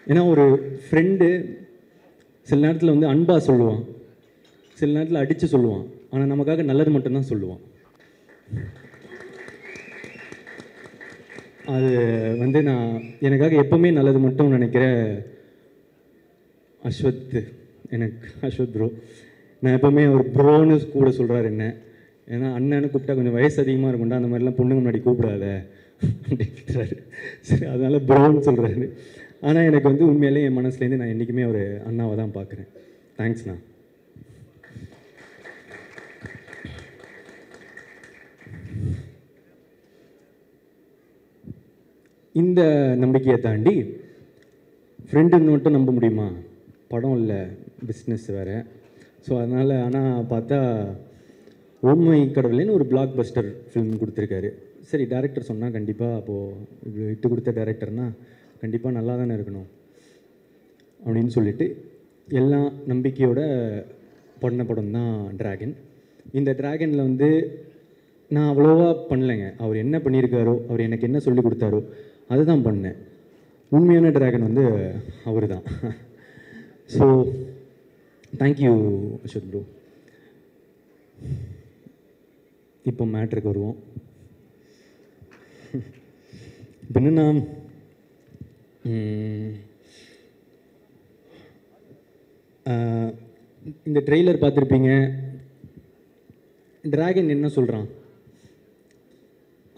ஏன்னா ஒரு ஃப்ரெண்டு சில நேரத்தில் வந்து அன்பாக சொல்லுவான், சில நேரத்தில் அடித்து சொல்லுவான், ஆனால் நமக்காக நல்லது மட்டும்தான் சொல்லுவான். அது வந்து நான் எனக்காக எப்போவுமே நல்லது மட்டும் நினைக்கிற அஸ்வத், எனக்கு அஸ்வத் ப்ரோ, நான் எப்போவுமே ஒரு ப்ரோன்னு கூட சொல்கிறாரு என்ன, ஏன்னா அண்ணன்னு கூப்பிட்டா கொஞ்சம் வயசு அதிகமாக இருக்கும்டா, அந்த மாதிரிலாம் பொண்ணுங்க முன்னாடி கூப்பிடாத அப்படின்றாரு. சரி அதனால் ப்ரோன்னு சொல்கிறாரு. ஆனால் எனக்கு வந்து உண்மையிலே என் மனசுலேருந்து நான் என்றைக்குமே ஒரு அண்ணாவை தான் பார்க்குறேன். தேங்க்ஸ்ண்ணா. இந்த நம்பிக்கையை தாண்டி ஃப்ரெண்டுன்னு மட்டும் நம்ப முடியுமா, படம் இல்லை பிஸ்னஸ் வேறு. ஸோ அதனால் ஆனால் பார்த்தா ஓமை கடவுளேன்னு ஒரு பிளாக் பஸ்டர் ஃபிலிம் கொடுத்துருக்காரு. சரி டேரக்டர் சொன்னால் கண்டிப்பாக அப்போது இவ்வளோ விட்டு கொடுத்த டேரக்டர்னால் கண்டிப்பாக நல்லா தானே இருக்கணும் அப்படின்னு சொல்லிட்டு எல்லாம் நம்பிக்கையோட பண்ண படம் தான் டிராகன். இந்த டிராகனில் வந்து நான் அவ்வளோவா பண்ணலைங்க, அவர் என்ன பண்ணியிருக்காரோ, அவர் எனக்கு என்ன சொல்லி கொடுத்தாரோ அதுதான் பண்ணேன். உண்மையான டிராகன் வந்து அவர் தான். So thank you Ashwath bro. இப்போ மேட்ருக்கு வருவோம். இப்போ என்னென்னா இந்த ட்ரெய்லர் பார்த்துருப்பீங்க. டிராகன் என்ன சொல்கிறான்,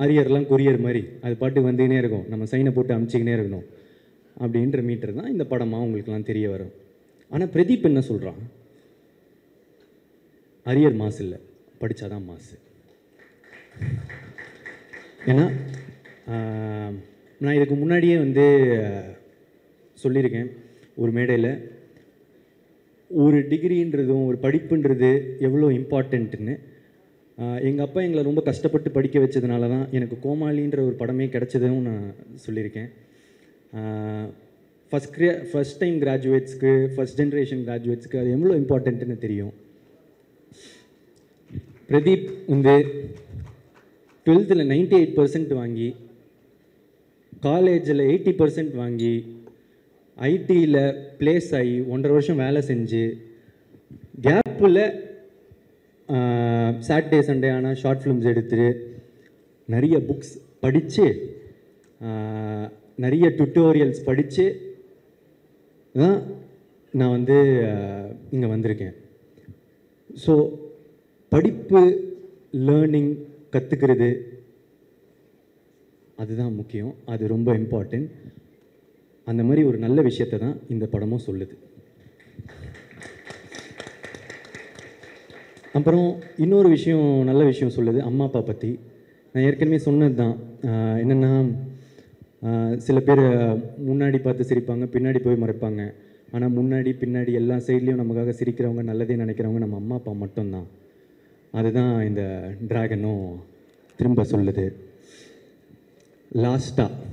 அரியர்லாம் கொரியர் மாதிரி அது பாட்டுக்கு வந்துக்கினே இருக்கும், நம்ம சைனை போட்டு அமுச்சிக்கினே இருக்கணும் அப்படின்ற மீட்டர் தான் இந்த படமாக உங்களுக்குலாம் தெரிய வரும். ஆனால் பிரதீப் என்ன சொல்கிறான், அரியர் மாசு இல்லை, படித்தாதான் மாசு. ஏன்னா நான் இதுக்கு முன்னாடியே வந்து சொல்லியிருக்கேன் ஒரு மேடையில், ஒரு டிகிரின்றதும் ஒரு படிப்புன்றது எவ்வளோ இம்பார்ட்டண்ட்டுன்னு. எங்கள் அப்பா எங்களை ரொம்ப கஷ்டப்பட்டு படிக்க வச்சதுனால தான் எனக்கு கோமாளின்ற ஒரு படமே கிடச்சதுன்னு நான் சொல்லியிருக்கேன். ஃபஸ்ட் டைம் கிராஜுவேட்ஸ்க்கு, ஃபஸ்ட் ஜென்ரேஷன் கிராஜுவேட்ஸ்க்கு அது எவ்வளோ இம்பார்ட்டண்ட்டுன்னு தெரியும். பிரதீப் வந்து 12th 98% வாங்கி, காலேஜில் 80% வாங்கி, ஐடியில் ப்ளேஸ் ஆகி 1.5 வருஷம் வேலை செஞ்சு, கேப்பில் சாட்டர்டே சண்டே ஆனால் ஷார்ட் ஃபிலிம்ஸ் எடுத்து, நிறைய புக்ஸ் படித்து, நிறைய டுட்டோரியல்ஸ் படித்து தான் நான் வந்து இங்கே வந்திருக்கேன். ஸோ படிப்பு, லேர்னிங், கற்றுக்கிறது அதுதான் முக்கியம், அது ரொம்ப இம்பார்ட்டன்ட். அந்த மாதிரி ஒரு நல்ல விஷயத்தை தான் இந்த படமும் சொல்லுது. அப்புறம் இன்னொரு விஷயம், நல்ல விஷயம் சொல்லுது அம்மா அப்பா பற்றி. நான் ஏற்கனவே சொன்னது தான், என்னென்னா சில பேர் முன்னாடி பார்த்து சிரிப்பாங்க, பின்னாடி போய் மறைப்பாங்க. ஆனால் முன்னாடி பின்னாடி எல்லா சைட்லேயும் நமக்காக சிரிக்கிறவங்க, நல்லதே நினைக்கிறவங்க நம்ம அம்மா அப்பா மட்டும்தான். அதுதான் இந்த டிராகனும் திரும்ப சொல்லுது. லாஸ்ட்டாக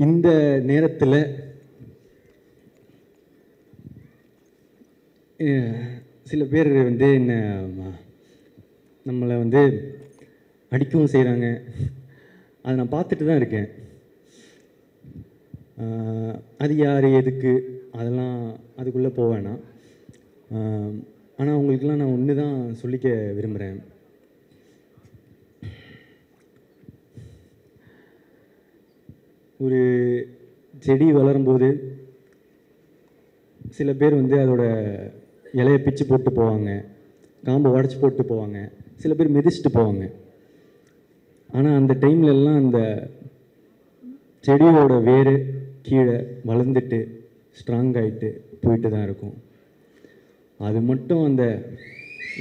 இந்த நேரத்தில் சில பேர் வந்து என்ன நம்மளை வந்து அடிக்கவும் செய்கிறாங்க. அதை நான் பார்த்துட்டு தான் இருக்கேன். அது யார் எதுக்கு அதெல்லாம் அதுக்குள்ளே போக வேணாம். ஆனால் அவங்களுக்கெல்லாம் நான் ஒன்று தான் சொல்லிக்க விரும்புகிறேன். ஒரு செடி வளரும்போது சில பேர் வந்து அதோட இலையை பிச்சு போட்டு போவாங்க, காம்பை உடச்சி போட்டு போவாங்க, சில பேர் மிதிச்சுட்டு போவாங்க. ஆனால் அந்த டைம்லெல்லாம் அந்த செடியோட வேர் கீழே வளர்ந்துட்டு ஸ்ட்ராங் ஆகிட்டு போயிட்டு தான் இருக்கும். அது மட்டும் அந்த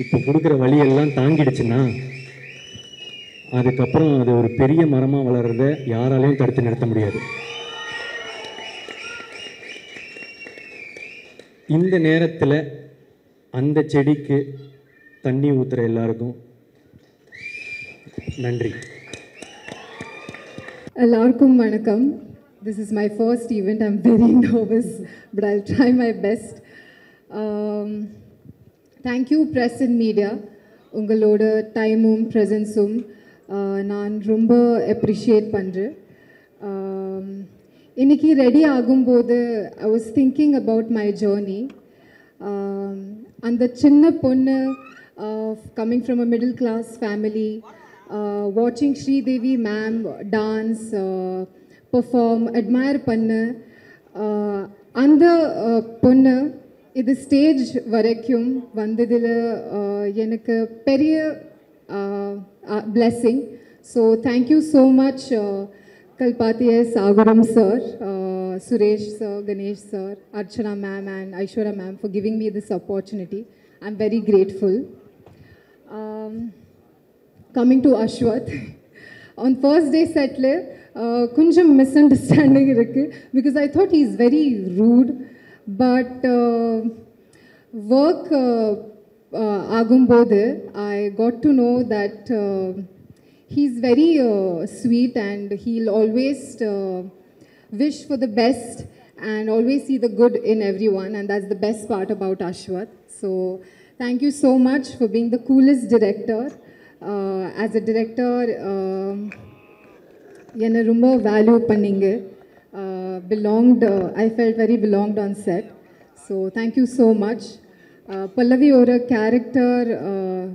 இப்போ கொடுக்குற வழியெல்லாம் தாங்கிடுச்சுன்னா அதுக்கப்புறம் அது ஒரு பெரிய மரமாக வளர்கிறத யாராலையும் தடுத்து நிறுத்த முடியாது. இந்த நேரத்தில் அந்த செடிக்கு தண்ணி ஊற்றுற எல்லாருக்கும் நன்றி. எல்லாருக்கும் வணக்கம். This is my first event. I'm very nervous, but I'll try my best. Thank you press and media. உங்களோட டைமும் ப்ரெசன்ஸும் நான் ரொம்ப அப்ரிஷியேட் பண்ணுறேன். இன்னைக்கு ரெடி ஆகும்போது I was thinking about my journey. அந்த சின்ன பொண்ணு coming from a middle class family, watching Sridevi ma'am dance, perform, admire பண்ணு, அந்த பொண்ணு இது ஸ்டேஜ் வரைக்கும் வந்ததில் எனக்கு பெரிய blessing. So thank you so much Kalpati S, Aguram sir, Suresh sir, Ganesh sir, Archana ma'am and Aishwarya ma'am for giving me this opportunity. I'm very grateful. Coming to Ashwath, on first day settle kunjam misunderstanding irukku because I thought he's very rude, but work agumbodhu I got to know that he's very sweet and he'll always wish for the best and always see the good in everyone, and that's the best part about Ashwath. So thank you so much for being the coolest director. As a director என்னை ரொம்ப value பண்ணிங்க. belonged I felt very belonged on set, so thank you so much. பல்லவி ஒரு character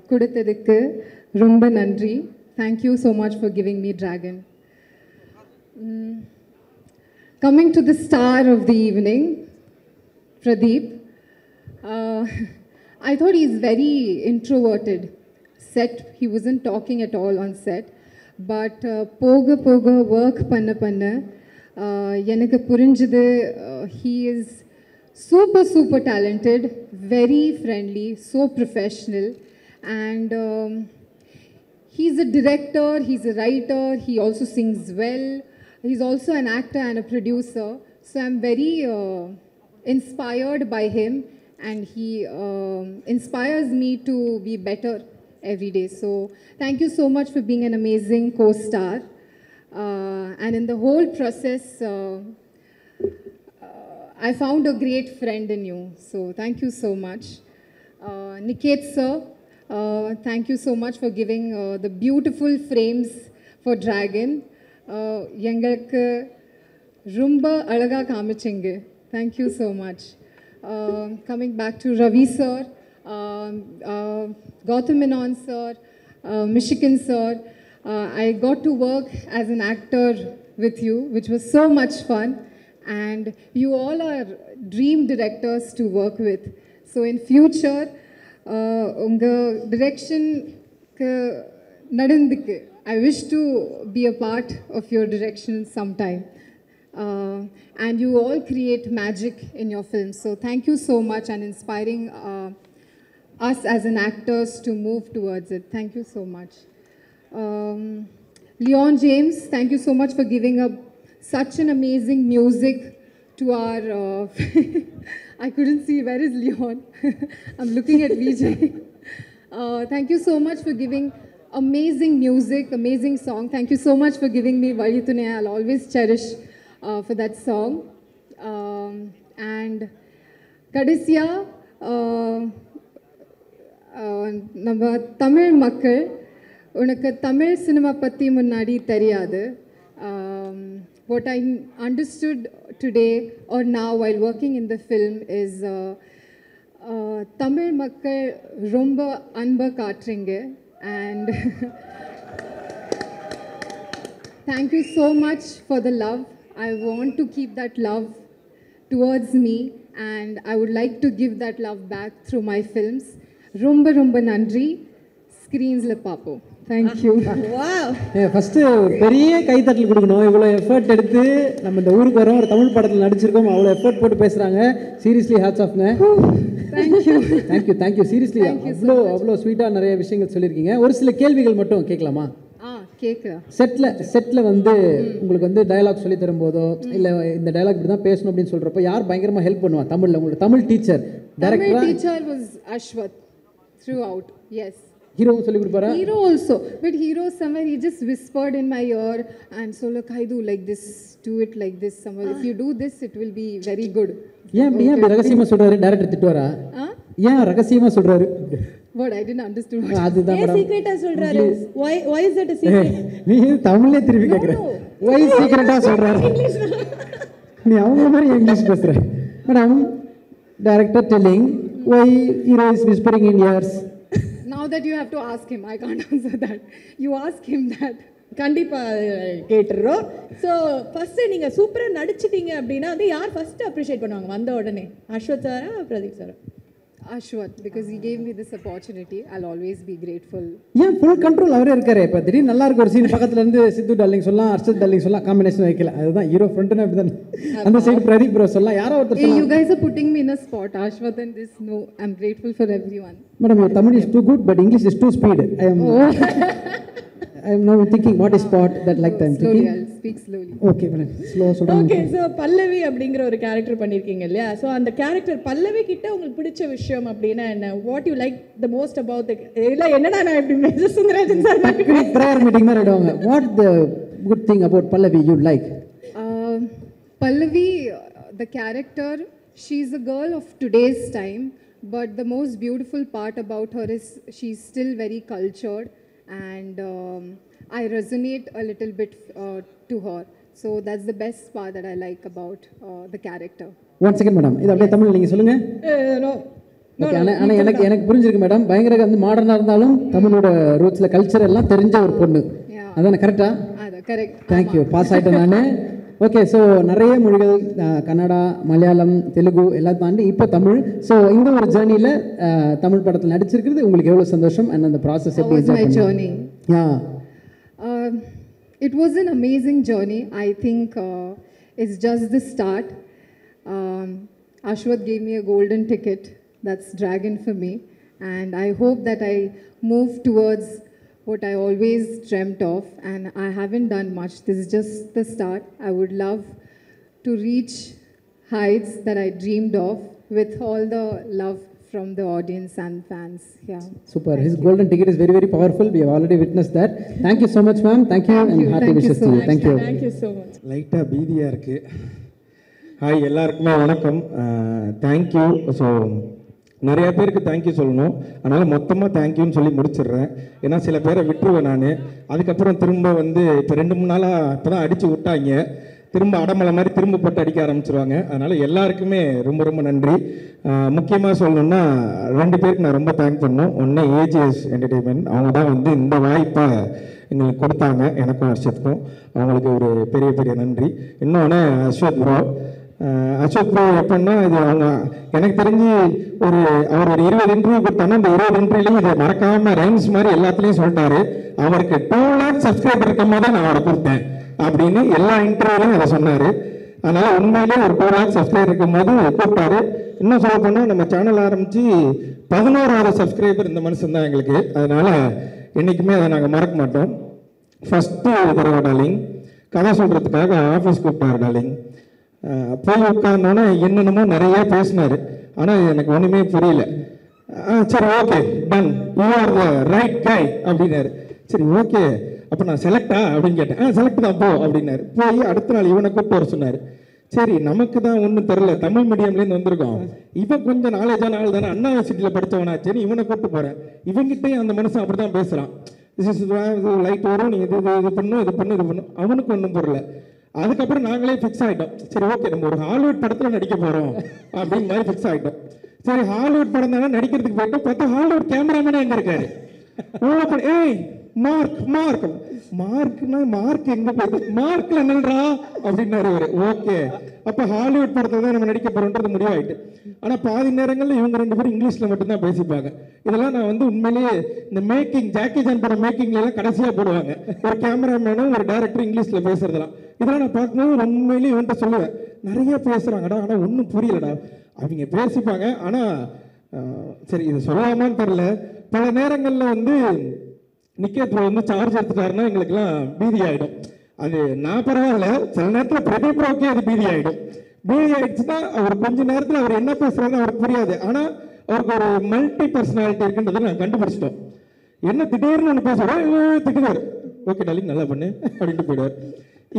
கொடுத்ததுக்கு ரொம்ப நன்றி. Thank you so much for giving me Dragon. Coming to the star of the evening, Pradeep. I thought he's very introverted. Set, he wasn't talking at all on set. But poga poga work panna panna எனக்கு புரிஞ்சது he is super talented, very friendly, so professional, and he's a director, he's a writer, he also sings well, he's also an actor and a producer, so I'm very inspired by him, and he inspires me to be better every day. So thank you so much for being an amazing co-star, and in the whole process I found a great friend in you, so thank you so much. Niket sir, thank you so much for giving the beautiful frames for Dragon. எங்களுக்கு ரொம்ப அழகா காமிச்சிங்க. Thank you so much. Coming back to Ravi sir, Gautam Menon sir, Michigan sir, I got to work as an actor with you, which was so much fun, and you all are dream directors to work with. So in future, unga direction nadandukku, I wish to be a part of your direction sometime. And you all create magic in your films. So thank you so much, and inspiring us as an actors to move towards it. Thank you so much. Leon James, thank you so much for giving up such an amazing music to our I couldn't see, where is Leon? I'm looking at Vijay. Thank you so much for giving amazing music, amazing song. Thank you so much for giving me Valiyuthunai. I'll always cherish for that song. And கடைசியா நம்ம தமிழ் மக்கள் உனக்கு Tamil cinema பற்றி முன்னாடி தெரியாது. What I understood today or now while working in the film is Tamil மக்கள் ரொம்ப அன்பை காட்டுறீங்க. And thank you so much for the love. I want to keep that love towards me and I would like to give that love back through my films. ரொம்ப ரொம்ப நன்றி. ஸ்க்ரீன்ஸில் பார்ப்போம். Thank you. First பெரிய கைத்தட்டல் கொடுக்கணும். இவ்வளோ எஃபர்ட் எடுத்து நம்ம இந்த ஊருக்கு வரோம், ஒரு தமிழ் படத்தில் நடிச்சிருக்கோம், அவ்வளோ எஃபர்ட் போட்டு பேசுகிறாங்க. சீரியஸ்லி ஹேட்ஸ் ஆஃப்ங்க. Thank you thank you thank you. சீரியஸ்லி அவ்வளோ ஸ்வீட்டாக நிறைய விஷயங்கள் சொல்லியிருக்கீங்க. ஒரு சில கேள்விகள் மட்டும் கேட்கலாமா? செட்டில் வந்து உங்களுக்கு வந்து டயலாக் சொல்லி தரும்போதோ இல்லை இந்த டயலாக் இப்படி தான் பேசணும் அப்படின்னு சொல்கிறப்போ யார் பயங்கரமாக ஹெல்ப் பண்ணுவா தமிழில்? உங்களுக்கு Tamil teacher teacher was Ashwath throughout. Yes. Hero சொல்லி கொடுப்பாரா? Hero also, but hero somewhere he just whispered in my ear and so look, I do like this, do it like this somewhere. If you do this it will be very good. ஏன் ரகசியமா சொல்றாரு? Director திட்டுவாரா? ஏன் ரகசியமா சொல்றாரு? What I didn't understand. அதுதான் madam. சீக்ரெட்டா சொல்றாரு. Why is that a secret? நீ தமிழ்ல திருப்பி கேக்குற. Why சீக்ரெட்டா சொல்றாரு? நீ அவங்க மாதிரி இங்கிலீஷ் பேசுற. Madam director telling why hero is whispering in ears. Now that you have to ask him, I can't answer that. You ask him that. கண்டிப்பாக கேட்டுறோம். ஸோ ஃபஸ்ட்டு நீங்கள் சூப்பராக நடிச்சிட்டீங்க அப்படின்னா வந்து யார் ஃபஸ்ட்டு அப்ரிஷியேட் பண்ணுவாங்க வந்த உடனே? அஸ்வத் சாரா பிரதீப் சாரா? Ashwath, because he gave me this opportunity. I'll always be grateful. ஏன் ஃபுல் கண்ட்ரோல் அவரே இருக்காரு. இப்போ திடீர்னு நல்லா இருக்க ஒரு சீன் பக்கத்துல இருந்து சித்து டார்லிங் சொல்லலாம், அர்ஷத் டார்லிங் சொல்லலாம், காம்பினேஷன் வைக்கல. அதுதான் ஹீரோ ஃப்ரண்ட்னா அப்படி தான். அந்த சைடு பிரதீப் ப்ரோ சொல்லலாம், யாரோ ஒருத்தர் சொல்லலாம். You guys are putting me in a spot, Ashwath and this. No, I'm grateful for everyone. Madam, your Tamil is too good, but English is too speed. I am now thinking what is spot that like time thinking. Slowly, I'll speak slowly. Okay, madam. Slow down. Okay, so பல்லவி அப்படிங்கிற ஒரு character பண்ணிருக்கீங்க இல்லையா? So அந்த character பல்லவி கிட்ட உங்களுக்கு பிடிச்ச விஷயம் அப்படின்னா என்ன? What you like the most about the இல்லை என்னடா நான் இப்படி message Sundararajan sir prayer meeting மாதிரி ஆடுவாங்க. What the good thing about Pallavi you like? Pallavi, the character, she's a girl of today's time, but the most beautiful part about her is she's still very cultured and I resonate a little bit to her. So that's the best part that I like about the character. One second madam, இது அப்படியே தமிழ்ல நீங்க சொல்லுங்க. Okay, ஆனா எனக்கு புரிஞ்சிருக்கு madam. பயங்கர வந்து மாடர்னா இருந்தாலும் தமிழோட ரூட்ஸ்ல கல்ச்சர் எல்லாம் தெரிஞ்ச ஒரு பொண்ணு. அதானே கரெக்ட்டா? அதான் கரெக்ட். Thank you. பாஸ் ஆயிட்டேன் நானு. ஓகே, ஸோ நிறைய மொழிகள் கன்னடா, மலையாளம், தெலுங்கு எல்லாம் தாண்டி இப்போ தமிழ். ஸோ இந்த ஒரு ஜேர்னியில் தமிழ் படத்தில் நடிச்சிருக்கிறது உங்களுக்கு எவ்வளோ சந்தோஷம்? அண்ட் அந்த ப்ராசஸ் எப்படி journey? Yeah. It was an amazing journey. I think it's just the start. Ashwath gave me a golden ticket. That's Dragon for me. And I hope that I move towards what I always dreamt of, and I haven't done much. This is just the start. I would love to reach heights that I dreamed of with all the love from the audience and fans. Yeah. Super. His golden ticket is very, very powerful. We have already witnessed that. Thank you so much, ma'am. Thank you and hearty wishes to you. Thank you. Thank you so much. லைட்டா பீதியா இருக்கு. Hi, எல்லாருக்குமே வணக்கம். Thank you. So நிறைய பேருக்கு thank you சொல்லணும், அதனால் மொத்தமாக தேங்க்யூன்னு சொல்லி முடிச்சிடுறேன். ஏன்னா சில பேரை விட்டுருவேன் நான். அதுக்கப்புறம் திரும்ப வந்து இப்போ 2-3 நாளாக இப்போ தான் அடித்து விட்டாங்க, திரும்ப அடமலை மாதிரி திரும்ப போட்டு அடிக்க ஆரம்பிச்சிருவாங்க. அதனால் எல்லாருக்குமே ரொம்ப ரொம்ப நன்றி. முக்கியமாக சொல்லணுன்னா 2 பேருக்கு நான் ரொம்ப தேங்க் பண்ணணும். ஒன்று ஏஜிஎஸ் என்டர்டெயின்மெண்ட், அவங்க தான் வந்து இந்த வாய்ப்பை எங்களுக்கு கொடுத்தாங்க, எனக்கும் வருஷத்துக்கும். அவங்களுக்கு ஒரு பெரிய பெரிய நன்றி. இன்னொன்று அஸ்வத் ப்ரோ. அசோக் ப்ரோ எப்படின்னா, இது அவங்க எனக்கு தெரிஞ்சு அவர் ஒரு 20 இன்டர்வியூ கொடுத்தாங்கன்னா அந்த 20 இன்டர்வியூலையும் இதை மறக்காமல் ரைம்ஸ் மாதிரி எல்லாத்துலேயும் சொல்லிட்டாரு. அவருக்கு 2 lakh சப்ஸ்கிரைபர் இருக்கும் போது நான் அவரை கொடுத்தேன் அப்படின்னு எல்லா இன்டர்வியூலையும் அதை சொன்னார். அதனால் உண்மையிலே ஒரு 2 lakh சப்ஸ்கிரைபர் இருக்கும் போது கூப்பிட்டாரு. இன்னும் சொல்ல போனால் நம்ம சேனல் ஆரம்பித்து 11வது சப்ஸ்கிரைபர் இந்த மனுஷன் தான் எங்களுக்கு. அதனால் என்றைக்குமே அதை நாங்கள் மறக்க மாட்டோம். ஃபஸ்ட்டு தடவை டார்லிங் கதை சொல்கிறதுக்காக ஆஃபீஸ் கூப்பிட்டாரு டார்லிங். போய் உட்கார்ந்தோன்னே என்னென்னமோ நிறையா பேசினார். ஆனால் எனக்கு ஒன்றுமே புரியல. சரி, okay, done, you are the right guy அப்படின்னாரு. சரி ஓகே அப்போ நான் செலக்டா அப்படின்னு கேட்டேன். செலக்ட் தான் போ அப்படின்னாரு. போய் அடுத்த நாள் இவனை கூப்பிட்டு வர சொன்னார். சரி நமக்கு தான் ஒன்றும் தெரில, தமிழ் மீடியம்லேருந்து வந்திருக்கோம், இவன் கொஞ்சம் நாலேஜான ஆள் தானே, அண்ணா யூனிவர்சிட்டியில் படித்தவனா, சரி இவனை கூப்பிட்டு போகிறேன். இவங்கிட்டையும் அந்த மனுஷன் அப்படி தான் பேசுகிறான். லைட் வரும், நீ இது பண்ணும். அவனுக்கு ஒன்றும் புரியல. அதுக்கப்புறம் நாங்களே ஃபிக்ஸ் ஆகிட்டோம். சரி ஓகே நம்ம ஒரு ஹாலிவுட் படத்தில் நடிக்க போகிறோம் அப்படின்னு மாதிரி ஃபிக்ஸ் ஆகிட்டோம். சரி ஹாலிவுட் படம் தானே நடிக்கிறதுக்கு போயிட்டோம். பார்த்தா ஹாலிவுட் கேமராமேனே எங்கே இருக்காரு. ஏய் மார்க்னா மார்க் எங்க போகுது, மார்க்ல என்னன்றா அப்படின்னாரு அவரு. ஓகே அப்ப ஹாலிவுட் படத்தை தான் நம்ம நடிக்க போறோம்ன்றது முடிவாயிட்டு. ஆனா பாதி நேரங்கள்ல இவங்க 2 பேரும் இங்கிலீஷ்ல மட்டும்தான் பேசிப்பாங்க. இதெல்லாம் நான் வந்து உண்மையிலேயே இந்த மேக்கிங் ஜாக்கி ஜான் படம் மேக்கிங்ல எல்லாம் கடைசியா போடுவாங்க, ஒரு கேமராமேனும் ஒரு டைரக்டர் இங்கிலீஷ்ல பேசுறதெல்லாம். இதெல்லாம் நான் பார்க்கும்போது உண்மையிலேயே இவன்ட்ட சொல்லுவேன், நிறைய பேசுறாங்கடா ஆனா ஒன்றும் புரியலடா. அவங்க பேசிப்பாங்க ஆனா சரி இது சொல்லலாமான்னு தெரியல. பல நேரங்கள்ல வந்து நிக்கேத் ப்ரோ வந்து சார்ஜ் எடுத்துட்டாருன்னா எங்களுக்குலாம் பீதி ஆகிடும். அது நான் பரவாயில்ல, சில நேரத்தில் பிரதீப் ப்ரோக்கே அது பீதி ஆகிடும். பீதி ஆகிடுச்சுன்னா அவர் கொஞ்ச நேரத்தில் அவர் என்ன பேசுகிறாருன்னு அவருக்கு புரியாது. ஆனால் அவருக்கு ஒரு மல்டி பர்சனாலிட்டி இருக்குன்றதை நாங்கள் கண்டுபிடிச்சிட்டோம். என்ன திடீர்னு ஒன்று பேசுகிறோம், திட்டுவார், ஓகே டாலிங் நல்லா பண்ணு அப்படின்ட்டு போயிடுவார்.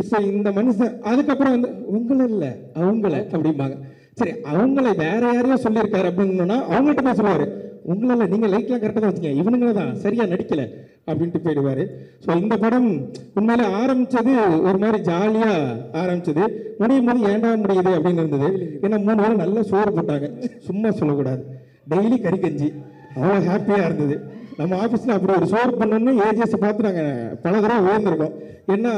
இப்போ இந்த மனுஷன் அதுக்கப்புறம் வந்து உங்களை இல்லை அவங்கள அப்படிம்பாங்க. சரி அவங்கள வேற யாரையோ சொல்லியிருக்காரு அப்படின்னா அவங்ககிட்ட தான் சொல்லுவார், உங்களால் நீங்கள் லைட்லாம் கரெக்டாக தான் வச்சுங்க, இவனுங்கள தான் சரியாக நடிக்கலை அப்படின்ட்டு போயிடுவார். ஸோ இந்த படம் உண்மையிலே ஆரம்பித்தது ஒரு மாதிரி ஜாலியாக ஆரம்பிச்சது, முடியும் போது ஏண்டா முடியுது அப்படின்னு இருந்தது. ஏன்னா 3 நாள் நல்லா சோறு போட்டாங்க, சும்மா சொல்லக்கூடாது, டெய்லி கறி கஞ்சி, அவ்வளோ ஹாப்பியாக இருந்தது. நம்ம ஆஃபீஸில் அப்படி ஒரு சோறு பண்ணணும்னு ஏஜிஎஸ் பார்த்து நாங்கள் பல தடவை உயர்ந்திருக்கோம். ஏன்னா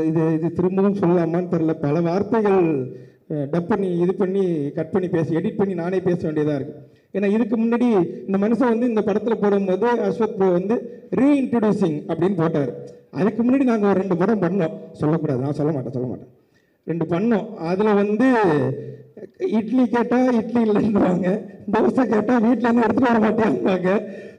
இது திரும்பவும் சொல்லலாமான்னு தெரில, பல வார்த்தைகள் டப் பண்ணி இது பண்ணி கட் பண்ணி பேசி எடிட் பண்ணி நானே பேச வேண்டியதாக இருக்குது. ஏன்னா இதுக்கு முன்னாடி இந்த மனுஷன் வந்து இந்த படத்தில் போடும்போது அஸ்வத் ப்ரோ வந்து ரீஇன்ட்ரடியூசிங் அப்படின்னு போட்டார். அதுக்கு முன்னாடி நாங்கள் ஒரு 2 படம் பண்ணோம், சொல்லக்கூடாது, நான் சொல்ல மாட்டேன் 2 பண்ணோம். அதில் வந்து இட்லி கேட்டால் இட்லி இல்லைன்னுவாங்க, தோசை கேட்டால் வீட்டிலேருந்து எடுத்துகிட்டு வர மாட்டேங்கிறாங்க.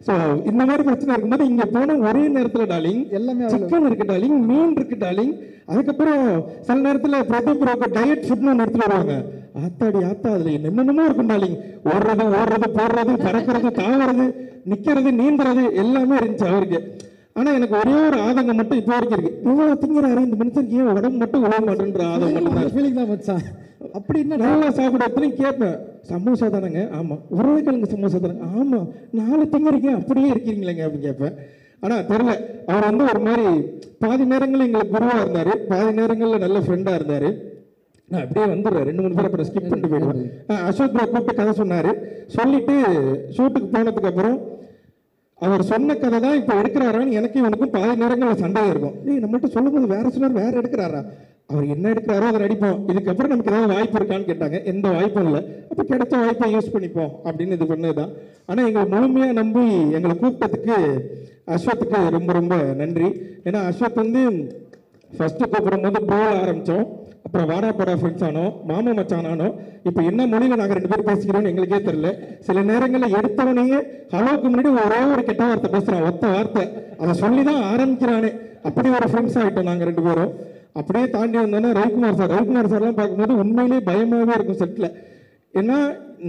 ஸோ இந்த மாதிரி பிரச்சனை இருக்கும்போது இங்கே போனால் ஒரே நேரத்தில் டாலிங் எல்லாமே சிக்கன் இருக்கு டாலிங், மீன் இருக்கு டாலிங், அதுக்கப்புறம் சில நேரத்தில் பிரதீப் ப்ரோக்கு டயட் ஃபுட்னு ஒன்று எடுத்துகிட்டு வருவாங்க. ஆத்தாடி ஆத்தா அதில் என்னென்னமோ இருக்கும் டாலிங், ஓடுறது போடுறது பறக்கிறது தாவறது நிற்கிறது நீந்துறது எல்லாமே இருந்துச்சு அவருக்கு. ஆனால் எனக்கு ஒரே ஒரு ஆதங்கம் மட்டும் இப்போ வரைக்கும் இருக்கு, இவ்வளோ திங்கிறாரு இந்த மனுஷனுக்கு ஏன் உடம்பு மட்டும் உழவ மாட்டேன்ற ஆதங்கம் மட்டும் ஃபீலிங் தான் வச்சான். அப்படி என்ன நல்லா சாப்பிட கேட்பேன், சமோசா தானேங்க, ஆமாம், உருளைக்கிழங்கு சமோசா தானேங்க, ஆமாம், 4 திங்கிறீங்க அப்படியே இருக்கிறீங்களேங்க அப்படின்னு கேட்பேன். ஆனால் தெரில, அவர் வந்து ஒரு மாதிரி பாதி நேரங்களில் எங்களுக்கு குருவாக இருந்தார், பாதி நேரங்களில் நல்ல ஃப்ரெண்டாக இருந்தார். நான் அப்படியே வந்துடுறேன், 2-3 பேர் அப்புறம் ஸ்கிப் பண்ணிட்டு போயிடுவேன். அசோக் ப்ரோ கூப்பிட்டு கதை சொன்னார், சொல்லிட்டு ஷூட்டுக்கு போனதுக்கு அப்புறம் அவர் சொன்ன கதை தான் இப்போ எடுக்கிறாரான்னு எனக்கு இவனுக்கும் பாதி நேரங்களில் சண்டையாக இருக்கும். நம்மகிட்ட சொல்லும்போது வேற சொன்னார், வேற எடுக்கிறாரா, அவர் என்ன எடுக்கிறாரோ அதை நடிப்போம், இதுக்கப்புறம் நமக்கு ஏதாவது வாய்ப்பு இருக்கான்னு கேட்டாங்க. எந்த வாய்ப்பும் இல்லை, அப்போ கிடைச்ச வாய்ப்பை யூஸ் பண்ணிப்போம் அப்படின்னு இது பண்ணது தான். ஆனால் எங்களை முழுமையாக நம்பி எங்களை கூப்பிட்டதுக்கு அஸ்வத்துக்கு ரொம்ப ரொம்ப நன்றி. ஏன்னா அஸ்வத் வந்து ஃபஸ்ட்டு கூப்பிடும் போது ப்ரோவில் ஆரம்பித்தோம், அப்புறம் வாடா போடா ஃப்ரெண்ட்ஸ் ஆனோம், மாமா மச்சான் ஆனோம், இப்போ என்ன மொழியில் நாங்கள் 2 பேரும் பேசிக்கிறோம்னு எங்களுக்கே தெரியல. சில நேரங்களில் எடுத்தவனையே ஹலோக்கு முன்னாடி ஒரே ஒரு கெட்ட வார்த்தை பேசுகிறான், ஒத்த வார்த்தை, அதை சொல்லி தான் ஆரம்பிக்கிறானே, அப்படி ஒரு ஃப்ரெண்ட்ஸ் ஆகிட்டோம் நாங்கள் 2 பேரும். அப்படியே தாண்டி வந்தோன்னா ரவிக்குமார் சார்லாம் பார்க்கும்போது உண்மையிலேயே பயமாகவே இருக்கும் செட்டில். ஏன்னா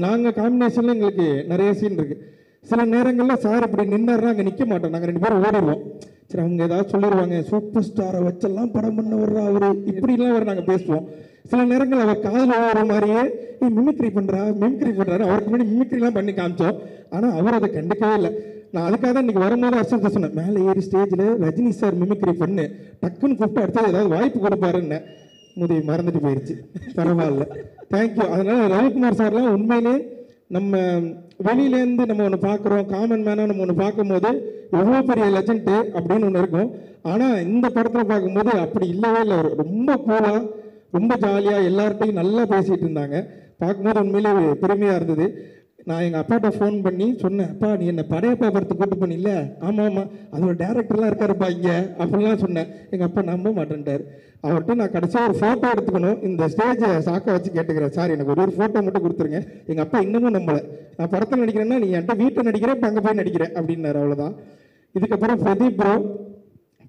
நாங்கள் காம்பினேஷனில் எங்களுக்கு நிறைய சீன் இருக்குது. சில நேரங்களில் சார் இப்படி நின்னார்னா அங்கே நிற்க மாட்டோம், நாங்கள் 2 பேரும் ஓடிடுவோம். சரி அவங்க ஏதாவது சொல்லிடுவாங்க, சூப்பர் ஸ்டாரை வச்செல்லாம் படம் பண்ண வர்றா அவர், இப்படிலாம் அவர் நாங்கள் பேசுவோம். சில நேரங்கள் அவர் காதில் வர மாதிரியே மிமிக்ரி பண்ணுறாரு, அவருக்கு முன்னாடி மிமிக்ரிலாம் பண்ணி காமிச்சோம். ஆனால் அவர் அதை கண்டுக்கவே இல்லை. நான் அதுக்காக தான் இன்றைக்கி வரும்போது அர்ச்சனை சொன்னேன், மேலே ஏறி ஸ்டேஜில் ரஜினி சார் மிமிக்ரி பண்ணு, டக்குன்னு கூப்பிட்டு அடுத்தது ஏதாவது வாய்ப்பு கொடுப்பாருன்னு முதி மறந்துட்டு போயிடுச்சு. பரவாயில்ல, தேங்க்யூ. அதனால் ரவிக்குமார் சார்லாம் உண்மையிலே நம்ம வெளியிலேருந்து நம்ம ஒன்று பார்க்குறோம், காமன் மேனாக நம்ம ஒன்று பார்க்கும்போது எவ்வளோ பெரிய லெஜெண்டு அப்படின்னு ஒன்று இருக்கும். ஆனால் இந்த படத்தில் பார்க்கும்போது அப்படி இல்லவே இல்லை, ரொம்ப கூலாக ரொம்ப ஜாலியாக எல்லார்ட்டையும் நல்லா பேசிகிட்டு இருந்தாங்க. பார்க்கும்போது உண்மையிலே பெருமையாக இருந்தது. நான் எங்கள் அப்பாட்ட ஃபோன் பண்ணி சொன்னேன், அப்பா நீ என்ன படையப்பா படத்துக்கு கூட்டு பண்ணியில்ல, ஆமாம் அதோட டேரக்டர்லாம் இருக்காருப்பா இங்கே அப்படிலாம் சொன்னேன். எங்கள் அப்பா நம்ப மாட்டேன்ட்டார். அவர்கிட்ட நான் கடைசியாக ஒரு ஃபோட்டோ எடுத்துக்கணும், இந்த ஸ்டேஜை சாக்க வச்சு கேட்டுக்கிறேன், சார் எனக்கு ஒரு ஃபோட்டோ மட்டும் கொடுத்துருங்க. எங்கள் அப்பா இன்னமும் நம்பலை, நான் படத்தில் நடிக்கிறேன்னா நீ என்கிட்ட வீட்டில் நடிக்கிறேன், இப்போ அங்கே போய் நடிக்கிறேன் அப்படின்னாரு. அவ்வளோதான். இதுக்கப்புறம்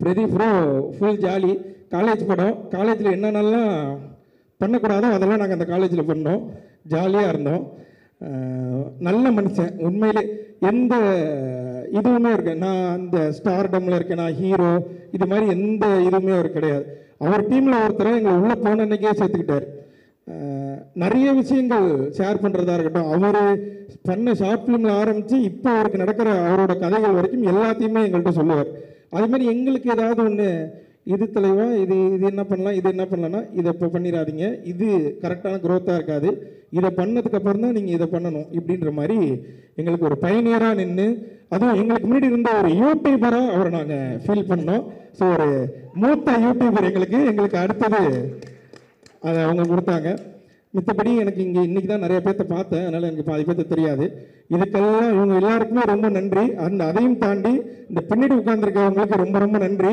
Pradeep bro full jolly. College படம், காலேஜில் என்னென்னலாம் பண்ணக்கூடாதோ அதெல்லாம் நாங்கள் அந்த காலேஜில் பண்ணோம், ஜாலியாக இருந்தோம். நல்ல மனுஷன் உண்மையிலே. எந்த இதுவுமே இருக்கு. நான் அந்த ஸ்டார்டமில் இருக்கேன், நான் ஹீரோ, இது மாதிரி எந்த இதுவுமே அவர் கிடையாது. அவர் டீமில் ஒருத்தரை எங்களை உள்ளே போன அன்னைக்கே சேர்த்துக்கிட்டார். நிறைய விஷயங்கள் ஷேர் பண்ணுறதா இருக்கட்டும், அவர் பண்ண ஷார்ட் ஃபிலிமில் ஆரம்பித்து இப்போ அவருக்கு நடக்கிற அவரோட கதைகள் வரைக்கும் எல்லாத்தையுமே எங்கள்கிட்ட சொல்லுவார். அது மாதிரி எங்களுக்கு ஏதாவது ஒன்று, இது தலைவா, இது என்ன பண்ணலாம், இது என்ன பண்ணலான்னா இதை இப்போ பண்ணிடாதீங்க, இது கரெக்டான க்ரோத்தாக இருக்காது, இதை பண்ணதுக்கப்புறம் தான் நீங்கள் இதை பண்ணணும் இப்படின்ற மாதிரி எங்களுக்கு ஒரு பயணியராக நின்று, அதுவும் எங்களுக்கு முன்னாடி இருந்த ஒரு யூடியூபராக அவரை நாங்கள் ஃபீல் பண்ணோம். ஸோ ஒரு மூத்த யூடியூபர் எங்களுக்கு அடுத்தது அதை அவங்க கொடுத்தாங்க. மித்தபடி எனக்கு இங்கே இன்றைக்கி தான் நிறைய பேர்த்த பார்த்தேன், அதனால் எனக்கு பாதி பேர்த்த தெரியாது. இதுக்கெல்லாம் இவங்க எல்லாருக்குமே ரொம்ப நன்றி. அதையும் தாண்டி இந்த பின்னாடி உட்கார்ந்துருக்கவங்களுக்கு ரொம்ப ரொம்ப நன்றி.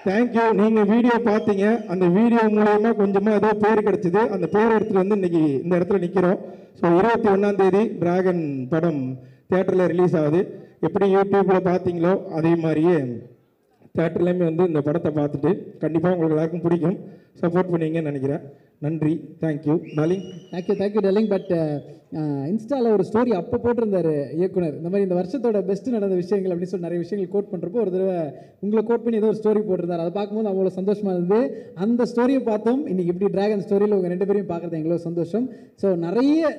தேங்க்யூ. நீங்கள் வீடியோ பார்த்தீங்க, அந்த வீடியோ மூலயமா கொஞ்சமாக ஏதோ பேர் கிடச்சிது. அந்த பேர் எடுத்துகிட்டு வந்து இன்றைக்கி இந்த இடத்துல நிற்கிறோம். ஸோ 21ஆம் தேதி டிராகன் படம் தியேட்டரில் ரிலீஸ் ஆகுது. எப்படி யூடியூப்பில் பார்த்தீங்களோ அதே மாதிரியே தியேட்டர்லேயுமே வந்து இந்த படத்தை பார்த்துட்டு கண்டிப்பாக உங்களுக்கு எல்லாருக்கும் பிடிக்கும், சப்போர்ட் பண்ணுவீங்கன்னு நினைக்கிறேன். நன்றி. Thank you darling. Thank you darling. But இன்ஸ்டாவில் ஒரு ஸ்டோரி அப்போ போட்டிருந்தார் இயக்குனர், இந்த மாதிரி இந்த வருஷத்தோட பெஸ்ட்டு நடந்த விஷயங்கள் அப்படின்னு சொல்லி நிறைய விஷயங்கள் கோட் பண்ணுறப்போ ஒரு தடவை உங்களை கோட் பண்ணி ஏதோ ஒரு ஸ்டோரி போட்டிருந்தார். அதை பார்க்கும்போது அவ்வளோ சந்தோஷமாக இருந்தது. அந்த ஸ்டோரியை பார்த்தோம். இன்றைக்கி இப்படி டிராகன் ஸ்டோரியில் உங்கள் 2 பேரையும் பார்க்குறது எங்களோ சந்தோஷம். ஸோ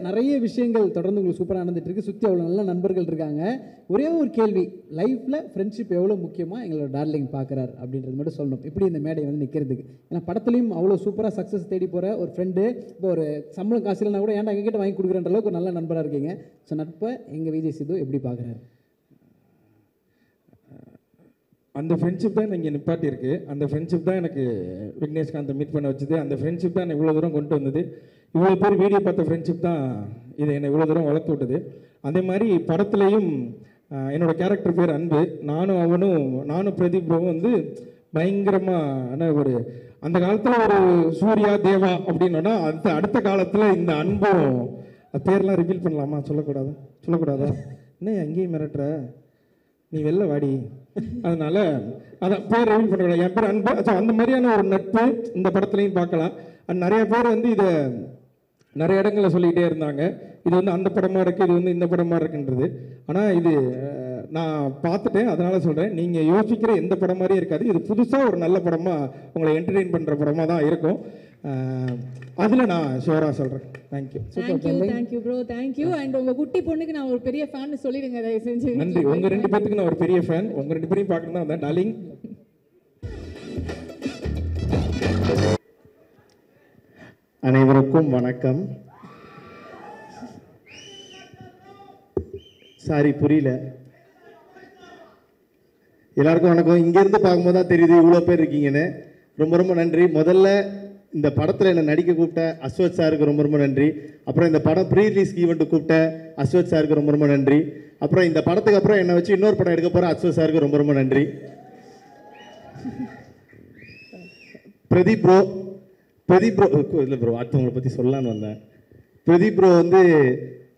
நிறைய விஷயங்கள் தொடர்ந்து உங்களுக்கு சூப்பராக நடந்துட்டு இருக்கு. சுற்றி அவ்வளோ நல்ல நண்பர்கள் இருக்காங்க. ஒரே ஒரு கேள்வி, லைஃப்பில் ஃப்ரெண்ட்ஷிப் எவ்வளோ முக்கியமாக எங்களோட டார்லிங் பார்க்குறாரு அப்படின்றது மட்டும் சொல்லணும். இப்படி இந்த மேடை வந்து நிற்கிறதுக்கு, ஏன்னா படத்துலையும் அவ்வளோ சூப்பராக சக்ஸஸ் தேடி போகிற ஒரு ஃப்ரெண்டு, இப்போ ஒரு சம்பளம் காசு இல்லைனா கூட ஏன்டா எங்ககிட்ட வாங்கி கொடுக்குறன்ற அளவுக்கு ஒரு நல்ல நண்பராக இருக்கீங்க. ஸோ நட்பை எங்கள் விஜய் சித்து எப்படி பார்க்குறாரு? அந்த ஃப்ரெண்ட்ஷிப் தான் இங்கே நிப்பாட்டி இருக்குது. அந்த ஃப்ரெண்ட்ஷிப் தான் எனக்கு விக்னேஷ்காந்தை மீட் பண்ண வச்சுது. அந்த ஃப்ரெண்ட்ஷிப் தான் என்னை இவ்வளோ தூரம் கொண்டு வந்தது. இவ்வளோ பேர் வீடியோ பார்த்த ஃப்ரெண்ட்ஷிப் தான் இதை என்னை இவ்வளோ தூரம் வளர்த்து விட்டது. அதே மாதிரி படத்துலையும் என்னோடய கேரக்டர் பேர் அன்பு. நானும் பிரதீப் ப்ரோவும் வந்து பயங்கரமான ஒரு, அந்த காலத்தில் ஒரு சூர்யா தேவா அப்படின்னா அடுத்த காலத்தில் இந்த அன்பும், பேர்லாம் ரிவீல் பண்ணலாமா? சொல்லக்கூடாதா? என்ன அங்கேயும் மிரட்டுற, நீ வெளில வாடி. அதனால அதான் பேர் ரிவீல் பண்ணக்கூடாது. என் பேர் அன்பு. ஸோ அந்த மாதிரியான ஒரு நட்பு இந்த படத்துலையும் பார்க்கலாம். நிறைய பேர் வந்து இதை நிறைய இடங்களில் சொல்லிக்கிட்டே இருந்தாங்க, இது வந்து அந்த படமாக இருக்குது, இது வந்து இந்த படமாக இருக்குன்றது. ஆனால் இது நான் பார்த்துட்டேன், அதனால் சொல்கிறேன், நீங்கள் யோசிக்கிற எந்த படம் மாதிரியும் இருக்காது. இது புதுசாக ஒரு நல்ல படமாக உங்களை என்டர்டெயின் பண்ணுற படமாக தான் இருக்கும். அதில் நான் ஷுவராக சொல்கிறேன். Thank you. Thank you bro, thank you. And உங்கள் குட்டி பொண்ணுக்கு நான் ஒரு பெரிய ஃபேன் சொல்லிடுங்க தயவு செஞ்சு. நன்றி. உங்கள் 2 பேர்த்துக்கு நான் ஒரு பெரிய ஃபேன். உங்கள் 2 பேரையும் பார்க்கணும் தான் வந்தேன். டார்லிங். அனைவருக்கும் வணக்கம். சாரி புரியல. எல்லாருக்கும் வணக்கம். இங்கேருந்து பார்க்கும்போது தான் தெரியுது இவ்வளோ பேர் இருக்கீங்கன்னு. ரொம்ப ரொம்ப நன்றி. முதல்ல இந்த படத்தில் என்னை நடிக்க கூப்பிட்ட அஸ்வத் சாருக்கு ரொம்ப ரொம்ப நன்றி. அப்புறம் இந்த படம் ப்ரீ ரிலீஸ் ஈவெண்ட்டு கூப்பிட்ட அஸ்வத் சாருக்கு ரொம்ப ரொம்ப நன்றி. அப்புறம் இந்த படத்துக்கு அப்புறம் என்னை வச்சு இன்னொரு படம் எடுக்க போகிற அஸ்வத் சாருக்கு ரொம்ப ரொம்ப நன்றி. பிரதீப் ப்ரோ இல்லை ப்ரோ, அடுத்தவங்களை பற்றி சொல்லலான்னு வந்தேன். பிரதீப் ப்ரோ வந்து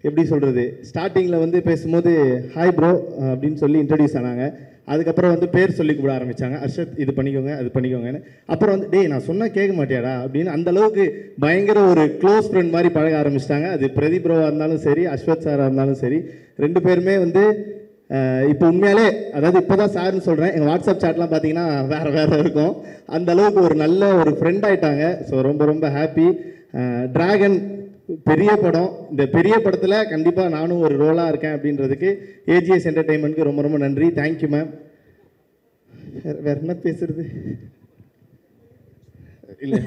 எப்படி சொல்கிறது, ஸ்டார்டிங்கில் வந்து பேசும்போது ஹாய் ப்ரோ அப்படின்னு சொல்லி இன்ட்ரடியூஸ் ஆனாங்க. அதுக்கப்புறம் வந்து பேர் சொல்லி கூப்பிட ஆரம்பித்தாங்க, அர்ஷத் இது பண்ணிக்கோங்க அது பண்ணிக்கோங்கன்னு. அப்புறம் வந்து டேய் நான் சொன்னால் கேட்க மாட்டியாடா அப்படின்னு அந்தளவுக்கு பயங்கர ஒரு க்ளோஸ் ஃப்ரெண்ட் மாதிரி பழக ஆரம்பிச்சிட்டாங்க. அது பிரதீப் ப்ரோவாக இருந்தாலும் சரி, அஸ்வத் சாராக இருந்தாலும் சரி, 2 பேருமே வந்து இப்போ உண்மையாலே, அதாவது இப்போ தான் சார்னு சொல்கிறேன், எங்கள் வாட்ஸ்அப் சாட்லாம் பார்த்தீங்கன்னா வேறு இருக்கும். அந்த அளவுக்கு ஒரு நல்ல ஒரு ஃப்ரெண்ட் ஆகிட்டாங்க. ஸோ ரொம்ப ரொம்ப ஹாப்பி. டிராகன் பெரிய படம். இந்த பெரிய படத்தில் கண்டிப்பாக நானும் ஒரு ரோலாக இருக்கேன் அப்படின்றதுக்கு ஏஜிஎஸ் என்டர்டெயின்மெண்ட்க்கு ரொம்ப ரொம்ப நன்றி. Thank you ma'am. வேறு என்ன பேசுறது இல்லை,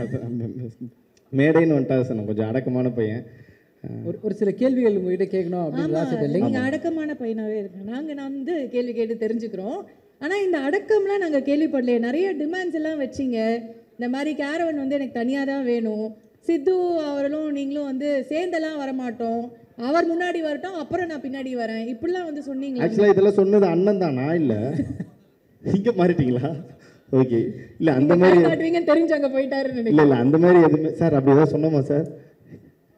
மேடைன்னு வந்துட்டா சார், நான் கொஞ்சம் அடக்கமான பையன். ஒரு சில கேள்விகள் உங்ககிட்ட கேட்கணும் அப்படின்னு. நீங்கள் அடக்கமான பையனாகவே இருக்கேன். நான் வந்து கேள்வி கேட்டு தெரிஞ்சுக்கிறோம். ஆனால் இந்த அடக்கம்லாம் நாங்கள் கேள்விப்படலையே. நிறைய டிமாண்ட்ஸ் எல்லாம் வச்சிங்க. இந்த மாதிரி கேரவன் வந்து எனக்கு தனியாக தான் வேணும், சித்து அவர்களும் நீங்களும் வந்து சேர்ந்தெல்லாம் வரமாட்டோம், அவர் முன்னாடி வரட்டும் அப்புறம் நான் பின்னாடி வரேன், இப்படிலாம் வந்து சொன்னீங்க. ஆக்சுவலாக இதெல்லாம் சொன்னது அண்ணன் தானா? இல்லை இங்கே மாறிட்டீங்களா? ஓகே. இல்லை அந்த மாதிரி தெரிஞ்சு அங்கே போயிட்டாருன்னு இல்லை இல்லை அந்த மாதிரி எதுவுமே சார் அப்படி ஏதாவது சொன்னோமா சார்?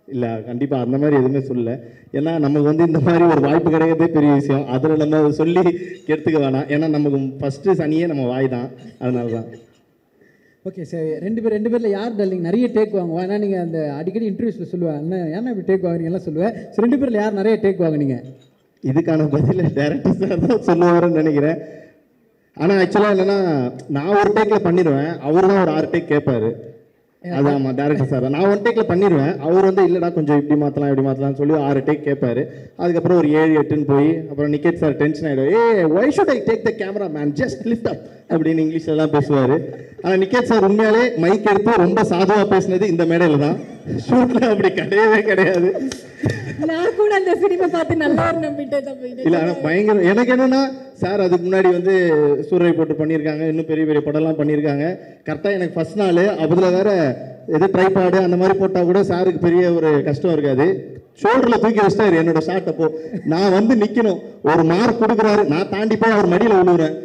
இல்லை கண்டிப்பாக அந்த மாதிரி எதுவுமே சொல்லலை. ஏன்னா நமக்கு வந்து இந்த மாதிரி ஒரு வாய்ப்பு கிடைக்கிறதே பெரிய விஷயம். அதில் நம்ம சொல்லி கெடுத்துக்க வேணாம். ஏன்னா நமக்கு ஃபஸ்ட்டு சனியே நம்ம வாய் தான், அதனால தான். ஓகே சரி. 2 பேரில் யார் டார்லிங் நிறைய டேக் வாங்குவா? ஏன்னா நீங்கள் அந்த அடிக்கடி இன்டர்வியூஸில் சொல்லுவேன், அண்ணன் ஏன்னா இப்படி டேக் வாங்குறீங்கலாம் சொல்லுவேன். ஸோ 2 பேரில் யார் நிறைய டேக் வாங்குனீங்க? இதுக்கான பதில் டேரக்டர் சார் தான் சொல்லுவாருன்னு நினைக்கிறேன். ஆனால் ஆக்சுவலாக என்னென்னா நான் ஒரு டேக்கில் பண்ணிடுவேன், அவர் தான் ஒரு 6 டேக் கேட்பாரு. அது ஆமாம் டேரக்டர் சார் தான். நான் 1 டேக்கில் பண்ணிடுவேன், அவர் வந்து இல்லைடா கொஞ்சம் இப்படி மாற்றலாம்னு சொல்லி 6 டேக் கேட்பாரு. அதுக்கப்புறம் ஒரு 7, 8ன்னு போய் அப்புறம் நிக்கேத் சார் டென்ஷன் ஆகிடும். Why should I take the camera man, just lift up அப்படின்னு இங்கிலீஷ்லாம் பேசுவார். ஆனால் நிக்கேத் சார் உண்மையாலே மைக் எடுத்து ரொம்ப சாதுவாக பேசினது இந்த மேடையில் தான். ஷூட்டில் அப்படி கிடையவே கிடையாது. நான் கூட அந்த சினிமா பார்த்து நல்லா நம்பிட்டேன். இல்லை ஆனால் பயங்கர எனக்கு என்னென்னா சார் அதுக்கு முன்னாடி வந்து சூறை போட்டு பண்ணியிருக்காங்க, இன்னும் பெரிய பெரிய படம்லாம் பண்ணியிருக்காங்க. கரெக்டாக எனக்கு ஃபர்ஸ்ட் நாள் அதில் வேற எது ட்ரைபாடு அந்த மாதிரி போட்டால் கூட சாருக்கு பெரிய ஒரு கஷ்டம் இருக்காது. ஷோல்டரில் தூக்கி வச்சிட்டாரு என்னோட ஷாட். அப்போ நான் வந்து நிற்கணும், ஒரு மார்க் கொடுக்குறாரு, நான் தாண்டி போய் அவர் மடியில் விழுவுறேன்.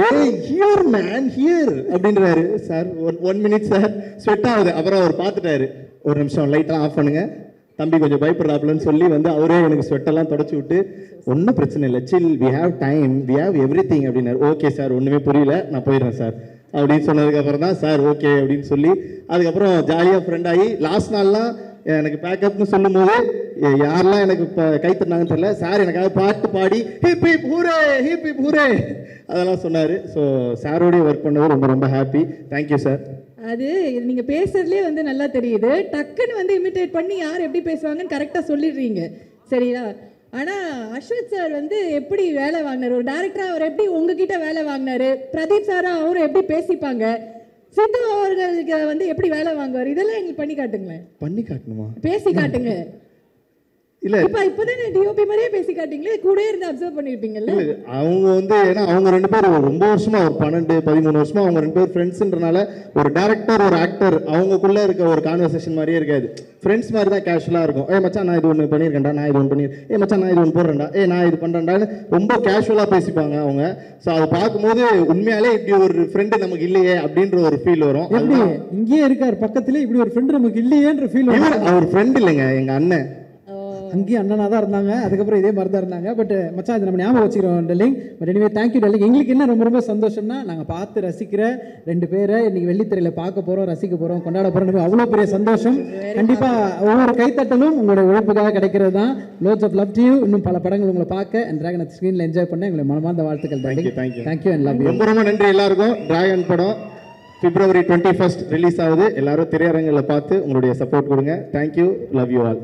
ஏய் ஹியர் மேன் ஹியர் அப்படின்றாரு. சார் 1 மினிட் சார் ஸ்வெட் ஆகுது. அப்புறம் அவர் பார்த்துட்டாரு, ஒரு நிமிஷம் லைட்டெல்லாம் ஆஃப் பண்ணுங்க தம்பி கொஞ்சம் பயப்படுறாப்புலன்னு சொல்லி வந்து அவரே எனக்கு ஸ்வெட்டெல்லாம் தொடச்சி விட்டு ஒன்றும் பிரச்சனை இல்லை, chill, we have time, we have everything அப்படின்னாரு. ஓகே சார் ஒன்றுமே புரியல, நான் போயிடுறேன் சார் அப்படின்னு சொன்னதுக்கப்புறம் தான் சார் ஓகே அப்படின்னு சொல்லி அதுக்கப்புறம் ஜாலியாக ஃப்ரெண்ட் ஆகி லாஸ்ட் நாள்லாம் எனக்கு பேக்கப்னு சொல்லும் போது யாரெல்லாம் எனக்கு இப்போ கை தட்டினாங்கன்னு தெரியல, சார் எனக்காக பாட்டு பாடி hip hip hooray hip hip hooray அதெல்லாம் சொன்னார். ஸோ சாரோடய ஒர்க் பண்ணது ரொம்ப ரொம்ப ஹாப்பி. Thank you sir. அது நீங்கள் பேசுறதுலேயே வந்து நல்லா தெரியுது, டக்குன்னு வந்து இமிட்டேட் பண்ணி யார் எப்படி பேசுவாங்கன்னு கரெக்டாக சொல்லிடுறீங்க சரியா. ஆனால் அஸ்வத் சார் வந்து எப்படி வேலை வாங்கினார், ஒரு டேரக்டராக அவர் எப்படி உங்ககிட்ட வேலை வாங்கினாரு, பிரதீப் சாரும் அவரும் எப்படி பேசிப்பாங்க, சித்து அவர்களுக்கு வந்து எப்படி வேலை வாங்குவார், இதெல்லாம் எங்களுக்கு பண்ணி காட்டுங்களேன். பண்ணி காட்டணுமா? பேசி காட்டுங்க. இல்லை இப்போதான் டிஓபி மாதிரியே பேசி காட்டிங்களே, கூட இருந்து அப்சர்வ் பண்ணியிருப்பீங்கல்ல. அவங்க வந்து ஏன்னா அவங்க 2 பேரும் ரொம்ப வருஷமா ஒரு 12-13 வருஷமா அவங்க 2 பேர் ஃப்ரெண்ட்ஸ்ன்றனால ஒரு டேரக்டர் ஒரு ஆக்டர் அவங்களுக்குள்ள இருக்க ஒரு கான்வர்சேஷன் மாதிரியே இருக்காது. ஃப்ரெண்ட்ஸ் மாதிரி தான் கேஷுவலாக இருக்கும். மச்சான் நான் இது ஒன்று பண்ணியிருக்கேன்டா, நான் இது ஒன்று பண்ணியிருக்கேன், மச்சான் நான் இது ஒன்று போடுறேன்டா, நான் இது பண்ணுறேன்டான்னு ரொம்ப கேஷுவலாக பேசிப்பாங்க அவங்க. ஸோ அதை பார்க்கும்போது உண்மையாலே இப்படி ஒரு ஃப்ரெண்டு நமக்கு இல்லையே அப்படின்ற ஒரு ஃபீல் வரும். இங்கேயே இருக்கார் பக்கத்துல, இப்படி ஒரு ஃப்ரெண்டு நமக்கு இல்லையேன்ற ஃபீல் வரும். அவர் ஃப்ரெண்ட் இல்லைங்க, எங்கள் அண்ணன். அங்கேயும் அண்ணனாக தான் இருந்தாங்க, அதுக்கப்புறம் இதே மாதிரி தான் இருந்தாங்க. பட் மச்சான் இது நம்ம ஞாபகம் வச்சுக்கிறோம் telling. But anyway thank you telling. எங்களுக்கு என்ன ரொம்ப ரொம்ப சந்தோஷம்னா நாங்கள் பார்த்து ரசிக்கிற 2 பேரை இன்றைக்கி வெள்ளித்திரையில் பார்க்க போகிறோம், ரசிக்க போகிறோம், கொண்டாட போகிறோம். அவ்வளோ பெரிய சந்தோஷம். கண்டிப்பாக ஒவ்வொரு கைத்தட்டலும் உங்களோட உழைப்புக்காக கிடைக்கிறது தான். Lots of love to you. இன்னும் பல படங்கள் உங்களை பார்க்க அண்ட் டிராகன் ஸ்க்ரீனில் என்ஜாய் பண்ண எங்களை மனமார்ந்த வாழ்த்துக்கள். Thank you and love you. ரொம்ப ரொம்ப நன்றி எல்லாருக்கும். டிராகன் படம் February 21st ரிலீஸ் ஆகுது. எல்லாரும் திரையரங்கில் பார்த்து உங்களுடைய சப்போர்ட் கொடுங்க. Thank you, love you all.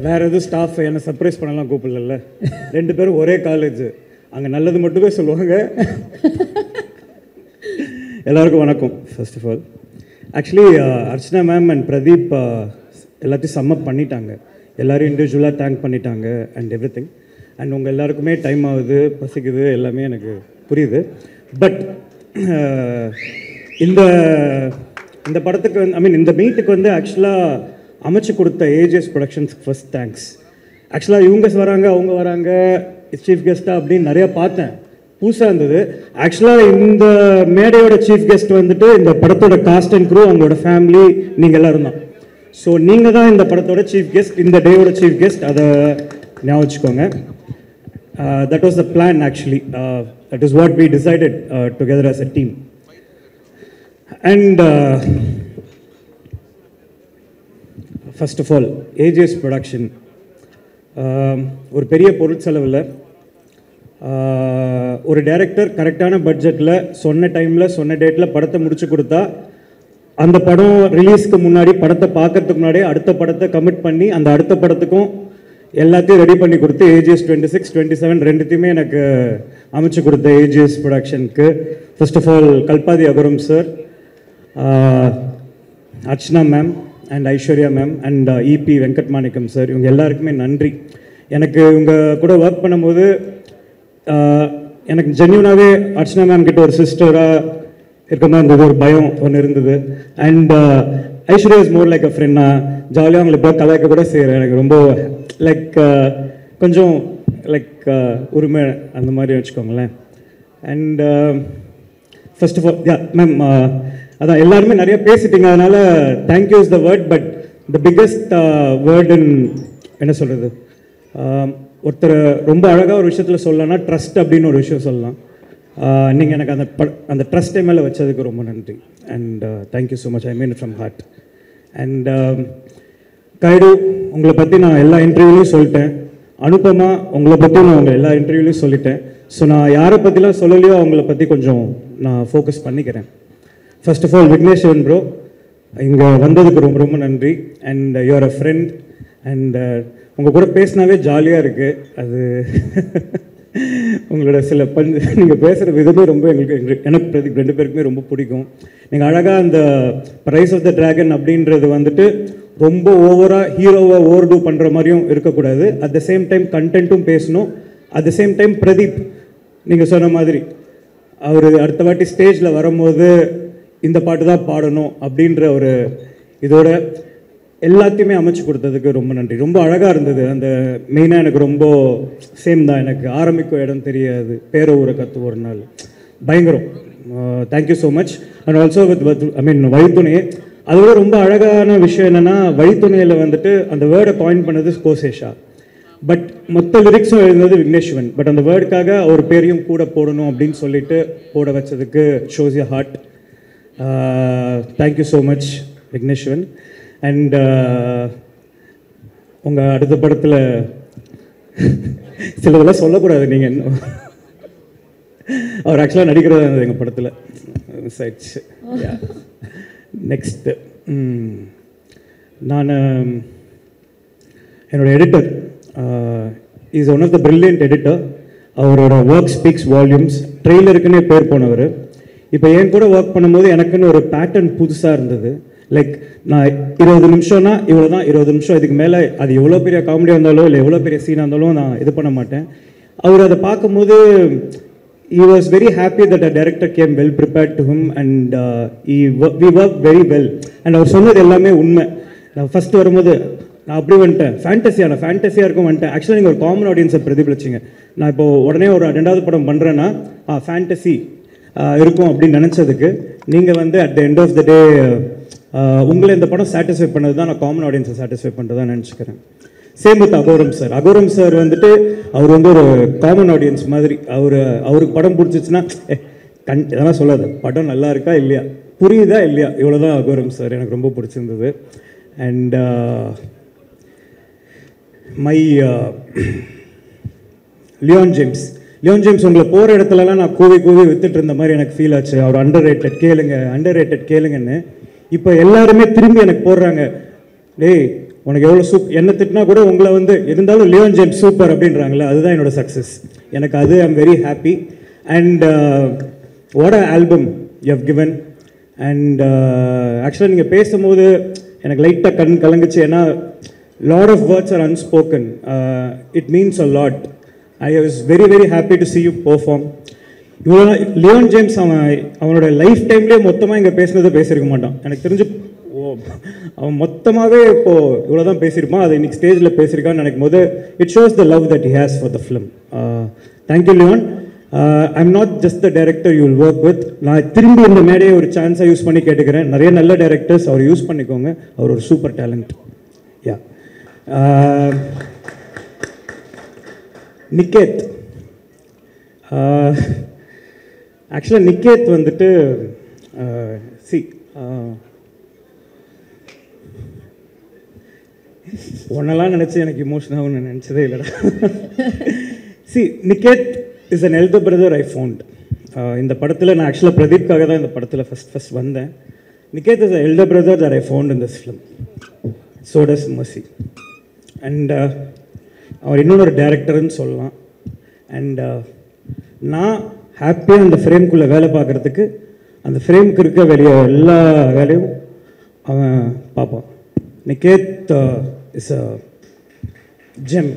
வேறு எதுவும் ஸ்டாஃப் என்னை சர்ப்ரைஸ் பண்ணலாம் கூப்பிடல, 2 பேரும் ஒரே காலேஜ், அங்கே நல்லது மட்டுமே சொல்லுவாங்க. எல்லாருக்கும் வணக்கம். First of all actually Archana ma'am and Pradeep எல்லாத்தையும் சம்மப் பண்ணிட்டாங்க, எல்லோரும் இண்டிவிஜுவலாக தேங்க் பண்ணிட்டாங்க அண்ட் எவ்ரி திங். அண்ட் உங்கள் எல்லாருக்குமே டைம் ஆகுது, பசிக்குது, எல்லாமே எனக்கு புரியுது. பட் இந்த படத்துக்கு வந்து இந்த மீட்டுக்கு வந்து ஆக்சுவலாக அமைச்சு கொடுத்த ஏஜிஎஸ் ப்ரொடக்ஷன்ஸ்க்கு ஃபர்ஸ்ட் தேங்க்ஸ். ஆக்சுவலாக இவங்க வராங்க அவங்க வராங்க சீஃப் கெஸ்ட்டாக அப்படின்னு நிறையா பார்த்தேன், புதுசாக இருந்தது. ஆக்சுவலாக இந்த மேடையோட சீஃப் கெஸ்ட் வந்துட்டு இந்த படத்தோட காஸ்ட் அண்ட் க்ரூ, அவங்களோட ஃபேமிலி, நீங்கள் எல்லோரும் தான். ஸோ நீங்கள் தான் இந்த படத்தோட சீஃப் கெஸ்ட், இந்த டேயோட சீஃப் கெஸ்ட், அதை ஞாபகம் வச்சுக்கோங்க. That was the plan actually. That is what we decided together as a team. And first of all, AJS production ஒரு பெரிய பொருட்செலவில் ஒரு டைரக்டர் கரெக்டான பட்ஜெட்டில் சொன்ன டைமில் சொன்ன டேட்டில் படத்தை முடிச்சு கொடுத்தா அந்த படம் ரிலீஸ்க்கு முன்னாடி படத்தை பார்க்கறதுக்கு முன்னாடியே அடுத்த படத்தை கமிட் பண்ணி அந்த அடுத்த படத்துக்கும் எல்லாத்தையும் ரெடி பண்ணி கொடுத்து AJS 26, 27 ரெண்டுத்தையுமே எனக்கு அமைச்சு கொடுத்த AJS ப்ரொடக்ஷனுக்கு first of all Kalpathi Aghoram sir, Archana ma'am and Aishwarya ma'am and EP Venkat Manickam sir, இவங்க எல்லாருக்குமே நன்றி. எனக்கு இவங்க கூட ஒர்க் பண்ணும்போது எனக்கு ஜென்யூனாகவே அர்ச்சனா மேம் கிட்ட ஒரு சிஸ்டராக இருக்க மாதிரி இருந்தது, ஒரு பயம் ஒன்று இருந்தது. And Aishwarya is more like அ ஃப்ரெண்டா, ஜாலியாக அவங்களுக்கு இப்போ கலாய்க்க கூட செய்கிறேன். எனக்கு ரொம்ப லைக் கொஞ்சம் லைக் உரிமை அந்த மாதிரி வச்சுக்கோங்களேன். And first of all ma'am அதான் எல்லாருமே நிறைய பேசிட்டீங்க, அதனால் thank you is the word. But the biggest word in என்ன சொல்கிறது, ஒருத்தர் ரொம்ப அழகாக ஒரு விஷயத்தில் சொல்லலாம்னா ட்ரஸ்ட் அப்படின்னு ஒரு விஷயம் சொல்லலாம். நீங்கள் எனக்கு அந்த ட்ரஸ்ட்டை மேலே வச்சதுக்கு ரொம்ப நன்றி. And thank you so much, I mean it from heart. And Kayadu, உங்களை பற்றி நான் எல்லா இன்டர்வியூலையும் சொல்லிட்டேன். அனுபமா உங்களை பற்றி நான் உங்கள் எல்லா இன்டர்வியூலையும் சொல்லிட்டேன். ஸோ நான் யாரை பற்றிலாம் சொல்லலையோ அவங்கள பற்றி கொஞ்சம் நான் ஃபோக்கஸ் பண்ணிக்கிறேன். First of all Vigneshwaran bro, இங்கே வந்ததுக்கு ரொம்ப ரொம்ப நன்றி. And you're a friend. And உங்கள் கூட பேசினாவே ஜாலியாக இருக்குது. அது உங்களோட சில நீங்கள் பேசுகிற விதமே ரொம்ப எனக்கு பிரதீப் 2 பேருக்குமே ரொம்ப பிடிக்கும். நீங்கள் அழகாக அந்த ரைஸ் ஆஃப் த ட்ராகன் அப்படின்றது வந்துட்டு ரொம்ப ஓவராக ஹீரோவை ஓவர்டூ பண்ணுற மாதிரியும் இருக்கக்கூடாது. அட் த சேம் டைம் கண்டென்ட்டும் பேசணும். At the same time Pradeep நீங்கள் சொன்ன மாதிரி அவர் அடுத்த வாட்டி ஸ்டேஜில் வரும்போது இந்த பாட்டு தான் பாடணும் அப்படின்ற ஒரு இதோட எல்லாத்தையுமே அமைச்சு கொடுத்ததுக்கு ரொம்ப நன்றி. ரொம்ப அழகாக இருந்தது. அந்த மெயினாக எனக்கு ரொம்ப சேம் தான். எனக்கு ஆரம்பிக்கும் இடம் தெரியாது, பேர ஊரை கற்று ஒரு நாள் பயங்கரம். Thank you so much. And also with வழித்துணையே. அதோட ரொம்ப அழகான விஷயம் என்னென்னா வழித்துணையில் வந்துட்டு அந்த வேர்டை காயின் பண்ணது கோசேஷா. பட் மொத்த லிரிக்ஸும் எழுந்தது விக்னேஸ்வரன். பட் அந்த வேர்டுக்காக அவர் பேரையும் கூட போடணும் அப்படின்னு சொல்லிட்டு போட வச்சதுக்கு shows you heart. Thank you so much Vigneshwaran. And உங்கள் அடுத்த படத்தில் சிலதெல்லாம் சொல்லக்கூடாது. நீங்கள் இன்னும் அவர் ஆக்சுவலாக நடிக்கிறதா இருந்தது எங்கள் படத்தில். சைட்ஸ் நெக்ஸ்ட்டு நான் என்னோட editor is one of the brilliant editor. அவரோட ஒர்க் ஸ்பீக்ஸ் வால்யூம்ஸ். ட்ரெய்லருக்குன்னே பேர் போனவர். இப்போ என் கூட ஒர்க் பண்ணும்போது எனக்குன்னு ஒரு பேட்டர்ன் புதுசாக இருந்தது. லைக் நான் 20 நிமிஷம்னா இவ்வளோ தான், 20 நிமிஷம். இதுக்கு மேலே அது எவ்வளோ பெரிய காமெடியாக இருந்தாலும் இல்லை எவ்வளோ பெரிய சீனாக இருந்தாலும் நான் இது பண்ண மாட்டேன். அவர் அதை பார்க்கும்போது he was very happy that a director came well prepared to him and we worked very well. And அவர் சொன்னது எல்லாமே உண்மை. நான் ஃபஸ்ட்டு வரும்போது நான் அப்படி வந்துட்டேன், ஃபேண்டஸியாக இருக்கும் வந்துட்டேன். ஆக்சுவலாக நீங்கள் ஒரு காமன் ஆடியன்ஸை பிரதிபலிச்சிங்க. நான் இப்போ உடனே ஒரு 2வது படம் பண்ணுறேன்னா ஃபேண்டசி இருக்கும் அப்படின்னு நினச்சதுக்கு நீங்கள் வந்து at the end of the day உங்களை இந்த படம் சாட்டிஸ்ஃபை பண்ணது தான் நான் காமன் ஆடியன்ஸை சாட்டிஸ்ஃபை பண்ணுறதா நினச்சிக்கிறேன். Same with Aghoram sir. Aghoram sir வந்துட்டு அவர் வந்து ஒரு காமன் ஆடியன்ஸ் மாதிரி. அவருக்கு படம் பிடிச்சிச்சுன்னா இதெல்லாம் சொல்லாது, படம் நல்லா இருக்கா இல்லையா, புரியுதா இல்லையா, இவ்வளோதான் அகோரம் சார். எனக்கு ரொம்ப பிடிச்சிருந்தது. அண்ட் மை லியோன் ஜேம்ஸ் உங்களை போகிற இடத்துலலாம் நான் கூவி வித்துட்டு இருந்த மாதிரி எனக்கு ஃபீல் ஆச்சு. அவர் அண்டர் ரேட்டட் கேளுங்கன்னு. இப்போ எல்லாருமே திரும்பி எனக்கு போடுறாங்க, டேய் உனக்கு எவ்வளோ என்ன திட்டினா கூட உங்களை வந்து இருந்தாலும் லியோன் ஜேம்ஸ் சூப்பர் அப்படின்றாங்களே, அதுதான் என்னோட சக்ஸஸ். எனக்கு அது I'm very happy. And what a album you have given. And ஆக்சுவலாக நீங்கள் பேசும்போது எனக்கு லைட்டாக கண் கலங்குச்சு. ஏன்னா lot of words are unspoken. It means a lot. I was very very happy to see you perform. இவ்வளோ லியோன் ஜேம்ஸ் அவனோட லைஃப் டைம்லேயே மொத்தமாக இங்கே பேசினதை பேசியிருக்க மாட்டான் எனக்கு தெரிஞ்சு. அவன் மொத்தமாகவே இப்போது இவ்வளோ தான் பேசியிருப்பான். அதை இன்னைக்கு ஸ்டேஜில் பேசியிருக்கான்னு நினைக்கும் போது it shows the love that he has for the film. Thank you Leon. I am not just the director you will work with. நான் திரும்பி இந்த மேடையை ஒரு சான்ஸாக யூஸ் பண்ணி கேட்டுக்கிறேன். நிறைய நல்ல டைரக்டர்ஸ் அவர் யூஸ் பண்ணிக்கோங்க. அவர் ஒரு சூப்பர் டேலண்ட். யா நிக்கேத். ஆக்சுவலாக நிக்கேத் வந்துட்டு ஒன்னெல்லாம் நினச்சி எனக்கு இமோஷன் ஆகும்னு நினச்சதே இல்லைடா. Niket is an elder brother I found. இந்த படத்தில் நான் ஆக்சுவலாக பிரதீப்காக தான் இந்த படத்தில் ஃபஸ்ட் வந்தேன். Niketh is a elder brother that I found in this film. So does Mercy. And அவர் இன்னொன்று ஒரு டேரக்டர்னு சொல்லலாம். அண்ட் நான் ஹாப்பியாக அந்த ஃப்ரேம்குள்ளே வேலை பார்க்குறதுக்கு அந்த ஃப்ரேமுக்கு இருக்க வெளியே எல்லா வேலையும் அவன் பார்ப்பான். Niketh is a gem.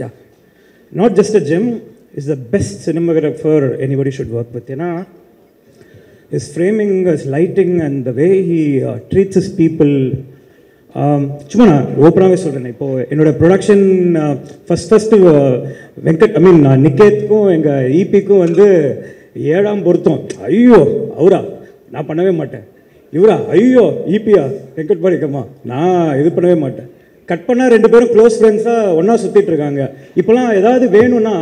Yeah not just a gem, is the best cinematographer anybody should work with. ஏன்னா his framing, his lighting and the way he treats his people. சும்மா நான் ஓப்பனாகவே சொல்கிறேன். இப்போது என்னோடய ப்ரொடக்ஷன் ஃபஸ்ட்டு நிக்கேத்துக்கும் எங்கள் ஈபிக்கும் வந்து 7ஆம் பொருத்தம். ஐயோ அவரா நான் பண்ணவே மாட்டேன், இவரா ஐயோ ஈபியா வெங்கட் மாணிக்கம்மா நான் இது பண்ணவே மாட்டேன். கட் பண்ணால் 2 பேரும் க்ளோஸ் ஃப்ரெண்ட்ஸாக ஒன்றா சுற்றிட்டு இருக்காங்க. இப்போலாம் ஏதாவது வேணும்னா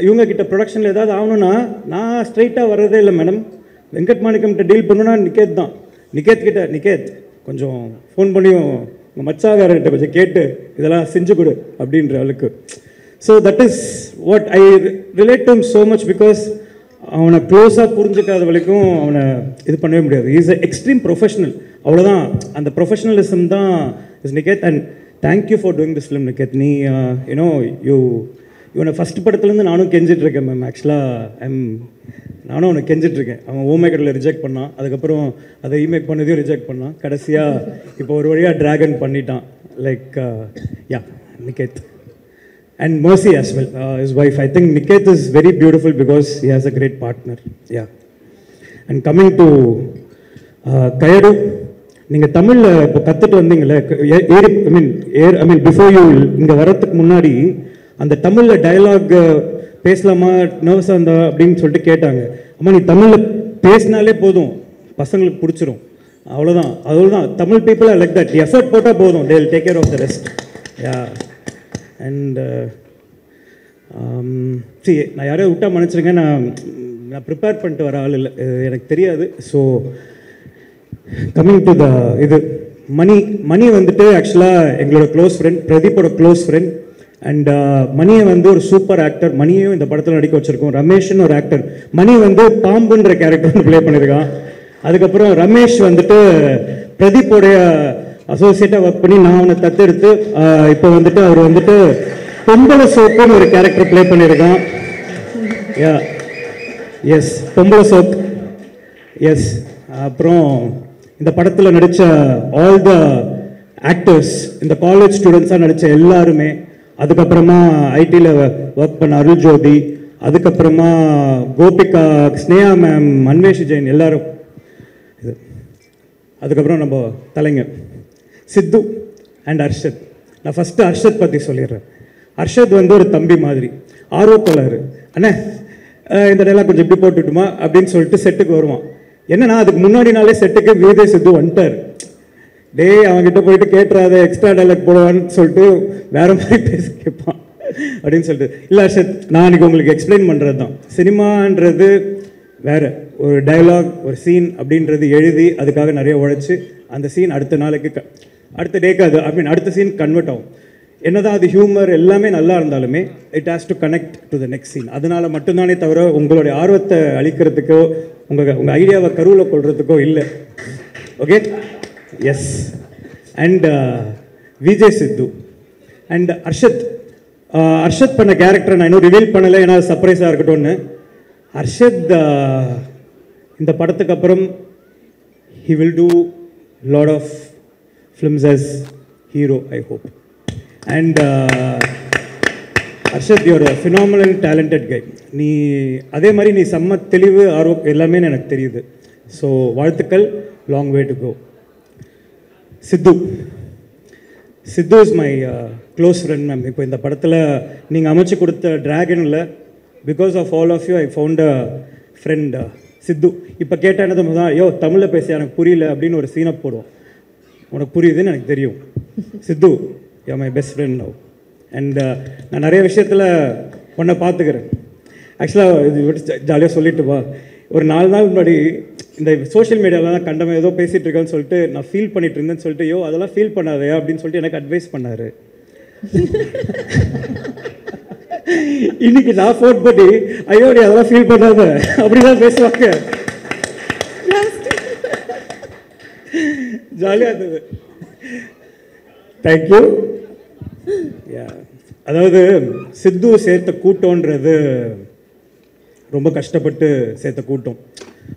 இவங்க கிட்ட ப்ரொடக்ஷனில் ஏதாவது ஆகணும்னா நான் ஸ்ட்ரைட்டாக வர்றதே இல்லை மேடம். வெங்கட் மாணிக்கம்கிட்ட டீல் பண்ணணுன்னா நிக்கேத் தான். நிக்கேத் கொஞ்சம் ஃபோன் பண்ணியும் உங்கள் மச்சாகாரர்கிட்ட கொஞ்சம் கேட்டு இதெல்லாம் செஞ்சு கொடு அப்படின்ற அளவுக்கு. So that is what I relate to so much because அவனை க்ளோஸாக புரிஞ்சுக்காத வரைக்கும் அவனை இது பண்ணவே முடியாது. இஸ் அ எக்ஸ்ட்ரீம் ப்ரொஃபஷனல், அவ்வளோதான். அந்த ப்ரொஃபஷனலிசம் தான் is Niketh. And thank you for doing this film Niketh. நீ யூனோ இவனை ஃபஸ்ட் படத்துலேருந்து நானும் கெஞ்சிட்ருக்கேன் மேம். ஆக்சுவலாக நானும் அவனை கெஞ்சிட்ருக்கேன். அவன் ஓமேக்கரில் ரிஜெக்ட் பண்ணான், அதுக்கப்புறம் அதை ரீமேக் பண்ணதையும் ரிஜெக்ட் பண்ணான், கடைசியாக இப்போ ஒரு வழியாக ட்ராகன் பண்ணிட்டான். Like yeah Niketh. And Mercy as well, his wife. I think Niket is very beautiful because he has a great partner. Yeah. And coming to Kayaru, நீங்கள் தமிழில் இப்போ கற்றுட்டு வந்தீங்களே, பிஃபோர் யூ இங்கே வரத்துக்கு முன்னாடி அந்த தமிழில் டயலாக் பேசலாமா, நர்வஸாக இருந்தா அப்படின்னு சொல்லிட்டு கேட்டாங்க. அம்மா நீ தமிழில் பேசினாலே போதும், பசங்களுக்கு பிடிச்சிரும், அவ்வளோதான். Tamil people are like that. Effort போட்டால் போதும், they will take care of the rest. Yeah. And நான் யாரையும் விட்டா மன்னிச்சிருங்க, நான் ப்ரிப்பேர் பண்ணிட்டு வர ஆள் இல்லை, எனக்கு தெரியாது. ஸோ கம்மிங் டு த இது மணி வந்துட்டு ஆக்சுவலாக எங்களோட க்ளோஸ் ஃப்ரெண்ட், பிரதீப்போட க்ளோஸ் ஃப்ரெண்ட். அண்ட் மணியை வந்து ஒரு சூப்பர் ஆக்டர். மணியும் இந்த படத்தில் நடிக்க வச்சுருக்கோம். ரமேஷ்னு ஒரு ஆக்டர். மணி வந்து பாம்புன்ற கேரக்டர் ப்ளே பண்ணியிருக்கான். அதுக்கப்புறம் ரமேஷ் வந்துட்டு பிரதீப்போடைய அசோசியேட்டாக ஒர்க் பண்ணி நான் அவனை தத்தெடுத்து இப்போ வந்துட்டு அவர் வந்துட்டு பொம்பளை சோப்புன்னு ஒரு கேரக்டர் ப்ளே பண்ணியிருக்கான். யா எஸ், பொம்பளை சோப். எஸ். அப்புறம் இந்த படத்தில் நடித்த ஆல் த ஆக்டர்ஸ், இந்த காலேஜ் ஸ்டூடெண்ட்ஸாக நடித்த எல்லாருமே, அதுக்கப்புறமா ஐடியில் ஒர்க் பண்ண அருள் ஜோதி, அதுக்கப்புறமா கோபிகா, ஸ்னேகா மேம், அன்வேஷ் ஜெயின் எல்லாரும். இது அதுக்கப்புறம் நம்ம தலைஞர் சித்து அண்ட் அர்ஷத். நான் ஃபஸ்ட்டு அர்ஷத் பற்றி சொல்லிடுறேன். அர்ஷத் வந்து ஒரு தம்பி மாதிரி, ஆர்வத்தோழர். அண்ணே இந்த டைலாக் கொஞ்சம் இப்படி போட்டுட்டுமா அப்படின்னு சொல்லிட்டு செட்டுக்கு வருவான். என்னன்னா அதுக்கு முன்னாடி நாளே செட்டுக்கு விஜய் சித்து வந்துட்டார். அவன்கிட்ட போயிட்டு கேட்டுறாத, எக்ஸ்ட்ரா டைலாக் போடுவான்னு சொல்லிட்டு வேற மாதிரி பேசி கேட்பான் அப்படின்னு சொல்லிட்டு. இல்லை அர்ஷத், நான் அன்றைக்கி உங்களுக்கு எக்ஸ்பிளைன் பண்ணுறது தான். சினிமான்றது வேறு, ஒரு டைலாக், ஒரு சீன் அப்படின்றது எழுதி அதுக்காக நிறைய உழைச்சி அந்த சீன் அடுத்த நாளைக்கு அடுத்த டேக்கு அது அடுத்த சீன் கன்வெர்ட் ஆகும். என்னதான் அது ஹியூமர் எல்லாமே நல்லா இருந்தாலுமே it has to connect to the next scene. அதனால மட்டும்தானே தவிர உங்களுடைய ஆர்வத்தை அழிக்கிறதுக்கோ உங்கள் ஐடியாவை கருவில் கொள்றதுக்கோ இல்லை. Okay. Yes. And Vijay Sidhu and Arshath பண்ண கேரக்டரை நான் இன்னும் ரிவீல் பண்ணலை, ஏன்னா சர்ப்ரைஸாக இருக்கட்டும்னு. அர்ஷத் இந்த படத்துக்கு அப்புறம் he will do lot of films as hero, I hope. And Arshad, you're a phenomenal talented guy. நீ அதே மாதிரி நீ செம்ம தெளிவு, ஆர்வம் எல்லாமே எனக்கு தெரியுது. ஸோ வாழ்த்துக்கள், long way to go. Sidhu is my close friend ma'am. இப்போ இந்த படத்தில் நீங்கள் அமைச்சு கொடுத்த ட்ராகனில் because of all of you I found a friend Sidhu. இப்போ கேட்டானது தான், யோ தமிழில் பேச எனக்கு புரியல அப்படின்னு ஒரு சீனை போடுவோம். உனக்கு புரியுதுன்னு எனக்கு தெரியும். Sidhu, you my best friend now. And நான் நிறைய விஷயத்தில் உன்னை பார்த்துக்கிறேன். ஆக்சுவலாக இது ஜாலியாக சொல்லிட்டு வா. ஒரு 4 நாள் முன்னாடி இந்த சோஷியல் மீடியாவில் கண்டவன் ஏதோ பேசிகிட்டு இருக்கேன்னு சொல்லிட்டு நான் ஃபீல் பண்ணிட்டு இருந்தேன்னு சொல்லிட்டு, யோ அதெல்லாம் ஃபீல் பண்ணாதே அப்படின்னு சொல்லிட்டு எனக்கு அட்வைஸ் பண்ணார். இன்னைக்கு நான் ஃபோன் பண்ணி, ஐயோ நீ அதெல்லாம் ஃபீல் பண்ணாத அப்படிதான் பேசுவாங்க. ஜாலியாக இருந்தது. தேங்க்யூ. அதாவது சித்து சேர்த்த கூட்டம்ன்றது ரொம்ப கஷ்டப்பட்டு சேர்த்த கூட்டம்.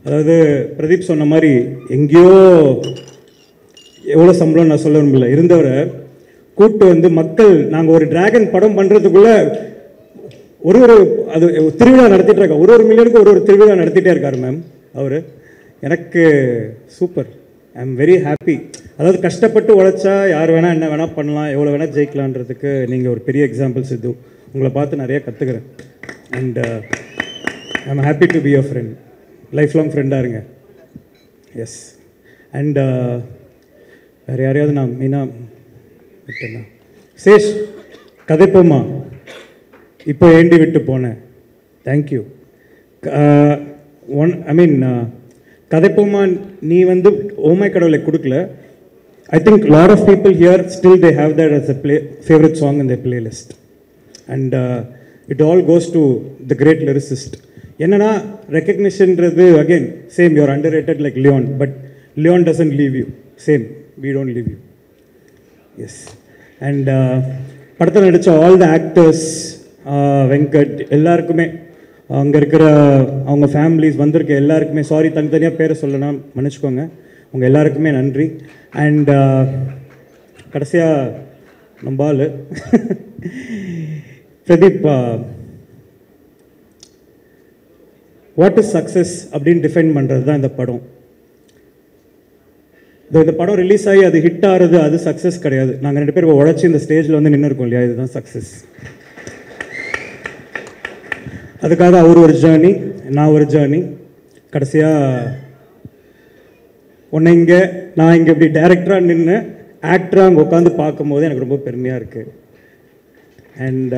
அதாவது பிரதீப் சொன்ன மாதிரி எங்கேயோ எவ்வளோ சம்பளம் நான் சொல்ல விரும்பல, இருந்தவரை கூட்டு வந்து மக்கள், நாங்கள் ஒரு டிராகன் படம் பண்ணுறதுக்குள்ளே ஒரு அது திருவிழா நடத்திட்டு இருக்கா. ஒரு மில்லியனுக்கு ஒரு திருவிழா நடத்திட்டே இருக்காரு மேம் அவர். எனக்கு super, I am very happy. அதாவது கஷ்டப்பட்டு உழைச்சா யார் வேணால் என்ன வேணால் பண்ணலாம், எவ்வளோ வேணால் ஜெயிக்கலான்றதுக்கு நீங்கள் ஒரு பெரிய எக்ஸாம்பிள் சித்து. உங்களை பார்த்து நிறைய கற்றுக்கிறேன். And I am happy to be your friend. Life long ஃப்ரெண்டாக இருங்க. எஸ். அண்ட் வேறு யாரையாவது நான் மெயினாக விட்டேன்னா, சேஷ் கதைப்போமா, இப்போ ஏண்டி விட்டு போனேன். தேங்க்யூ. கதைப்போமா நீ வந்து ஓமை கடவுளை கொடுக்கல, I think a lot of people here still they have that as a favorite song in their playlist. And it all goes to the great lyricist. என்னன்னா ரெக்கக்னிஷன்றது again same you're underrated like Leon, but Leon doesn't leave you, same we don't leave you. Yes. And படத்தில் நடித்த all the actors, Venkat, எல்லாருக்குமே, அங்கே இருக்கிற அவங்க families வந்திருக்க எல்லாருக்குமே, சாரி தனித்தனியாக பேரை சொல்லணும், மன்னிச்சுக்கோங்க, உங்கள் எல்லாருக்குமே நன்றி. அண்ட் கடைசியாக நம்ம ஆள் பிரதீப், வாட் இஸ் சக்ஸஸ் அப்படின்னு டிஃபைன் பண்ணுறது தான் இந்த படம். இந்த படம் ரிலீஸ் ஆகி அது ஹிட் ஆகிறது அது சக்ஸஸ் கிடையாது. நாங்கள் 2 பேரும் உழைச்சி இந்த ஸ்டேஜில் வந்து நின்று இருக்கோம் இல்லையா, இதுதான் சக்ஸஸ். அதுக்காக அவர் ஒரு ஜேர்னி, நான் ஒரு ஜேர்னி. கடைசியாக உன்னை இங்கே நான் இங்கே இப்படி டைரக்டராக நின்று ஆக்டராக அங்கே உட்காந்து பார்க்கும்போது எனக்கு ரொம்ப பெருமையாக இருக்குது. அண்ட்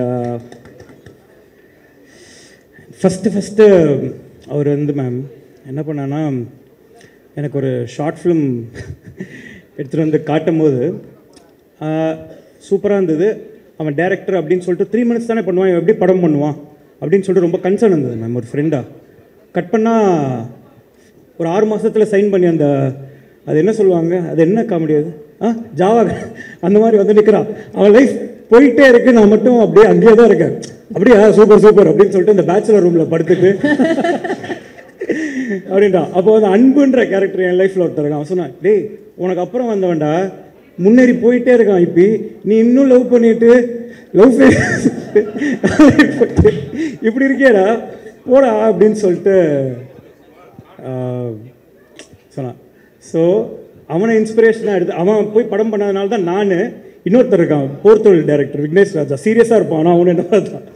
ஃபஸ்ட்டு அவர் வந்து மேம் என்ன பண்ணான்னா, எனக்கு ஒரு ஷார்ட் ஃபிலிம் எடுத்துகிட்டு வந்து காட்டும் போது சூப்பராக இருந்தது. அவன் டேரக்டர் அப்படின்னு சொல்லிட்டு 3 minutes தானே பண்ணுவான், இவன் எப்படி படம் பண்ணுவான் அப்படின்னு சொல்லிட்டு ரொம்ப கன்சர்ன் இருந்தது மேம். ஒரு ஃப்ரெண்டாக கட் பண்ணால் ஒரு 6 மாதத்தில் சைன் பண்ணி அந்த அது என்ன சொல்லுவாங்க, அது என்ன காமெடி அது, ஜாவா அந்த மாதிரி வந்து நிற்கிறான். அவன் லைஃப் போயிட்டே இருக்கு, நான் மட்டும் அப்படியே அங்கேயே தான் இருக்கேன். அப்படியா சூப்பர் சூப்பர் அப்படின்னு சொல்லிட்டு இந்த பேச்சுலர் ரூமில் படுத்துட்டு அப்படின்டா. அப்போ வந்து அன்புன்ற கேரக்டர் என் லைஃப்பில் ஒருத்தர் இருக்கான். அவன் சொன்னான், டேய் உனக்கு அப்புறம் வந்தவன்டா, முன்னேறி போயிட்டே இருக்கான், இப்போ நீ இன்னும் லவ் பண்ணிட்டு லவ் இப்படி இருக்கியடா போடா அப்படின்னு சொல்லிட்டு சொன்னான். ஸோ அவனை இன்ஸ்பிரேஷனாக எடுத்து அவன் போய் படம் பண்ணதுனால தான் நான், இன்னொருத்தர் இருக்கான் போர்த்தொழில் டைரக்டர் விக்னேஷ் ராஜா, சீரியஸாக இருப்பான், ஆனால் அவனு என்ன பார்த்தான்.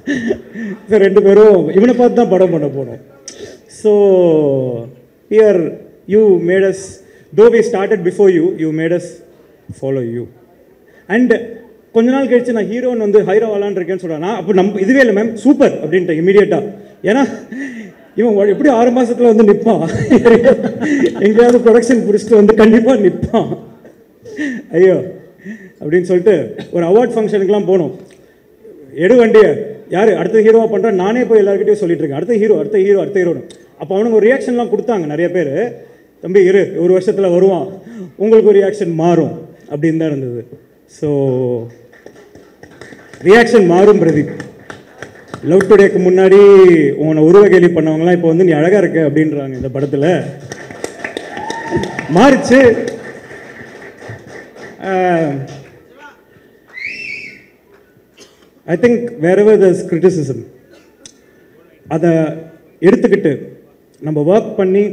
ஸோ 2 பேரும் இவனை பார்த்து தான் படம் பண்ண போனோம். So here you made us, though we started before you, you made us follow you. And கொஞ்ச நாள் கழிச்சு நான் ஹீரோன்னு வந்து ஹைரோ வாலான் இருக்கேன்னு சொல்கிறேன். நான் அப்போ நம்ம இதுவே இல்லை மேம் சூப்பர் அப்படின்ட்டு இமீடியட்டாக. ஏன்னா இவன் எப்படி 6 மாதத்தில் வந்து நிற்பான், எங்கேயாவது ப்ரொடக்ஷன் பிடிச்சிட்டு வந்து கண்டிப்பாக நிற்பான். ஐயோ அப்படின்னு சொல்லிட்டு ஒரு அவார்ட் ஃபங்க்ஷனுக்குலாம் போனோம். எடு வண்டியை, யார் அடுத்த ஹீரோவாக பண்ணுறேன், நானே போய் எல்லாருக்கிட்டையும் சொல்லிட்டு இருக்கேன், அடுத்த ஹீரோ அடுத்த ஹீரோ அடுத்த ஹீரோன்னு. அப்போ அவனுங்க ஒரு ரியாக்ஷன்லாம் கொடுத்தாங்க நிறைய பேர், தம்பி இரு 1 வருஷத்தில் வருவான், உங்களுக்கு ஒரு ரியாக்ஷன் மாறும் அப்படின்னு தான் இருந்தது. ஸோ ரியாக்ஷன் மாறும் பிரதீப். லவ் டுடேக்கு முன்னாடி உன்னை உருவ கேலி பண்ணவங்களாம் இப்போ வந்து நீ அழகாக இருக்க அப்படின்றாங்க. இந்த படத்தில் மாறிச்சு. I think wherever there's criticism, அதை எடுத்துக்கிட்டு நம்ம ஒர்க் பண்ணி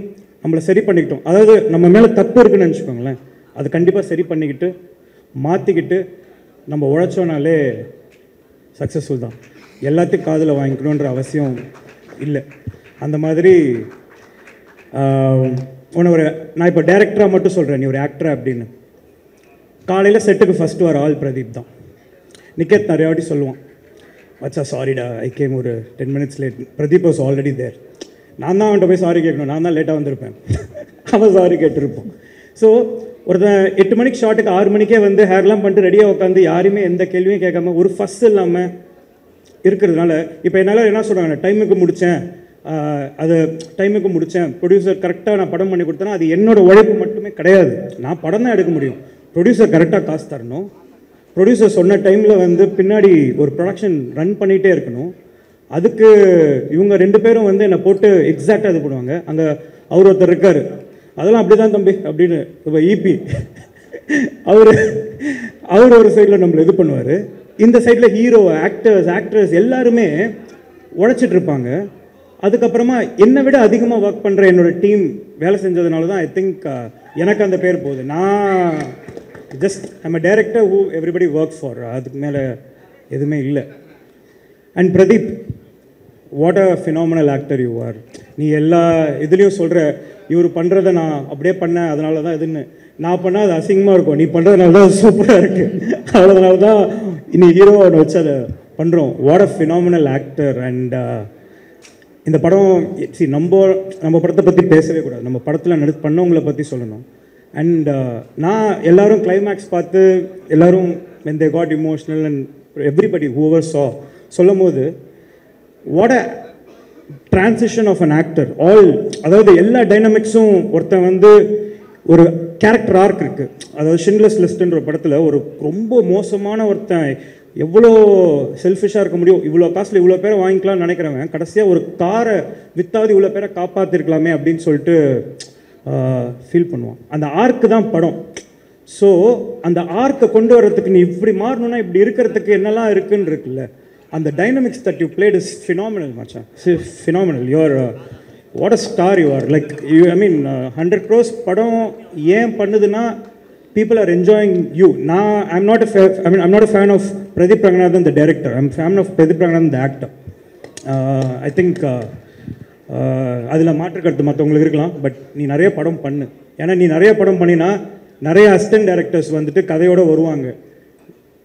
நம்மளை சரி பண்ணிக்கிட்டோம். அதாவது நம்ம மேலே தப்பு இருக்குன்னு நினச்சிக்கோங்களேன், அது கண்டிப்பாக சரி பண்ணிக்கிட்டு மாற்றிக்கிட்டு நம்ம உழைச்சோனாலே சக்ஸஸ்ஃபுல் தான். எல்லாத்தையும் காதில் வாங்கிக்கணுன்ற அவசியம் இல்லை. அந்த மாதிரி ஒரு நான் இப்போ டைரக்டராக மட்டும் சொல்கிறேன், நீ ஒரு ஆக்டராக அப்படின்னு. காலையில் செட்டுக்கு ஃபஸ்ட்டு வர ஆள் பிரதீப் தான். நிக்கேத் நிறைய வாட்டி சொல்லுவான், வச்சா சாரிடா ஐ கேம் ஒரு 10 minutes late, Pradeep was already there. நான் தான் அவன்கிட்ட போய் சாரி கேட்கணும், நான் தான் லேட்டாக வந்திருப்பேன், அவன் சாரி கேட்டிருப்போம். ஸோ ஒருத்தன் 8 மணிக்கு ஷாட்டுக்கு 6 மணிக்கே வந்து ஹேர்லாம் பண்ணிட்டு ரெடியாக உட்காந்து யாருமே எந்த கேள்வியும் கேட்காம ஒரு ஃபஸ் இல்லாமல் இருக்கிறதுனால இப்போ என்னால் என்ன சொல்கிறாங்க, டைமுக்கு முடித்தேன், அது டைமுக்கு முடித்தேன், ப்ரொடியூசர் கரெக்டாக நான் படம் பண்ணி கொடுத்தேன்னா அது என்னோடய உழைப்பு மட்டுமே கிடையாது. நான் படம் தான் எடுக்க முடியும், ப்ரொடியூசர் கரெக்டாக காசு தரணும், ப்ரொடியூசர் சொன்ன டைமில் வந்து பின்னாடி ஒரு ப்ரொடக்ஷன் ரன் பண்ணிகிட்டே இருக்கணும். அதுக்கு இவங்க 2 பேரும் வந்து என்னை போட்டு எக்ஸாக்டாக இது பண்ணுவாங்க. அங்கே அவர் ஒருத்தர் இருக்கார், அதெல்லாம் அப்படி தான் தம்பி அப்படின்னு. இப்போ இபி அவர் ஒரு சைடில் நம்மளை இது பண்ணுவார், இந்த சைடில் ஹீரோ ஆக்டர்ஸ் எல்லாருமே உழைச்சிட்டு இருப்பாங்க. அதுக்கப்புறமா என்னை விட அதிகமாக ஒர்க் பண்ணுற என்னோடய டீம் வேலை செஞ்சதுனால தான் ஐ திங்க் எனக்கு அந்த பேர் போகுது. நான் just I'm a director who everybody work for, அதுக்கு மேலே எதுவுமே இல்லை. And Pradeep, what a phenomenal actor you are. நீ எல்லா இதுலேயும் சொல்கிற இவர் பண்ணுறதை நான் அப்படியே பண்ணேன் அதனால தான் இதுன்னு. நான் பண்ணால் அது அசிங்கமாக இருக்கும், நீ பண்ணுறதுனால தான் அது சூப்பராக இருக்குது, அவ்வளோதனால தான் இன்னைக்கு ஹீரோவை ஒன்று வச்சு அதை பண்ணுறோம். What a phenomenal actor. And இந்த படம் நம்ம படத்தை பற்றி பேசவே கூடாது, நம்ம படத்தில் பண்ணவங்களை பற்றி சொல்லணும். அண்ட் நான் எல்லாரும் கிளைமேக்ஸ் பார்த்து எல்லாரும் when they got emotional and everybody whoever saw சொல்லும் போது what a transition of an actor all அதாவது எல்லா டைனமிக்ஸும் ஒருத்தன் வந்து ஒரு கேரக்டர் ஆர்க் இருக்குது. அதாவது ஷிண்ட்லர்ஸ் லிஸ்ட்ன்ற ஒரு படத்தில் ஒரு ரொம்ப மோசமான ஒருத்தன் எவ்வளோ செல்ஃபிஷாக இருக்க முடியும், இவ்வளோ காசில் இவ்வளோ பேரை வாங்கிக்கலாம்னு நினைக்கிறவன் கடைசியாக ஒரு காரை வித்தாவது இவ்வளோ பேரை காப்பாற்றிருக்கலாமே அப்படின்னு சொல்லிட்டு ஃபீல் பண்ணுவான். அந்த ஆர்க்கு தான் படம். ஸோ அந்த ஆர்க்கை கொண்டு வர்றதுக்கு நீ இப்படி மாறணும்னா இப்படி இருக்கிறதுக்கு என்னெல்லாம் இருக்குன்னு இருக்குல்ல, அந்த dynamics that you played is phenomenal மச்சான், phenomenal. You're what a star you are. Like you I mean 100 crores படம் ஏன் பண்ணுதுன்னா people are enjoying you. I'm not a fan of Pradeep Ranganathan the director. I'm a fan of Pradeep Ranganathan the actor. I think அதில் மாற்று கருத்து மற்றவங்களுக்கு இருக்கலாம். But நீ நிறைய படம் பண்ணு. ஏன்னா நீ நிறைய படம் பண்ணினா நிறைய அசிஸ்டன்ட் டைரக்டர்ஸ் வந்துட்டு கதையோடு வருவாங்க,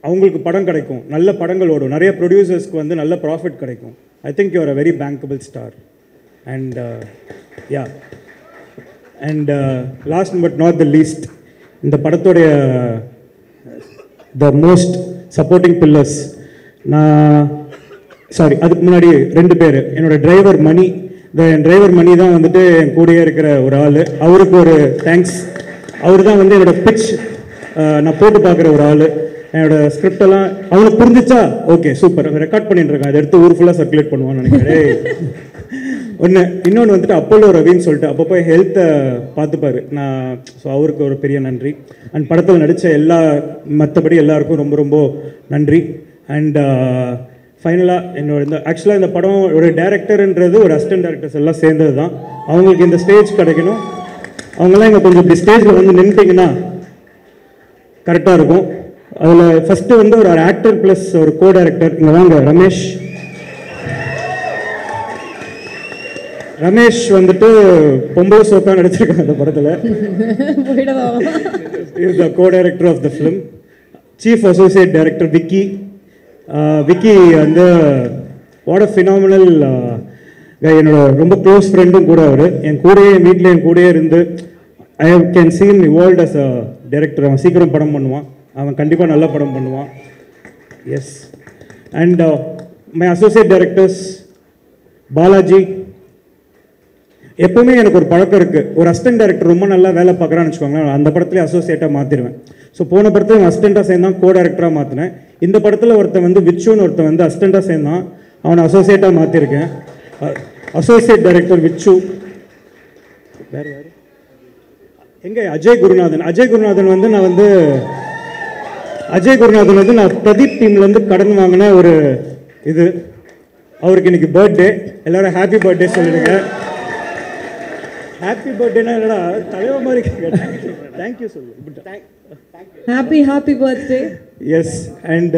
அவங்களுக்கு படம் கிடைக்கும், நல்ல படங்கள் ஓடும், நிறைய ப்ரொடியூசர்ஸ்க்கு வந்து நல்ல ப்ராஃபிட் கிடைக்கும். I think you are a very bankable star. And yeah and last but not the least, இந்த படத்தோடைய த மோஸ்ட் சப்போர்ட்டிங் பில்லர்ஸ் அதுக்கு முன்னாடி 2 பேர். என்னோட டிரைவர் மணி, என் டிரைவர் மணி தான் வந்துட்டு என் கூடயே இருக்கிற ஒரு ஆள். அவருக்கு ஒரு தேங்க்ஸ். அவர் தான் வந்து என்னோட பிட்ச் நான் போட்டு பார்க்குற ஒரு ஆள். என்னோட ஸ்கிரிப்டெல்லாம் அவனுக்கு புரிஞ்சிச்சா ஓகே சூப்பர், ரெக்கார்ட் பண்ணிட்டு இருக்கான், அதை எடுத்து ஊர் ஃபுல்லாக சர்க்குலேட் பண்ணுவான்னு நினைக்கிறேன். இன்னொன்று வந்துட்டு அப்போலோ ரவின்னு சொல்லிட்டு அப்போ போய் ஹெல்த்தை பார்த்துப்பாரு நான். ஸோ அவருக்கு ஒரு பெரிய நன்றி. அண்ட் படத்தில் நடித்த மற்றபடி எல்லாருக்கும் ரொம்ப ரொம்ப நன்றி. அண்ட் ஃபைனலாக என்னோட ஆக்சுவலாக இந்த படம் ஒரு டேரக்டர்ன்றது ஒரு அசிஸ்டன்ட் டேரக்டர்ஸ் எல்லாம் சேர்ந்தது தான். அவங்களுக்கு இந்த ஸ்டேஜ் கிடைக்கணும். அவங்களாம் இங்கே கொஞ்சம் இப்படி ஸ்டேஜில் வந்து நின்றுட்டிங்கன்னா கரெக்டாக இருக்கும். அதில் ஃபஸ்ட்டு வந்து ஒரு ஆக்டர் ப்ளஸ் ஒரு கோ டைரக்டர். இங்கே வாங்க ரமேஷ் வந்துட்டு பொம்பளை சோக்கா நடிச்சிருக்காங்க அந்த படத்தில். Is the co director of the film. Chief associate director Vicky வந்து வாட் அ ஃபினாமினல். என்னோட ரொம்ப க்ளோஸ் ஃப்ரெண்டும் கூட அவர். என் கூடயே வீட்டில் என் கூடயே இருந்து I can see him evolved as a director. அவன் சீக்கிரம் படம் பண்ணுவான், அவன் கண்டிப்பாக நல்ல படம் பண்ணுவான். Yes. And my associate directors Balaji. எப்போவுமே எனக்கு ஒரு பழக்கம் இருக்குது, ஒரு அசிஸ்டன்ட் டைரக்டர் ரொம்ப நல்லா வேலை பார்க்குறான்னு வச்சுக்கோங்களேன், அந்த படத்துலேயே அசோசியேட்டாக மாற்றிடுவேன். ஸோ போன படத்தில் அசிஸ்டண்ட்டாக சேர்ந்தான், கோ டைரக்டராக மாற்றினேன். இந்த படத்தில் ஒருத்தன் வந்து விச்சுன்னு ஒருத்தன் வந்து அசிஸ்டண்ட்டாக சேர்ந்தான், அவனை அசோசியேட்டாக மாற்றிருக்கேன். அசோசியேட் டைரக்டர் விச்சு. வேறு யார் எங்கே? அஜய் குருநாதன் வந்து நான் பிரதீப் டீம்லேருந்து கடன் வாங்கின ஒரு இது. அவருக்கு இன்னைக்கு பர்த்டே. எல்லாரும் ஹாப்பி பர்த்டே சொல்லிடுங்க. ஹாப்பி பர்த்டேனா என்னடா தலைவர் மாதிரி தேங்க்யூ சொல்லு. Happy birthday. எஸ். அண்ட்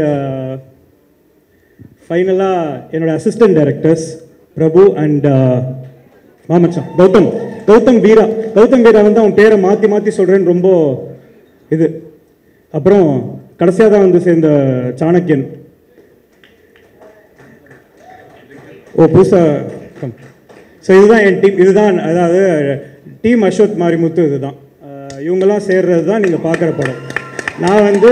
ஃபைனலாக என்னோட அசிஸ்டன்ட் டைரக்டர்ஸ் பிரபு அண்ட் மாமச்சான் கௌதம் வீரா வந்து அவன் பேரை மாற்றி சொல்கிறேன்னு ரொம்ப இது. அப்புறம் கடைசியாக தான் வந்து சேர்ந்த சாணக்கியன். புதுசாக. ஸோ இதுதான் என் டீம். இதுதான் அதாவது டீம் அசோத் மாரிமுத்து. இதுதான் இவங்கெல்லாம் சேர்றது தான் நீங்கள் பார்க்குற படம். நான் வந்து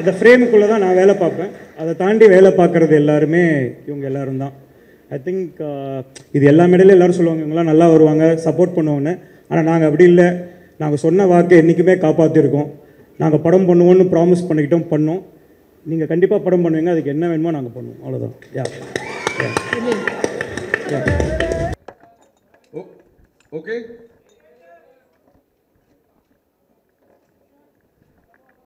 இந்த ஃப்ரேமுக்குள்ளே தான் நான் வேலை பார்ப்பேன். அதை தாண்டி வேலை பார்க்குறது எல்லாருமே இவங்க எல்லாரும் தான். ஐ திங்க் இது எல்லா மேடையிலும் எல்லோரும் சொல்லுவாங்க இவங்கெல்லாம் நல்லா வருவாங்க, சப்போர்ட் பண்ணுவோன்னு. ஆனால் நாங்கள் அப்படி இல்லை. நாங்கள் சொன்ன வாக்கை என்றைக்குமே காப்பாற்றிருக்கோம். நாங்கள் படம் பண்ணுவோன்னு ப்ராமிஸ் பண்ணிக்கிட்டோம், பண்ணோம். நீங்கள் கண்டிப்பாக படம் பண்ணுவீங்க, அதுக்கு என்ன வேணுமோ நாங்கள் பண்ணுவோம், அவ்வளோதான். யா Okay.